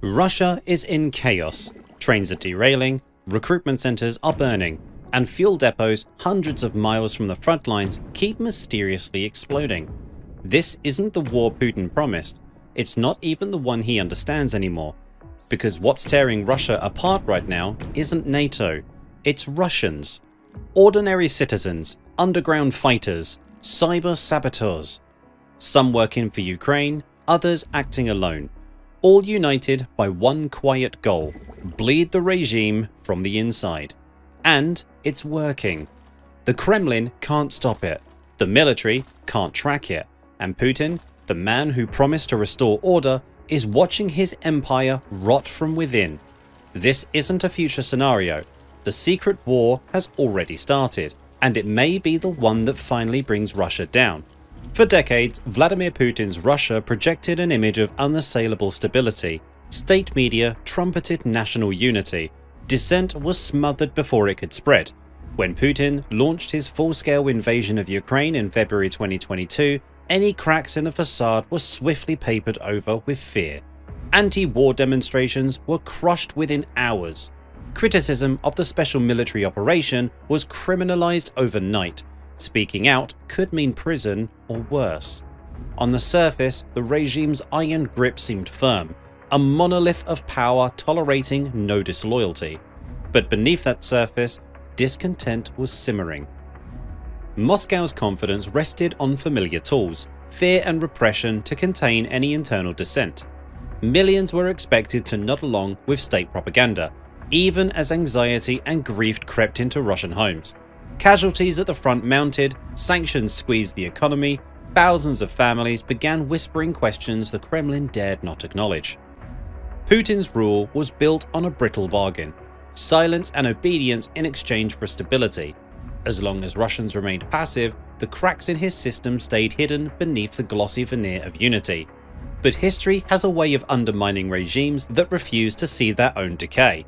Russia is in chaos. Trains are derailing, recruitment centers are burning, and fuel depots hundreds of miles from the front lines keep mysteriously exploding. This isn't the war Putin promised. It's not even the one he understands anymore. Because what's tearing Russia apart right now isn't NATO, it's Russians. Ordinary citizens, underground fighters, cyber saboteurs. Some working for Ukraine, others acting alone. All united by one quiet goal: bleed the regime from the inside. And it's working. The Kremlin can't stop it. The military can't track it. And Putin, the man who promised to restore order, is watching his empire rot from within. This isn't a future scenario. The secret war has already started, and it may be the one that finally brings Russia down. For decades, Vladimir Putin's Russia projected an image of unassailable stability. State media trumpeted national unity. Dissent was smothered before it could spread. When Putin launched his full-scale invasion of Ukraine in February 2022, any cracks in the facade were swiftly papered over with fear. Anti-war demonstrations were crushed within hours. Criticism of the special military operation was criminalized overnight. Speaking out could mean prison or worse. On the surface, the regime's iron grip seemed firm, a monolith of power tolerating no disloyalty. But beneath that surface, discontent was simmering. Moscow's confidence rested on familiar tools: fear and repression to contain any internal dissent. Millions were expected to nod along with state propaganda, even as anxiety and grief crept into Russian homes. Casualties at the front mounted, sanctions squeezed the economy, thousands of families began whispering questions the Kremlin dared not acknowledge. Putin's rule was built on a brittle bargain: silence and obedience in exchange for stability. As long as Russians remained passive, the cracks in his system stayed hidden beneath the glossy veneer of unity. But history has a way of undermining regimes that refuse to see their own decay.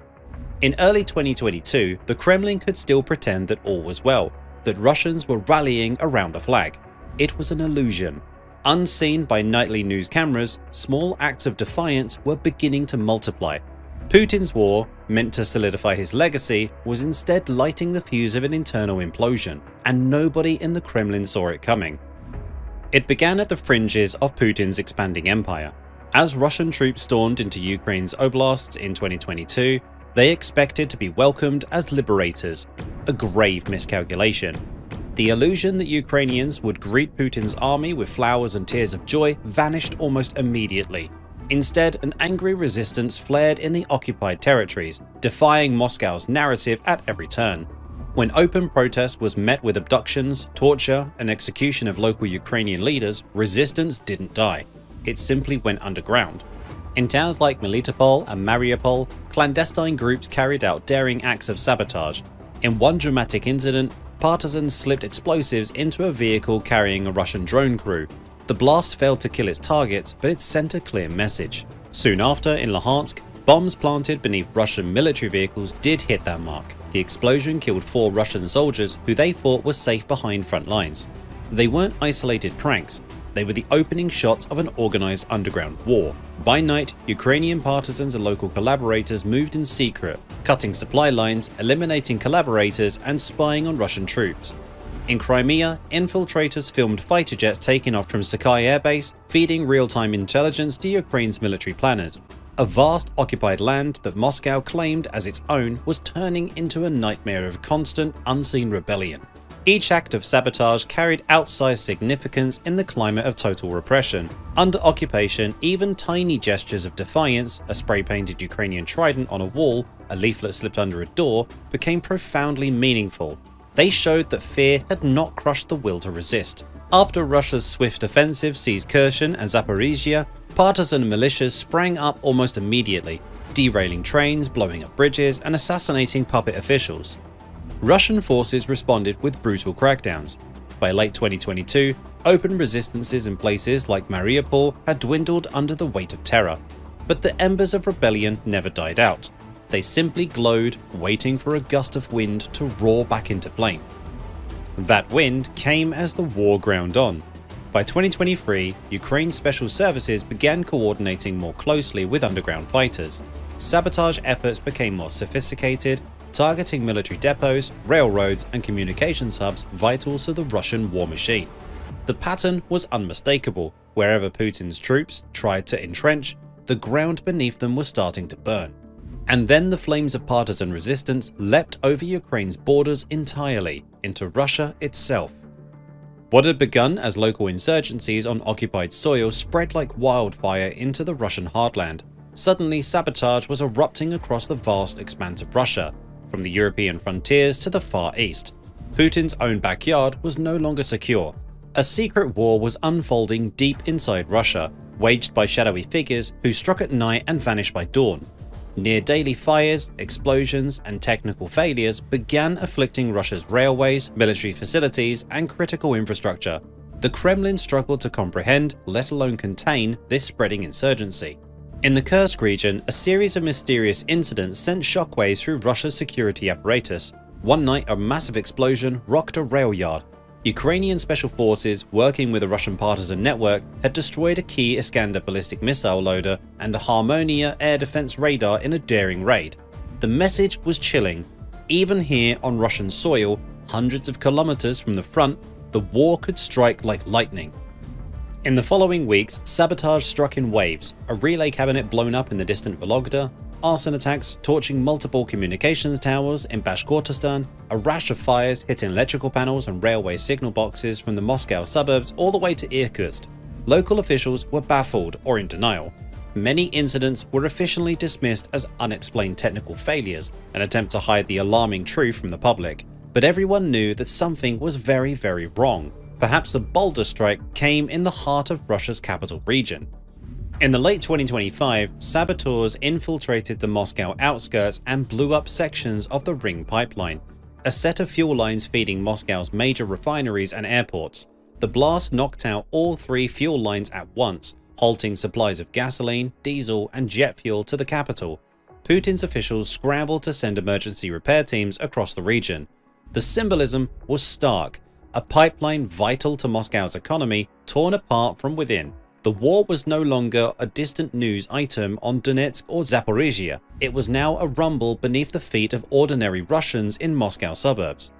In early 2022, the Kremlin could still pretend that all was well, that Russians were rallying around the flag. It was an illusion. Unseen by nightly news cameras, small acts of defiance were beginning to multiply. Putin's war, meant to solidify his legacy, was instead lighting the fuse of an internal implosion, and nobody in the Kremlin saw it coming. It began at the fringes of Putin's expanding empire. As Russian troops stormed into Ukraine's oblasts in 2022, they expected to be welcomed as liberators, a grave miscalculation. The illusion that Ukrainians would greet Putin's army with flowers and tears of joy vanished almost immediately. Instead, an angry resistance flared in the occupied territories, defying Moscow's narrative at every turn. When open protest was met with abductions, torture, and execution of local Ukrainian leaders, resistance didn't die. It simply went underground. In towns like Melitopol and Mariupol, clandestine groups carried out daring acts of sabotage. In one dramatic incident, partisans slipped explosives into a vehicle carrying a Russian drone crew. The blast failed to kill its targets, but it sent a clear message. Soon after, in Luhansk, bombs planted beneath Russian military vehicles did hit that mark. The explosion killed 4 Russian soldiers who they thought were safe behind front lines. They weren't isolated pranks. They were the opening shots of an organized underground war. By night, Ukrainian partisans and local collaborators moved in secret, cutting supply lines, eliminating collaborators, and spying on Russian troops. In Crimea, infiltrators filmed fighter jets taking off from Sakai Air Base, feeding real-time intelligence to Ukraine's military planners. A vast occupied land that Moscow claimed as its own was turning into a nightmare of constant, unseen rebellion. Each act of sabotage carried outsized significance in the climate of total repression. Under occupation, even tiny gestures of defiance, a spray-painted Ukrainian trident on a wall, a leaflet slipped under a door, became profoundly meaningful. They showed that fear had not crushed the will to resist. After Russia's swift offensive seized Kherson and Zaporizhia, partisan militias sprang up almost immediately, derailing trains, blowing up bridges, and assassinating puppet officials. Russian forces responded with brutal crackdowns. By late 2022, open resistances in places like Mariupol had dwindled under the weight of terror. But the embers of rebellion never died out. They simply glowed, waiting for a gust of wind to roar back into flame. That wind came as the war ground on. By 2023, Ukraine's special services began coordinating more closely with underground fighters. Sabotage efforts became more sophisticated, targeting military depots, railroads, and communications hubs vital to the Russian war machine. The pattern was unmistakable. Wherever Putin's troops tried to entrench, the ground beneath them was starting to burn. And then the flames of partisan resistance leapt over Ukraine's borders entirely, into Russia itself. What had begun as local insurgencies on occupied soil spread like wildfire into the Russian heartland. Suddenly, sabotage was erupting across the vast expanse of Russia, from the European frontiers to the Far East. Putin's own backyard was no longer secure. A secret war was unfolding deep inside Russia, waged by shadowy figures who struck at night and vanished by dawn. Near-daily fires, explosions, and technical failures began afflicting Russia's railways, military facilities, and critical infrastructure. The Kremlin struggled to comprehend, let alone contain, this spreading insurgency. In the Kursk region, a series of mysterious incidents sent shockwaves through Russia's security apparatus. One night, a massive explosion rocked a rail yard. Ukrainian special forces, working with a Russian partisan network, had destroyed a key Iskander ballistic missile loader and a Harmonia air defense radar in a daring raid. The message was chilling. Even here on Russian soil, hundreds of kilometers from the front, the war could strike like lightning. In the following weeks, sabotage struck in waves, a relay cabinet blown up in the distant Vologda, arson attacks torching multiple communications towers in Bashkortostan, a rash of fires hitting electrical panels and railway signal boxes from the Moscow suburbs all the way to Irkutsk. Local officials were baffled or in denial. Many incidents were officially dismissed as unexplained technical failures, an attempt to hide the alarming truth from the public. But everyone knew that something was very, very wrong. Perhaps the bolder strike came in the heart of Russia's capital region. In the late 2025, saboteurs infiltrated the Moscow outskirts and blew up sections of the Ring pipeline, a set of fuel lines feeding Moscow's major refineries and airports. The blast knocked out all three fuel lines at once, halting supplies of gasoline, diesel, and jet fuel to the capital. Putin's officials scrambled to send emergency repair teams across the region. The symbolism was stark, a pipeline vital to Moscow's economy torn apart from within. The war was no longer a distant news item on Donetsk or Zaporizhia. It was now a rumble beneath the feet of ordinary Russians in Moscow suburbs.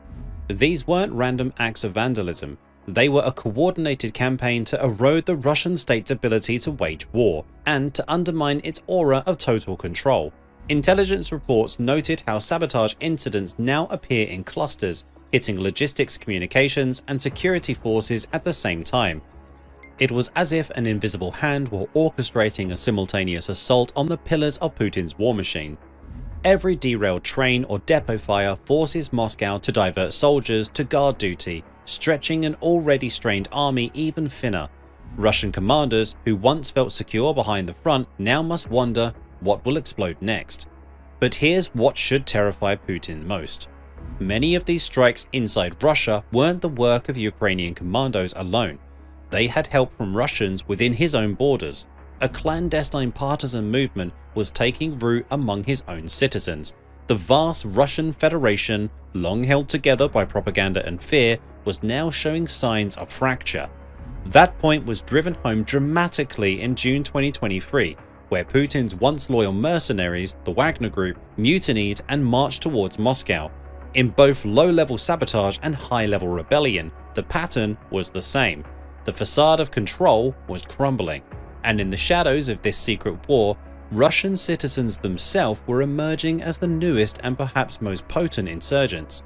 These weren't random acts of vandalism. They were a coordinated campaign to erode the Russian state's ability to wage war and to undermine its aura of total control. Intelligence reports noted how sabotage incidents now appear in clusters, hitting logistics, communications, and security forces at the same time. It was as if an invisible hand were orchestrating a simultaneous assault on the pillars of Putin's war machine. Every derailed train or depot fire forces Moscow to divert soldiers to guard duty, stretching an already strained army even thinner. Russian commanders who once felt secure behind the front now must wonder what will explode next. But here's what should terrify Putin most. Many of these strikes inside Russia weren't the work of Ukrainian commandos alone. They had help from Russians within his own borders. A clandestine partisan movement was taking root among his own citizens. The vast Russian Federation, long held together by propaganda and fear, was now showing signs of fracture. That point was driven home dramatically in June 2023, where Putin's once loyal mercenaries, the Wagner Group, mutinied and marched towards Moscow. In both low-level sabotage and high-level rebellion, the pattern was the same. The facade of control was crumbling, and in the shadows of this secret war, Russian citizens themselves were emerging as the newest and perhaps most potent insurgents.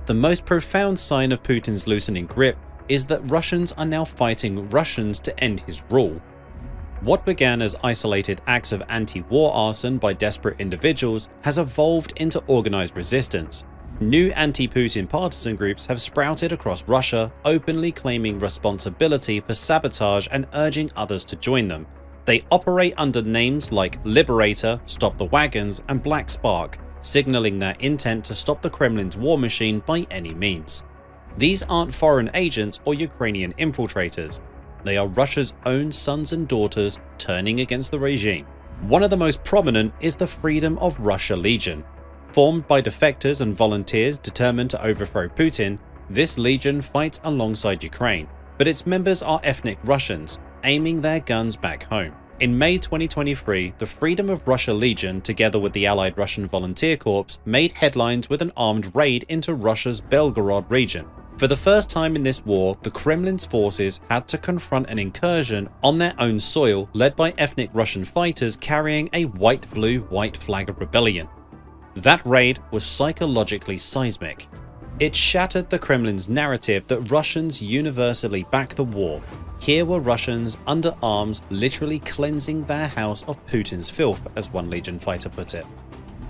The most profound sign of Putin's loosening grip is that Russians are now fighting Russians to end his rule. What began as isolated acts of anti-war arson by desperate individuals has evolved into organized resistance. New anti-Putin partisan groups have sprouted across Russia, openly claiming responsibility for sabotage and urging others to join them. They operate under names like Liberator, Stop the Wagons, and Black Spark, signaling their intent to stop the Kremlin's war machine by any means. These aren't foreign agents or Ukrainian infiltrators. They are Russia's own sons and daughters turning against the regime. One of the most prominent is the Freedom of Russia Legion. Formed by defectors and volunteers determined to overthrow Putin, this legion fights alongside Ukraine, but its members are ethnic Russians, aiming their guns back home. In May 2023, the Freedom of Russia Legion, together with the allied Russian Volunteer Corps, made headlines with an armed raid into Russia's Belgorod region. For the first time in this war, the Kremlin's forces had to confront an incursion on their own soil led by ethnic Russian fighters carrying a white-blue-white flag of rebellion. That raid was psychologically seismic. It shattered the Kremlin's narrative that Russians universally back the war. Here were Russians under arms literally cleansing their house of Putin's filth, as one Legion fighter put it.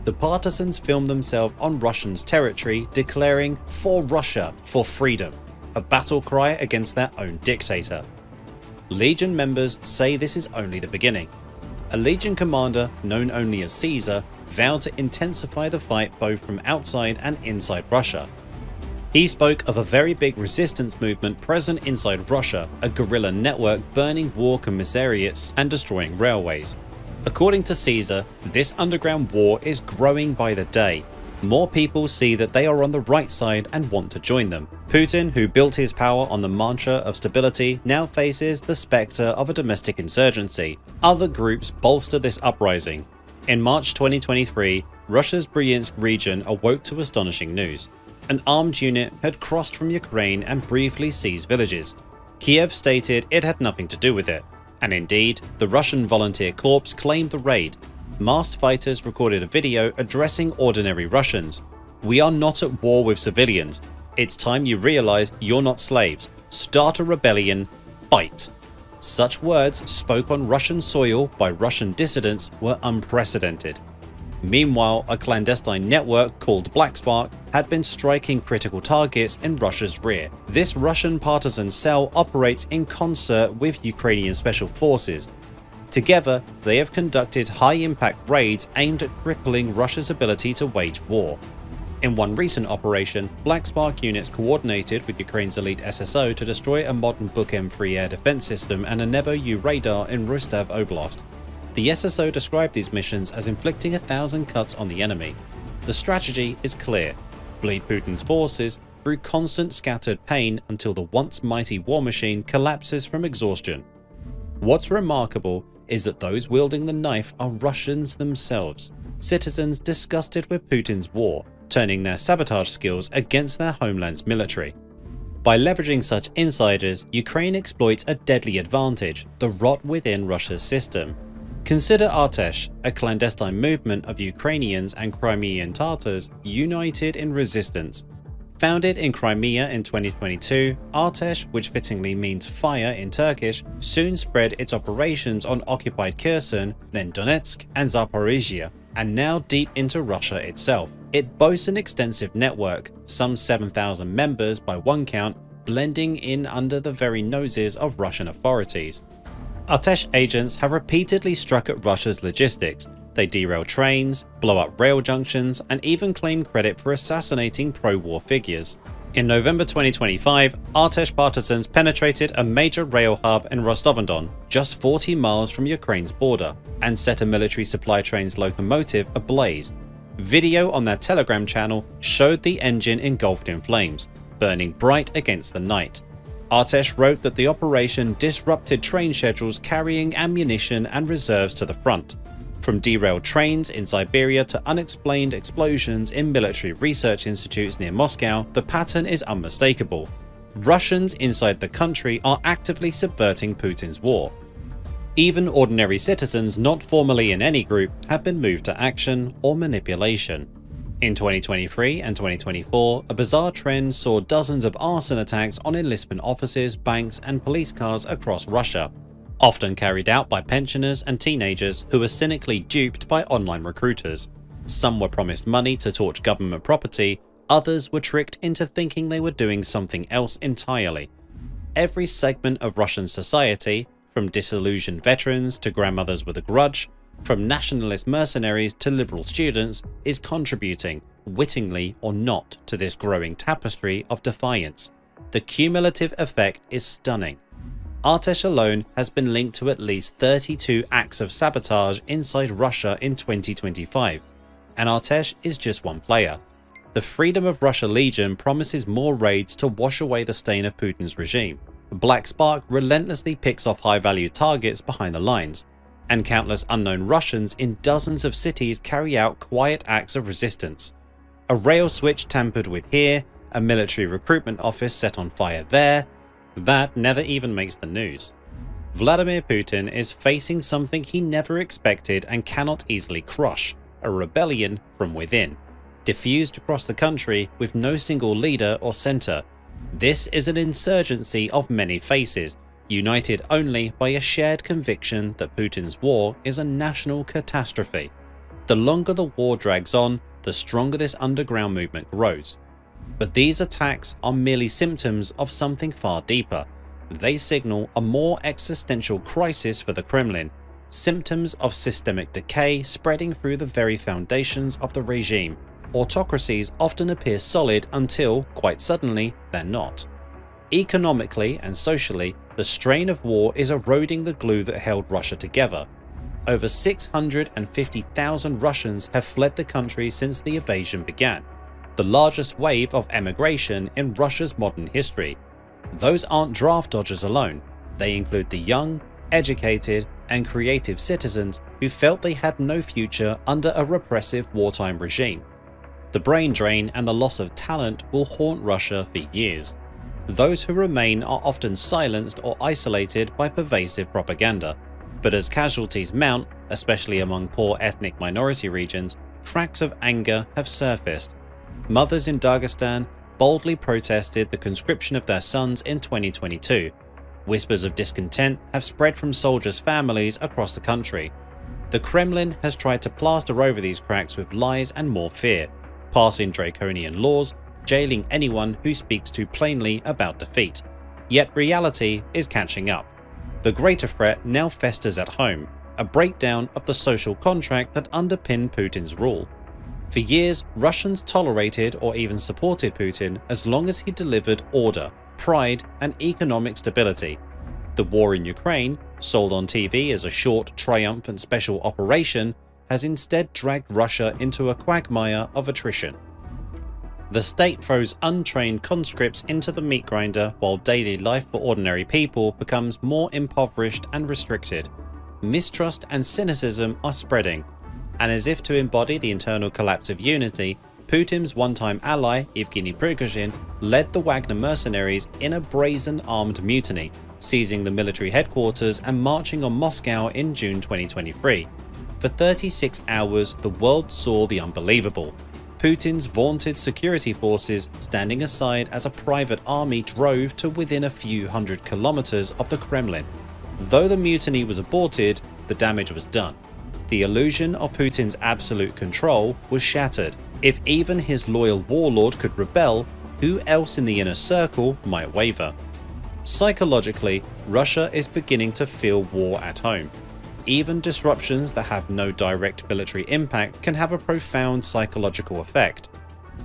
The partisans filmed themselves on Russians' territory declaring "For Russia, for freedom," a battle cry against their own dictator. Legion members say this is only the beginning. A Legion commander, known only as Caesar, vowed to intensify the fight both from outside and inside Russia. He spoke of a very big resistance movement present inside Russia, a guerrilla network burning war commissariats and destroying railways. According to Caesar, this underground war is growing by the day. More people see that they are on the right side and want to join them. Putin, who built his power on the mantra of stability, now faces the spectre of a domestic insurgency. Other groups bolster this uprising. In March 2023, Russia's Bryansk region awoke to astonishing news. An armed unit had crossed from Ukraine and briefly seized villages. Kiev stated it had nothing to do with it, and indeed, the Russian Volunteer Corps claimed the raid. Masked fighters recorded a video addressing ordinary Russians. "We are not at war with civilians. It's time you realize you're not slaves. Start a rebellion. Fight." Such words spoke on Russian soil by Russian dissidents were unprecedented. Meanwhile, a clandestine network called Black Spark had been striking critical targets in Russia's rear. This Russian partisan cell operates in concert with Ukrainian special forces. Together, they have conducted high-impact raids aimed at crippling Russia's ability to wage war. In one recent operation, Black Spark units coordinated with Ukraine's elite SSO to destroy a modern Buk M3 air defense system and a Nebo-U radar in Rostov Oblast. The SSO described these missions as inflicting 1,000 cuts on the enemy. The strategy is clear: bleed Putin's forces through constant scattered pain until the once mighty war machine collapses from exhaustion. What's remarkable is that those wielding the knife are Russians themselves, citizens disgusted with Putin's war, turning their sabotage skills against their homeland's military. By leveraging such insiders, Ukraine exploits a deadly advantage: the rot within Russia's system. Consider Artesh, a clandestine movement of Ukrainians and Crimean Tatars united in resistance. Founded in Crimea in 2022, Artesh, which fittingly means fire in Turkish, soon spread its operations on occupied Kherson, then Donetsk and Zaporizhia, and now deep into Russia itself. It boasts an extensive network, some 7,000 members by one count, blending in under the very noses of Russian authorities. Artesh agents have repeatedly struck at Russia's logistics. They derail trains, blow up rail junctions, and even claim credit for assassinating pro-war figures. In November 2025, Artesh partisans penetrated a major rail hub in Rostov-on-Don, just 40 miles from Ukraine's border, and set a military supply train's locomotive ablaze. Video on their Telegram channel showed the engine engulfed in flames, burning bright against the night. Artesh wrote that the operation disrupted train schedules carrying ammunition and reserves to the front. From derailed trains in Siberia to unexplained explosions in military research institutes near Moscow, the pattern is unmistakable. Russians inside the country are actively subverting Putin's war. Even ordinary citizens not formally in any group have been moved to action or manipulation. In 2023 and 2024, a bizarre trend saw dozens of arson attacks on enlistment offices, banks, and police cars across Russia, often carried out by pensioners and teenagers who were cynically duped by online recruiters. Some were promised money to torch government property, others were tricked into thinking they were doing something else entirely. Every segment of Russian society, from disillusioned veterans to grandmothers with a grudge, from nationalist mercenaries to liberal students, is contributing, wittingly or not, to this growing tapestry of defiance. The cumulative effect is stunning. Artesh alone has been linked to at least 32 acts of sabotage inside Russia in 2025, and Artesh is just one player. The Freedom of Russia Legion promises more raids to wash away the stain of Putin's regime. Black Spark relentlessly picks off high-value targets behind the lines. and countless unknown Russians in dozens of cities carry out quiet acts of resistance. A rail switch tampered with here, a military recruitment office set on fire there. That never even makes the news. Vladimir Putin is facing something he never expected and cannot easily crush: a rebellion from within, diffused across the country with no single leader or center. This is an insurgency of many faces, united only by a shared conviction that Putin's war is a national catastrophe. The longer the war drags on, the stronger this underground movement grows. But these attacks are merely symptoms of something far deeper. They signal a more existential crisis for the Kremlin, symptoms of systemic decay spreading through the very foundations of the regime. Autocracies often appear solid until, quite suddenly, they're not. Economically and socially, the strain of war is eroding the glue that held Russia together. Over 650,000 Russians have fled the country since the invasion began, the largest wave of emigration in Russia's modern history. Those aren't draft dodgers alone, they include the young, educated, and creative citizens who felt they had no future under a repressive wartime regime. The brain drain and the loss of talent will haunt Russia for years. Those who remain are often silenced or isolated by pervasive propaganda, but as casualties mount, especially among poor ethnic minority regions, cracks of anger have surfaced. Mothers in Dagestan boldly protested the conscription of their sons in 2022. Whispers of discontent have spread from soldiers' families across the country. The Kremlin has tried to plaster over these cracks with lies and more fear, passing draconian laws, jailing anyone who speaks too plainly about defeat. Yet reality is catching up. The greater threat now festers at home, a breakdown of the social contract that underpinned Putin's rule. For years, Russians tolerated or even supported Putin as long as he delivered order, pride, and economic stability. The war in Ukraine, sold on TV as a short, triumphant special operation, has instead dragged Russia into a quagmire of attrition. The state throws untrained conscripts into the meat grinder while daily life for ordinary people becomes more impoverished and restricted. Mistrust and cynicism are spreading, and as if to embody the internal collapse of unity, Putin's one-time ally, Yevgeny Prigozhin, led the Wagner mercenaries in a brazen armed mutiny, seizing the military headquarters and marching on Moscow in June 2023. For 36 hours, the world saw the unbelievable. Putin's vaunted security forces standing aside as a private army drove to within a few hundred kilometers of the Kremlin. Though the mutiny was aborted, the damage was done. The illusion of Putin's absolute control was shattered. If even his loyal warlord could rebel, who else in the inner circle might waver? Psychologically, Russia is beginning to feel war at home. Even disruptions that have no direct military impact can have a profound psychological effect.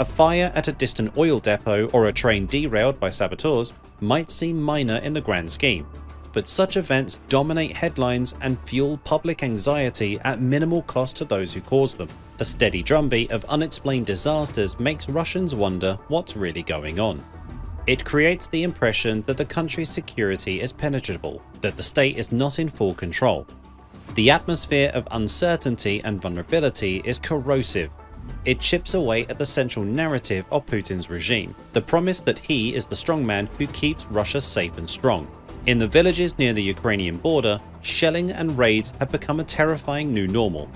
A fire at a distant oil depot or a train derailed by saboteurs might seem minor in the grand scheme, but such events dominate headlines and fuel public anxiety at minimal cost to those who cause them. A steady drumbeat of unexplained disasters makes Russians wonder what's really going on. It creates the impression that the country's security is penetrable, that the state is not in full control. The atmosphere of uncertainty and vulnerability is corrosive. It chips away at the central narrative of Putin's regime, the promise that he is the strongman who keeps Russia safe and strong. In the villages near the Ukrainian border, shelling and raids have become a terrifying new normal.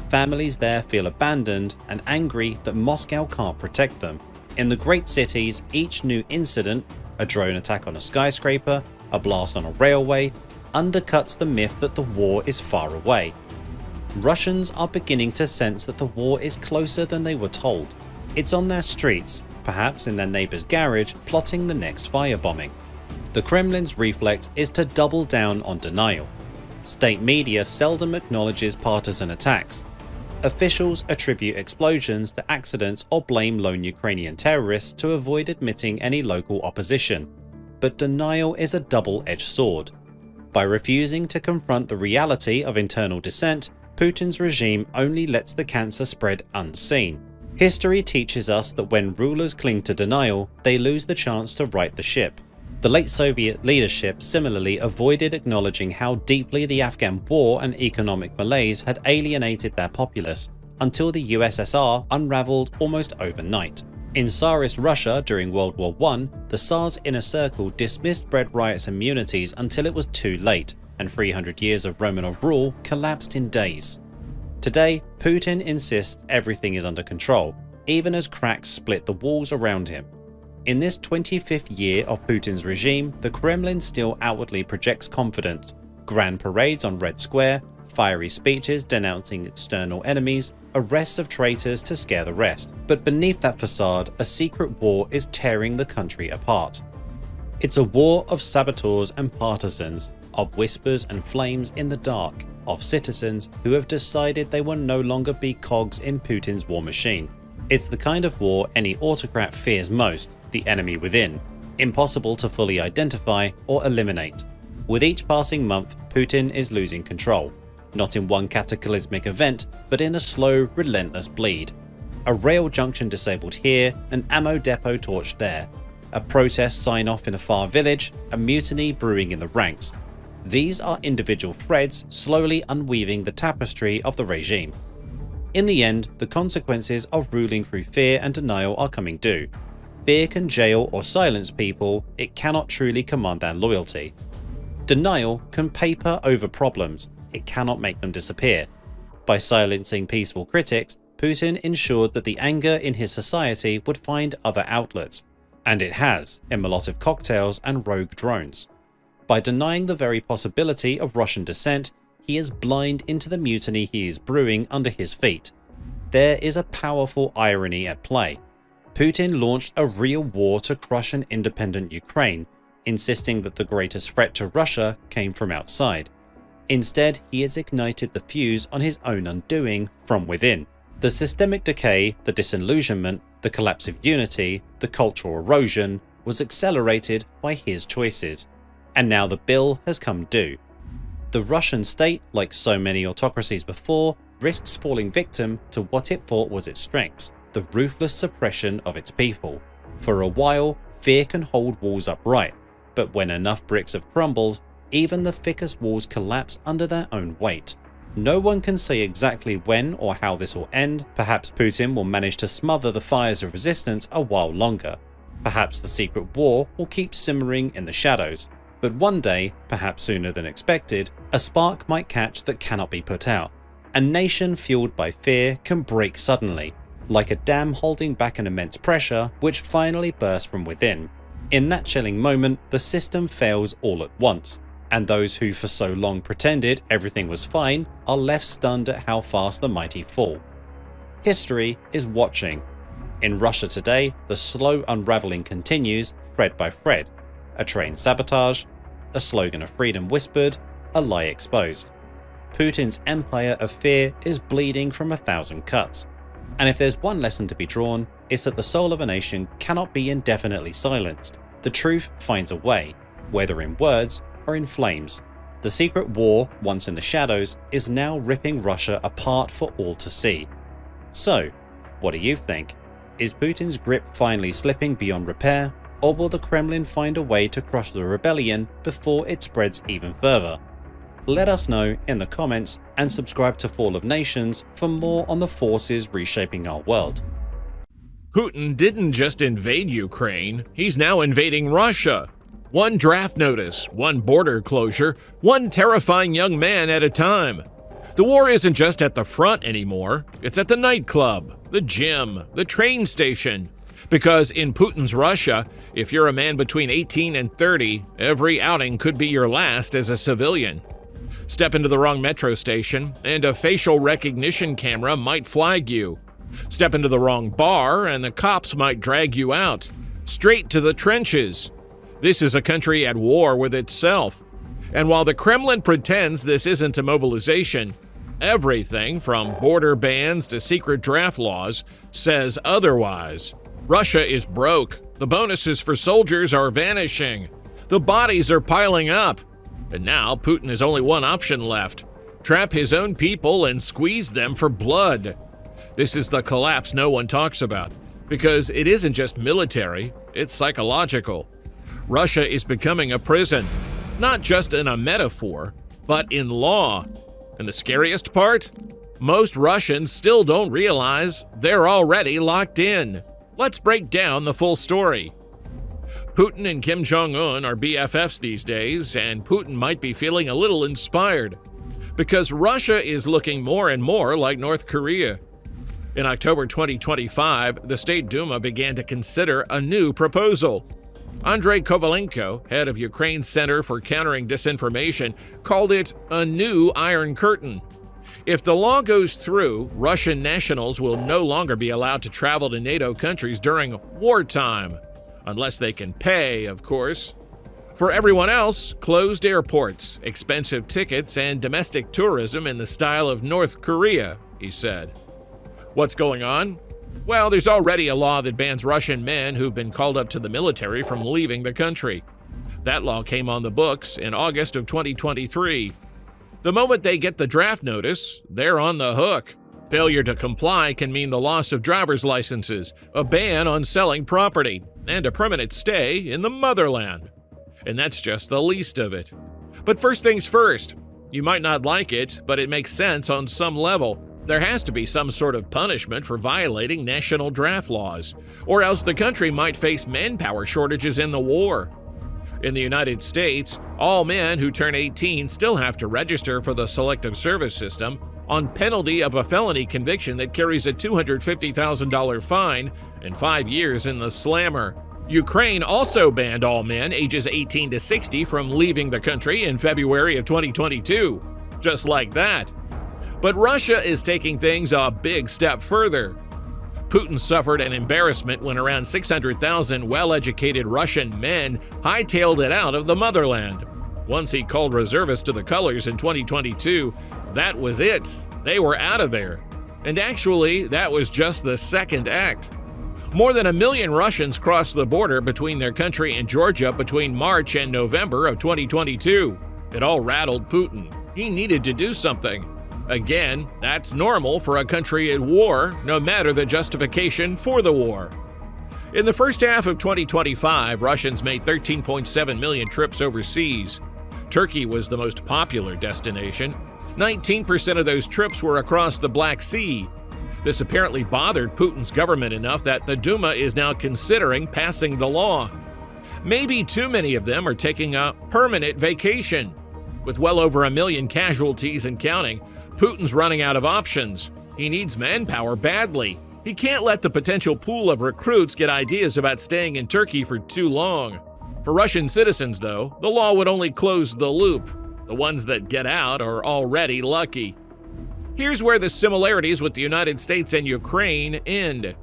Families there feel abandoned and angry that Moscow can't protect them. In the great cities, each new incident, a drone attack on a skyscraper, a blast on a railway, undercuts the myth that the war is far away. Russians are beginning to sense that the war is closer than they were told. It's on their streets, perhaps in their neighbor's garage, plotting the next firebombing. The Kremlin's reflex is to double down on denial. State media seldom acknowledges partisan attacks. Officials attribute explosions to accidents or blame lone Ukrainian terrorists to avoid admitting any local opposition. But denial is a double-edged sword. By refusing to confront the reality of internal dissent, Putin's regime only lets the cancer spread unseen. History teaches us that when rulers cling to denial, they lose the chance to right the ship. The late Soviet leadership similarly avoided acknowledging how deeply the Afghan war and economic malaise had alienated their populace, until the USSR unraveled almost overnight. In Tsarist Russia during World War I, the Tsar's inner circle dismissed bread riots and immunities until it was too late, and 300 years of Romanov rule collapsed in days. Today, Putin insists everything is under control, even as cracks split the walls around him. In this 25th year of Putin's regime, the Kremlin still outwardly projects confidence. Grand parades on Red Square, fiery speeches denouncing external enemies, arrests of traitors to scare the rest. But beneath that facade, a secret war is tearing the country apart. It's a war of saboteurs and partisans, of whispers and flames in the dark, of citizens who have decided they will no longer be cogs in Putin's war machine. It's the kind of war any autocrat fears most, the enemy within, impossible to fully identify or eliminate. With each passing month, Putin is losing control, not in one cataclysmic event, but in a slow, relentless bleed. A rail junction disabled here, an ammo depot torched there, a protest sign-off in a far village, a mutiny brewing in the ranks. These are individual threads slowly unweaving the tapestry of the regime. In the end, the consequences of ruling through fear and denial are coming due. Fear can jail or silence people, it cannot truly command their loyalty. Denial can paper over problems, it cannot make them disappear. By silencing peaceful critics, Putin ensured that the anger in his society would find other outlets, and it has in Molotov cocktails and rogue drones. By denying the very possibility of Russian descent, he is blind into the mutiny he is brewing under his feet. There is a powerful irony at play. Putin launched a real war to crush an independent Ukraine, insisting that the greatest threat to Russia came from outside. Instead, he has ignited the fuse on his own undoing from within. The systemic decay, the disillusionment, the collapse of unity, the cultural erosion was accelerated by his choices. And now the bill has come due. The Russian state, like so many autocracies before, risks falling victim to what it thought was its strengths, the ruthless suppression of its people. For a while, fear can hold walls upright, but when enough bricks have crumbled, even the thickest walls collapse under their own weight. No one can say exactly when or how this will end. Perhaps Putin will manage to smother the fires of resistance a while longer. Perhaps the secret war will keep simmering in the shadows. But one day, perhaps sooner than expected, a spark might catch that cannot be put out. A nation fueled by fear can break suddenly, like a dam holding back an immense pressure which finally bursts from within. In that chilling moment, the system fails all at once, and those who for so long pretended everything was fine are left stunned at how fast the mighty fall. History is watching. In Russia today, the slow unraveling continues, thread by thread. A train sabotage, a slogan of freedom whispered, a lie exposed. Putin's empire of fear is bleeding from 1,000 cuts. And if there's one lesson to be drawn, it's that the soul of a nation cannot be indefinitely silenced. The truth finds a way, whether in words or in flames. The secret war, once in the shadows, is now ripping Russia apart for all to see. So, what do you think? Is Putin's grip finally slipping beyond repair? Or will the Kremlin find a way to crush the rebellion before it spreads even further? Let us know in the comments and subscribe to Fall of Nations for more on the forces reshaping our world. Putin didn't just invade Ukraine, he's now invading Russia. One draft notice, one border closure, one terrifying young man at a time. The war isn't just at the front anymore, it's at the nightclub, the gym, the train station. Because in Putin's Russia, if you're a man between 18 and 30, every outing could be your last as a civilian. Step into the wrong metro station, and a facial recognition camera might flag you. Step into the wrong bar, and the cops might drag you out. Straight to the trenches. This is a country at war with itself. And while the Kremlin pretends this isn't a mobilization, everything from border bans to secret draft laws says otherwise. Russia is broke. The bonuses for soldiers are vanishing. The bodies are piling up. And now Putin has only one option left: trap his own people and squeeze them for blood. This is the collapse no one talks about, because it isn't just military, it's psychological. Russia is becoming a prison, not just in a metaphor, but in law. And the scariest part? Most Russians still don't realize they're already locked in. Let's break down the full story. Putin and Kim Jong-un are BFFs these days, and Putin might be feeling a little inspired, because Russia is looking more and more like North Korea. In October 2025, the State Duma began to consider a new proposal. Andrei Kovalenko, head of Ukraine's Center for Countering Disinformation, called it a new Iron Curtain. If the law goes through, Russian nationals will no longer be allowed to travel to NATO countries during wartime. Unless they can pay, of course. For everyone else, closed airports, expensive tickets, and domestic tourism in the style of North Korea, he said. What's going on? Well, there's already a law that bans Russian men who've been called up to the military from leaving the country. That law came on the books in August of 2023. The moment they get the draft notice, they're on the hook. Failure to comply can mean the loss of driver's licenses, a ban on selling property, and a permanent stay in the motherland. And that's just the least of it. But first things first, you might not like it, but it makes sense on some level. There has to be some sort of punishment for violating national draft laws, or else the country might face manpower shortages in the war. In the United States, all men who turn 18 still have to register for the Selective Service System on penalty of a felony conviction that carries a $250,000 fine and 5 years in the slammer. Ukraine also banned all men ages 18 to 60 from leaving the country in February of 2022. Just like that. But Russia is taking things a big step further. Putin suffered an embarrassment when around 600,000 well-educated Russian men hightailed it out of the motherland. Once he called reservists to the colors in 2022, that was it. They were out of there. And actually, that was just the second act. More than 1 million Russians crossed the border between their country and Georgia between March and November of 2022. It all rattled Putin. He needed to do something. Again, that's normal for a country at war, no matter the justification for the war. In the first half of 2025, Russians made 13.7 million trips overseas. Turkey was the most popular destination. 19% of those trips were across the Black Sea. This apparently bothered Putin's government enough that the Duma is now considering passing the law. Maybe too many of them are taking a permanent vacation. With well over 1 million casualties and counting, Putin's running out of options. He needs manpower badly. He can't let the potential pool of recruits get ideas about staying in Turkey for too long. For Russian citizens, though, the law would only close the loop. The ones that get out are already lucky. Here's where the similarities with the United States and Ukraine end.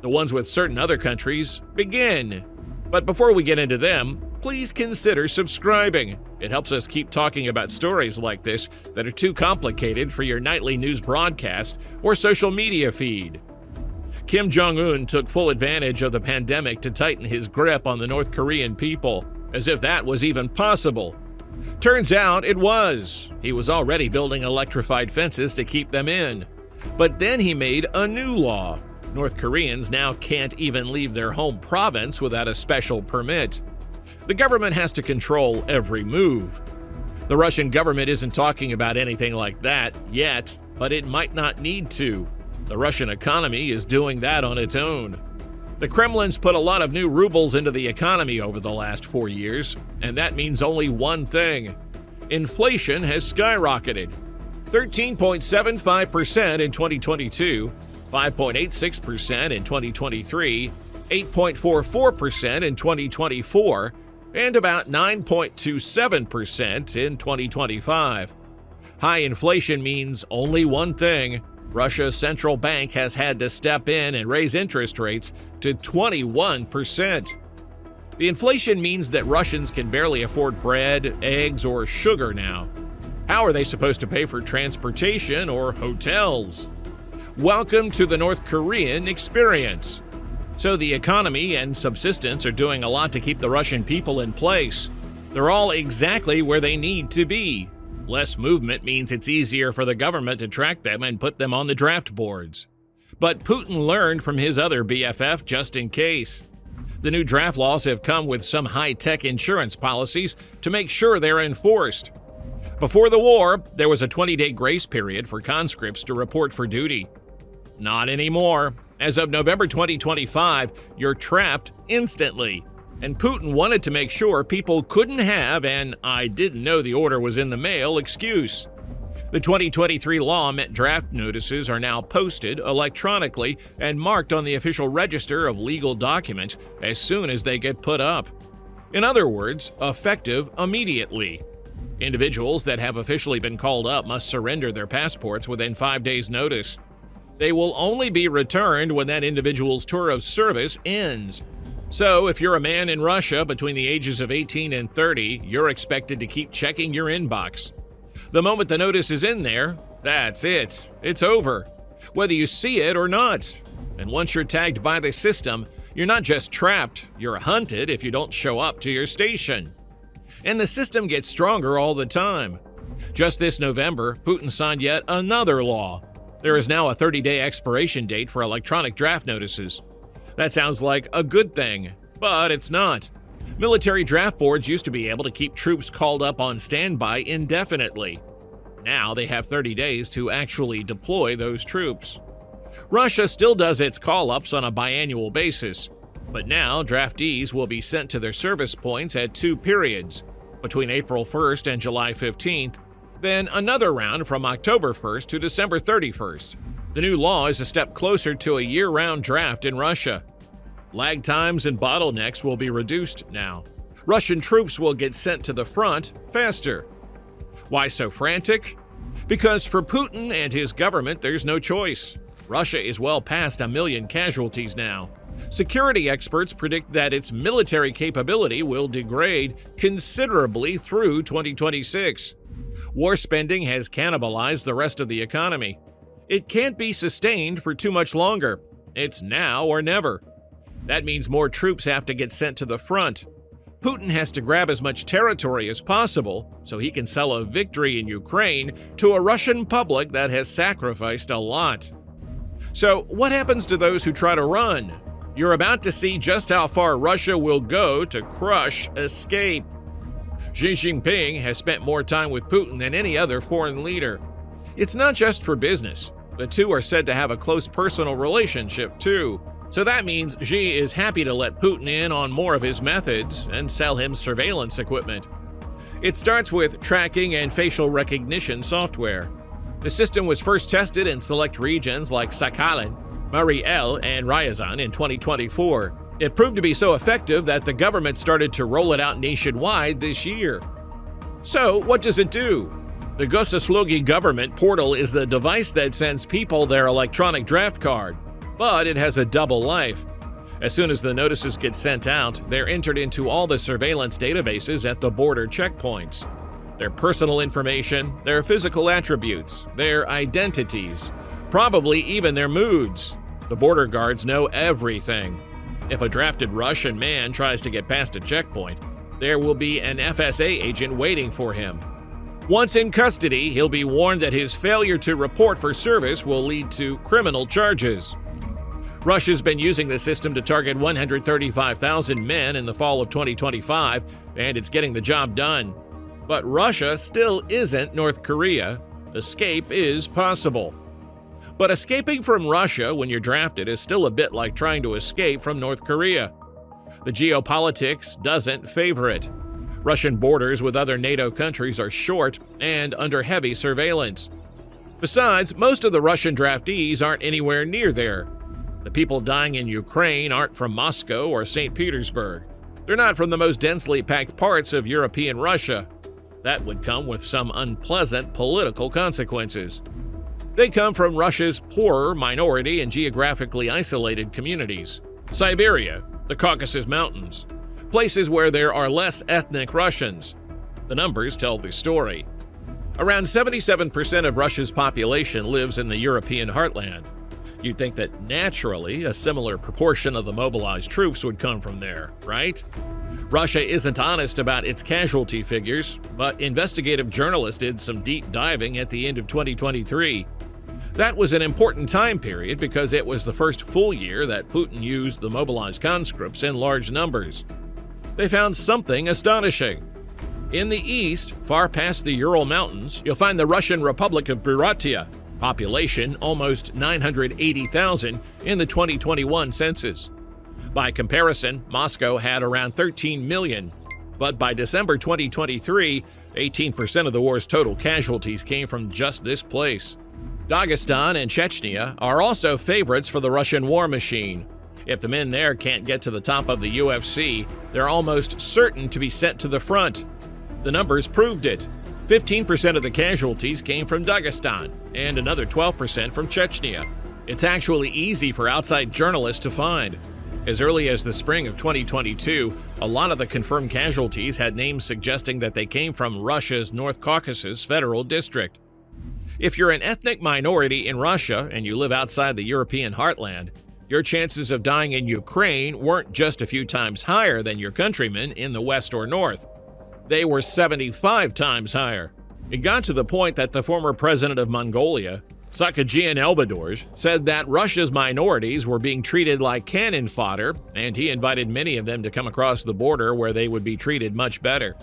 The ones with certain other countries begin. But before we get into them, please consider subscribing. It helps us keep talking about stories like this that are too complicated for your nightly news broadcast or social media feed. Kim Jong-un took full advantage of the pandemic to tighten his grip on the North Korean people, as if that was even possible. Turns out it was. He was already building electrified fences to keep them in. But then he made a new law. North Koreans now can't even leave their home province without a special permit. The government has to control every move. The Russian government isn't talking about anything like that yet, but it might not need to. The Russian economy is doing that on its own. The Kremlin's put a lot of new rubles into the economy over the last 4 years, and that means only one thing. Inflation has skyrocketed. 13.75% in 2022, 5.86% in 2023, 8.44% in 2024, and about 9.27% in 2025. High inflation means only one thing. Russia's central bank has had to step in and raise interest rates to 21%. The inflation means that Russians can barely afford bread, eggs, or sugar now. How are they supposed to pay for transportation or hotels? Welcome to the North Korean experience. So the economy and subsistence are doing a lot to keep the Russian people in place. They're all exactly where they need to be. Less movement means it's easier for the government to track them and put them on the draft boards. But Putin learned from his other BFF just in case. The new draft laws have come with some high-tech insurance policies to make sure they're enforced. Before the war, there was a 20-day grace period for conscripts to report for duty. Not anymore. As of November 2025, you're trapped instantly. And Putin wanted to make sure people couldn't have an "I didn't know the order was in the mail" excuse. The 2023 law meant draft notices are now posted electronically and marked on the official register of legal documents as soon as they get put up. In other words, effective immediately. Individuals that have officially been called up must surrender their passports within 5 days' notice. They will only be returned when that individual's tour of service ends. So, if you're a man in Russia between the ages of 18 and 30, you're expected to keep checking your inbox. The moment the notice is in there, that's it. It's over, whether you see it or not. And once you're tagged by the system, you're not just trapped, you're hunted if you don't show up to your station. And the system gets stronger all the time. Just this November, Putin signed yet another law. There is now a 30-day expiration date for electronic draft notices. That sounds like a good thing, but it's not. Military draft boards used to be able to keep troops called up on standby indefinitely. Now they have 30 days to actually deploy those troops. Russia still does its call-ups on a biannual basis, but now draftees will be sent to their service points at 2 periods, between April 1st and July 15th, then another round from October 1st to December 31st. The new law is a step closer to a year-round draft in Russia. Lag times and bottlenecks will be reduced now. Russian troops will get sent to the front faster. Why so frantic? Because for Putin and his government, there's no choice. Russia is well past 1 million casualties now. Security experts predict that its military capability will degrade considerably through 2026. War spending has cannibalized the rest of the economy. It can't be sustained for too much longer. It's now or never. That means more troops have to get sent to the front. Putin has to grab as much territory as possible so he can sell a victory in Ukraine to a Russian public that has sacrificed a lot. So, what happens to those who try to run? You're about to see just how far Russia will go to crush escape. Xi Jinping has spent more time with Putin than any other foreign leader. It's not just for business. The two are said to have a close personal relationship, too. So that means Xi is happy to let Putin in on more of his methods and sell him surveillance equipment. It starts with tracking and facial recognition software. The system was first tested in select regions like Sakhalin, Mariel, and Ryazan in 2024. It proved to be so effective that the government started to roll it out nationwide this year. So, what does it do? The Gosuslugi government portal is the device that sends people their electronic draft card, but it has a double life. As soon as the notices get sent out, they're entered into all the surveillance databases at the border checkpoints. Their personal information, their physical attributes, their identities, probably even their moods. The border guards know everything. If a drafted Russian man tries to get past a checkpoint, there will be an FSA agent waiting for him. Once in custody, he'll be warned that his failure to report for service will lead to criminal charges. Russia's been using the system to target 135,000 men in the fall of 2025, and it's getting the job done. But Russia still isn't North Korea. Escape is possible. But escaping from Russia when you're drafted is still a bit like trying to escape from North Korea. The geopolitics doesn't favor it. Russian borders with other NATO countries are short and under heavy surveillance. Besides, most of the Russian draftees aren't anywhere near there. The people dying in Ukraine aren't from Moscow or St. Petersburg. They're not from the most densely packed parts of European Russia. That would come with some unpleasant political consequences. They come from Russia's poorer minority and geographically isolated communities. Siberia, the Caucasus Mountains, places where there are less ethnic Russians. The numbers tell the story. Around 77% of Russia's population lives in the European heartland. You'd think that naturally a similar proportion of the mobilized troops would come from there, right? Russia isn't honest about its casualty figures, but investigative journalists did some deep diving at the end of 2023. That was an important time period because it was the first full year that Putin used the mobilized conscripts in large numbers. They found something astonishing. In the east, far past the Ural Mountains, you'll find the Russian Republic of Buryatia, population almost 980,000 in the 2021 census. By comparison, Moscow had around 13 million, but by December 2023, 18% of the war's total casualties came from just this place. Dagestan and Chechnya are also favorites for the Russian war machine. If the men there can't get to the top of the UFC, they're almost certain to be sent to the front. The numbers proved it. 15% of the casualties came from Dagestan, and another 12% from Chechnya. It's actually easy for outside journalists to find. As early as the spring of 2022, a lot of the confirmed casualties had names suggesting that they came from Russia's North Caucasus Federal District. If you're an ethnic minority in Russia and you live outside the European heartland, your chances of dying in Ukraine weren't just a few times higher than your countrymen in the West or North. They were 75 times higher. It got to the point that the former president of Mongolia, Sakajian Elbadorj, said that Russia's minorities were being treated like cannon fodder, and he invited many of them to come across the border where they would be treated much better.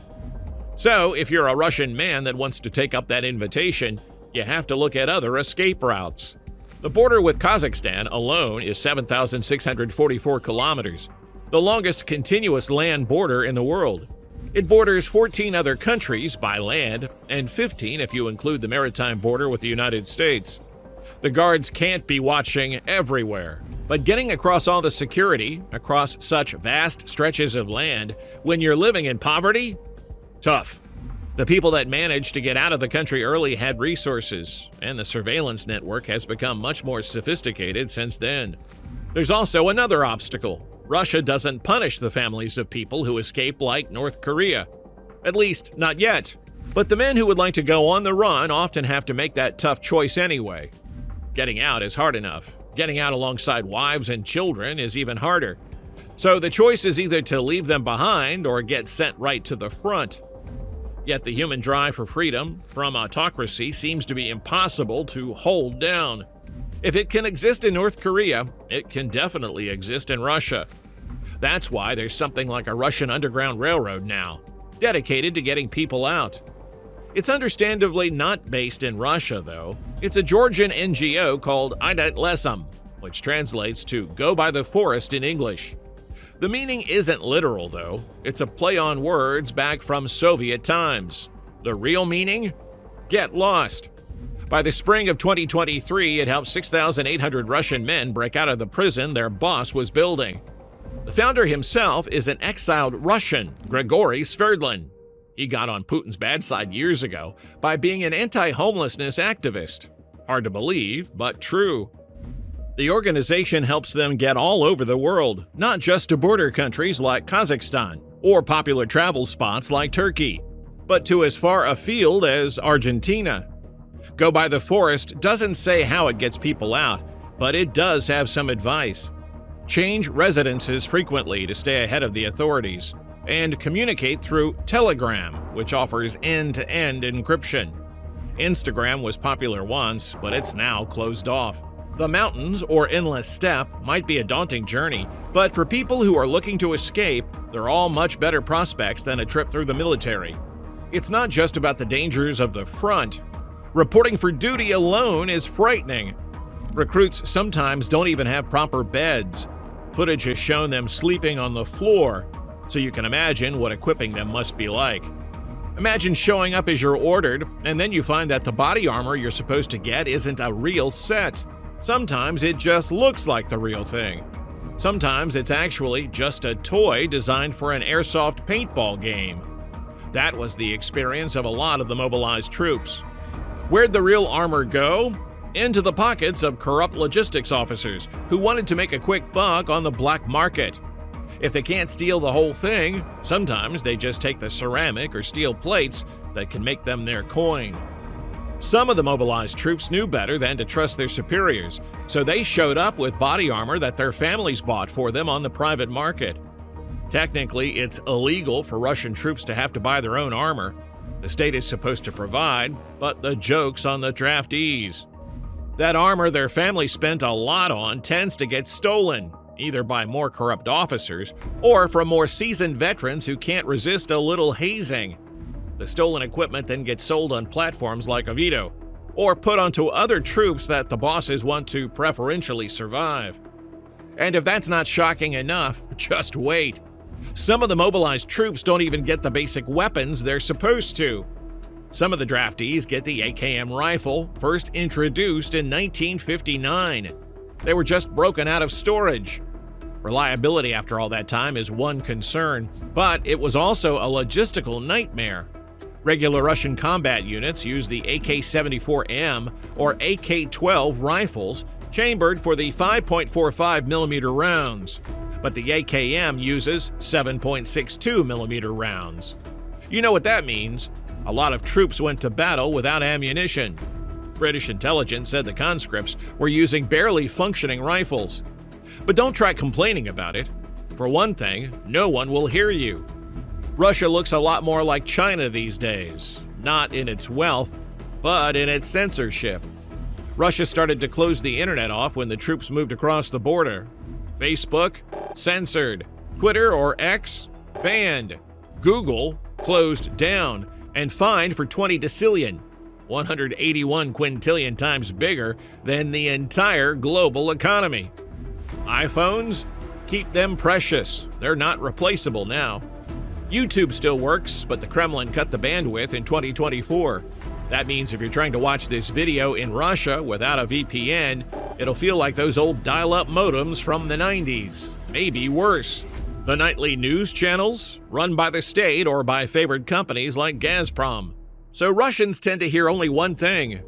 So, if you're a Russian man that wants to take up that invitation, you have to look at other escape routes. The border with Kazakhstan alone is 7,644 kilometers, the longest continuous land border in the world. It borders 14 other countries by land, and 15 if you include the maritime border with the United States. The guards can't be watching everywhere, but getting across all the security, across such vast stretches of land, when you're living in poverty? Tough. The people that managed to get out of the country early had resources, and the surveillance network has become much more sophisticated since then. There's also another obstacle. Russia doesn't punish the families of people who escape like North Korea. At least, not yet. But the men who would like to go on the run often have to make that tough choice anyway. Getting out is hard enough. Getting out alongside wives and children is even harder. So the choice is either to leave them behind or get sent right to the front. Yet the human drive for freedom from autocracy seems to be impossible to hold down. If it can exist in North Korea, it can definitely exist in Russia. That's why there's something like a Russian underground railroad now, dedicated to getting people out. It's understandably not based in Russia, though. It's a Georgian NGO called Idat Lesam, which translates to Go by the Forest in English. The meaning isn't literal, though. It's a play on words back from Soviet times. The real meaning? Get lost. By the spring of 2023, it helped 6,800 Russian men break out of the prison their boss was building. The founder himself is an exiled Russian, Grigory Sverdlin. He got on Putin's bad side years ago by being an anti-homelessness activist. Hard to believe, but true. The organization helps them get all over the world, not just to border countries like Kazakhstan or popular travel spots like Turkey, but to as far afield as Argentina. Go by the Forest doesn't say how it gets people out, but it does have some advice. Change residences frequently to stay ahead of the authorities, and communicate through Telegram, which offers end-to-end encryption. Instagram was popular once, but it's now closed off. The mountains or endless steppe might be a daunting journey, but for people who are looking to escape, they're all much better prospects than a trip through the military. It's not just about the dangers of the front. Reporting for duty alone is frightening. Recruits sometimes don't even have proper beds. Footage has shown them sleeping on the floor, so you can imagine what equipping them must be like. Imagine showing up as you're ordered, and then you find that the body armor you're supposed to get isn't a real set. Sometimes it just looks like the real thing. Sometimes it's actually just a toy designed for an airsoft paintball game. That was the experience of a lot of the mobilized troops. Where'd the real armor go? Into the pockets of corrupt logistics officers who wanted to make a quick buck on the black market. If they can't steal the whole thing, sometimes they just take the ceramic or steel plates that can make them their coin. Some of the mobilized troops knew better than to trust their superiors, so they showed up with body armor that their families bought for them on the private market. Technically, it's illegal for Russian troops to have to buy their own armor. The state is supposed to provide, but the joke's on the draftees. That armor their family spent a lot on tends to get stolen, either by more corrupt officers or from more seasoned veterans who can't resist a little hazing. The stolen equipment then gets sold on platforms like Avito, or put onto other troops that the bosses want to preferentially survive. And if that's not shocking enough, just wait. Some of the mobilized troops don't even get the basic weapons they're supposed to. Some of the draftees get the AKM rifle, first introduced in 1959. They were just broken out of storage. Reliability after all that time is one concern, but it was also a logistical nightmare. Regular Russian combat units use the AK-74M or AK-12 rifles, chambered for the 5.45mm rounds, but the AKM uses 7.62mm rounds. You know what that means. A lot of troops went to battle without ammunition. British intelligence said the conscripts were using barely functioning rifles. But don't try complaining about it. For one thing, no one will hear you. Russia looks a lot more like China these days, not in its wealth, but in its censorship. Russia started to close the internet off when the troops moved across the border. Facebook, censored. Twitter or X, banned. Google, closed down and fined for 20 decillion, 181 quintillion times bigger than the entire global economy. iPhones? Keep them precious. They're not replaceable now. YouTube still works, but the Kremlin cut the bandwidth in 2024. That means if you're trying to watch this video in Russia without a VPN, it'll feel like those old dial-up modems from the 90s, maybe worse. The nightly news channels, run by the state or by favored companies like Gazprom. So Russians tend to hear only one thing: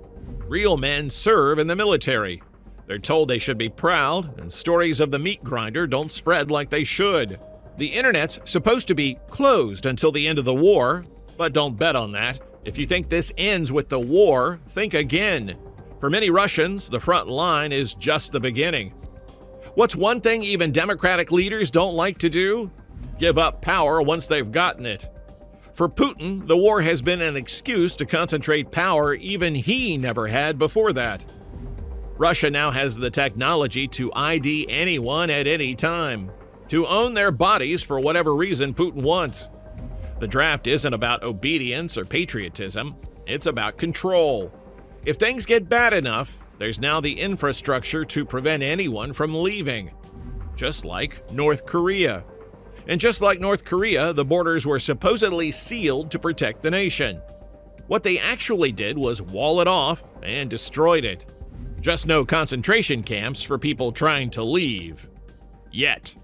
real men serve in the military. They're told they should be proud, and stories of the meat grinder don't spread like they should. The internet's supposed to be closed until the end of the war, but don't bet on that. If you think this ends with the war, think again. For many Russians, the front line is just the beginning. What's one thing even democratic leaders don't like to do? Give up power once they've gotten it. For Putin, the war has been an excuse to concentrate power even he never had before that. Russia now has the technology to ID anyone at any time, to own their bodies for whatever reason Putin wants. The draft isn't about obedience or patriotism, it's about control. If things get bad enough, there's now the infrastructure to prevent anyone from leaving. Just like North Korea. And just like North Korea, the borders were supposedly sealed to protect the nation. What they actually did was wall it off and destroyed it. Just no concentration camps for people trying to leave. Yet.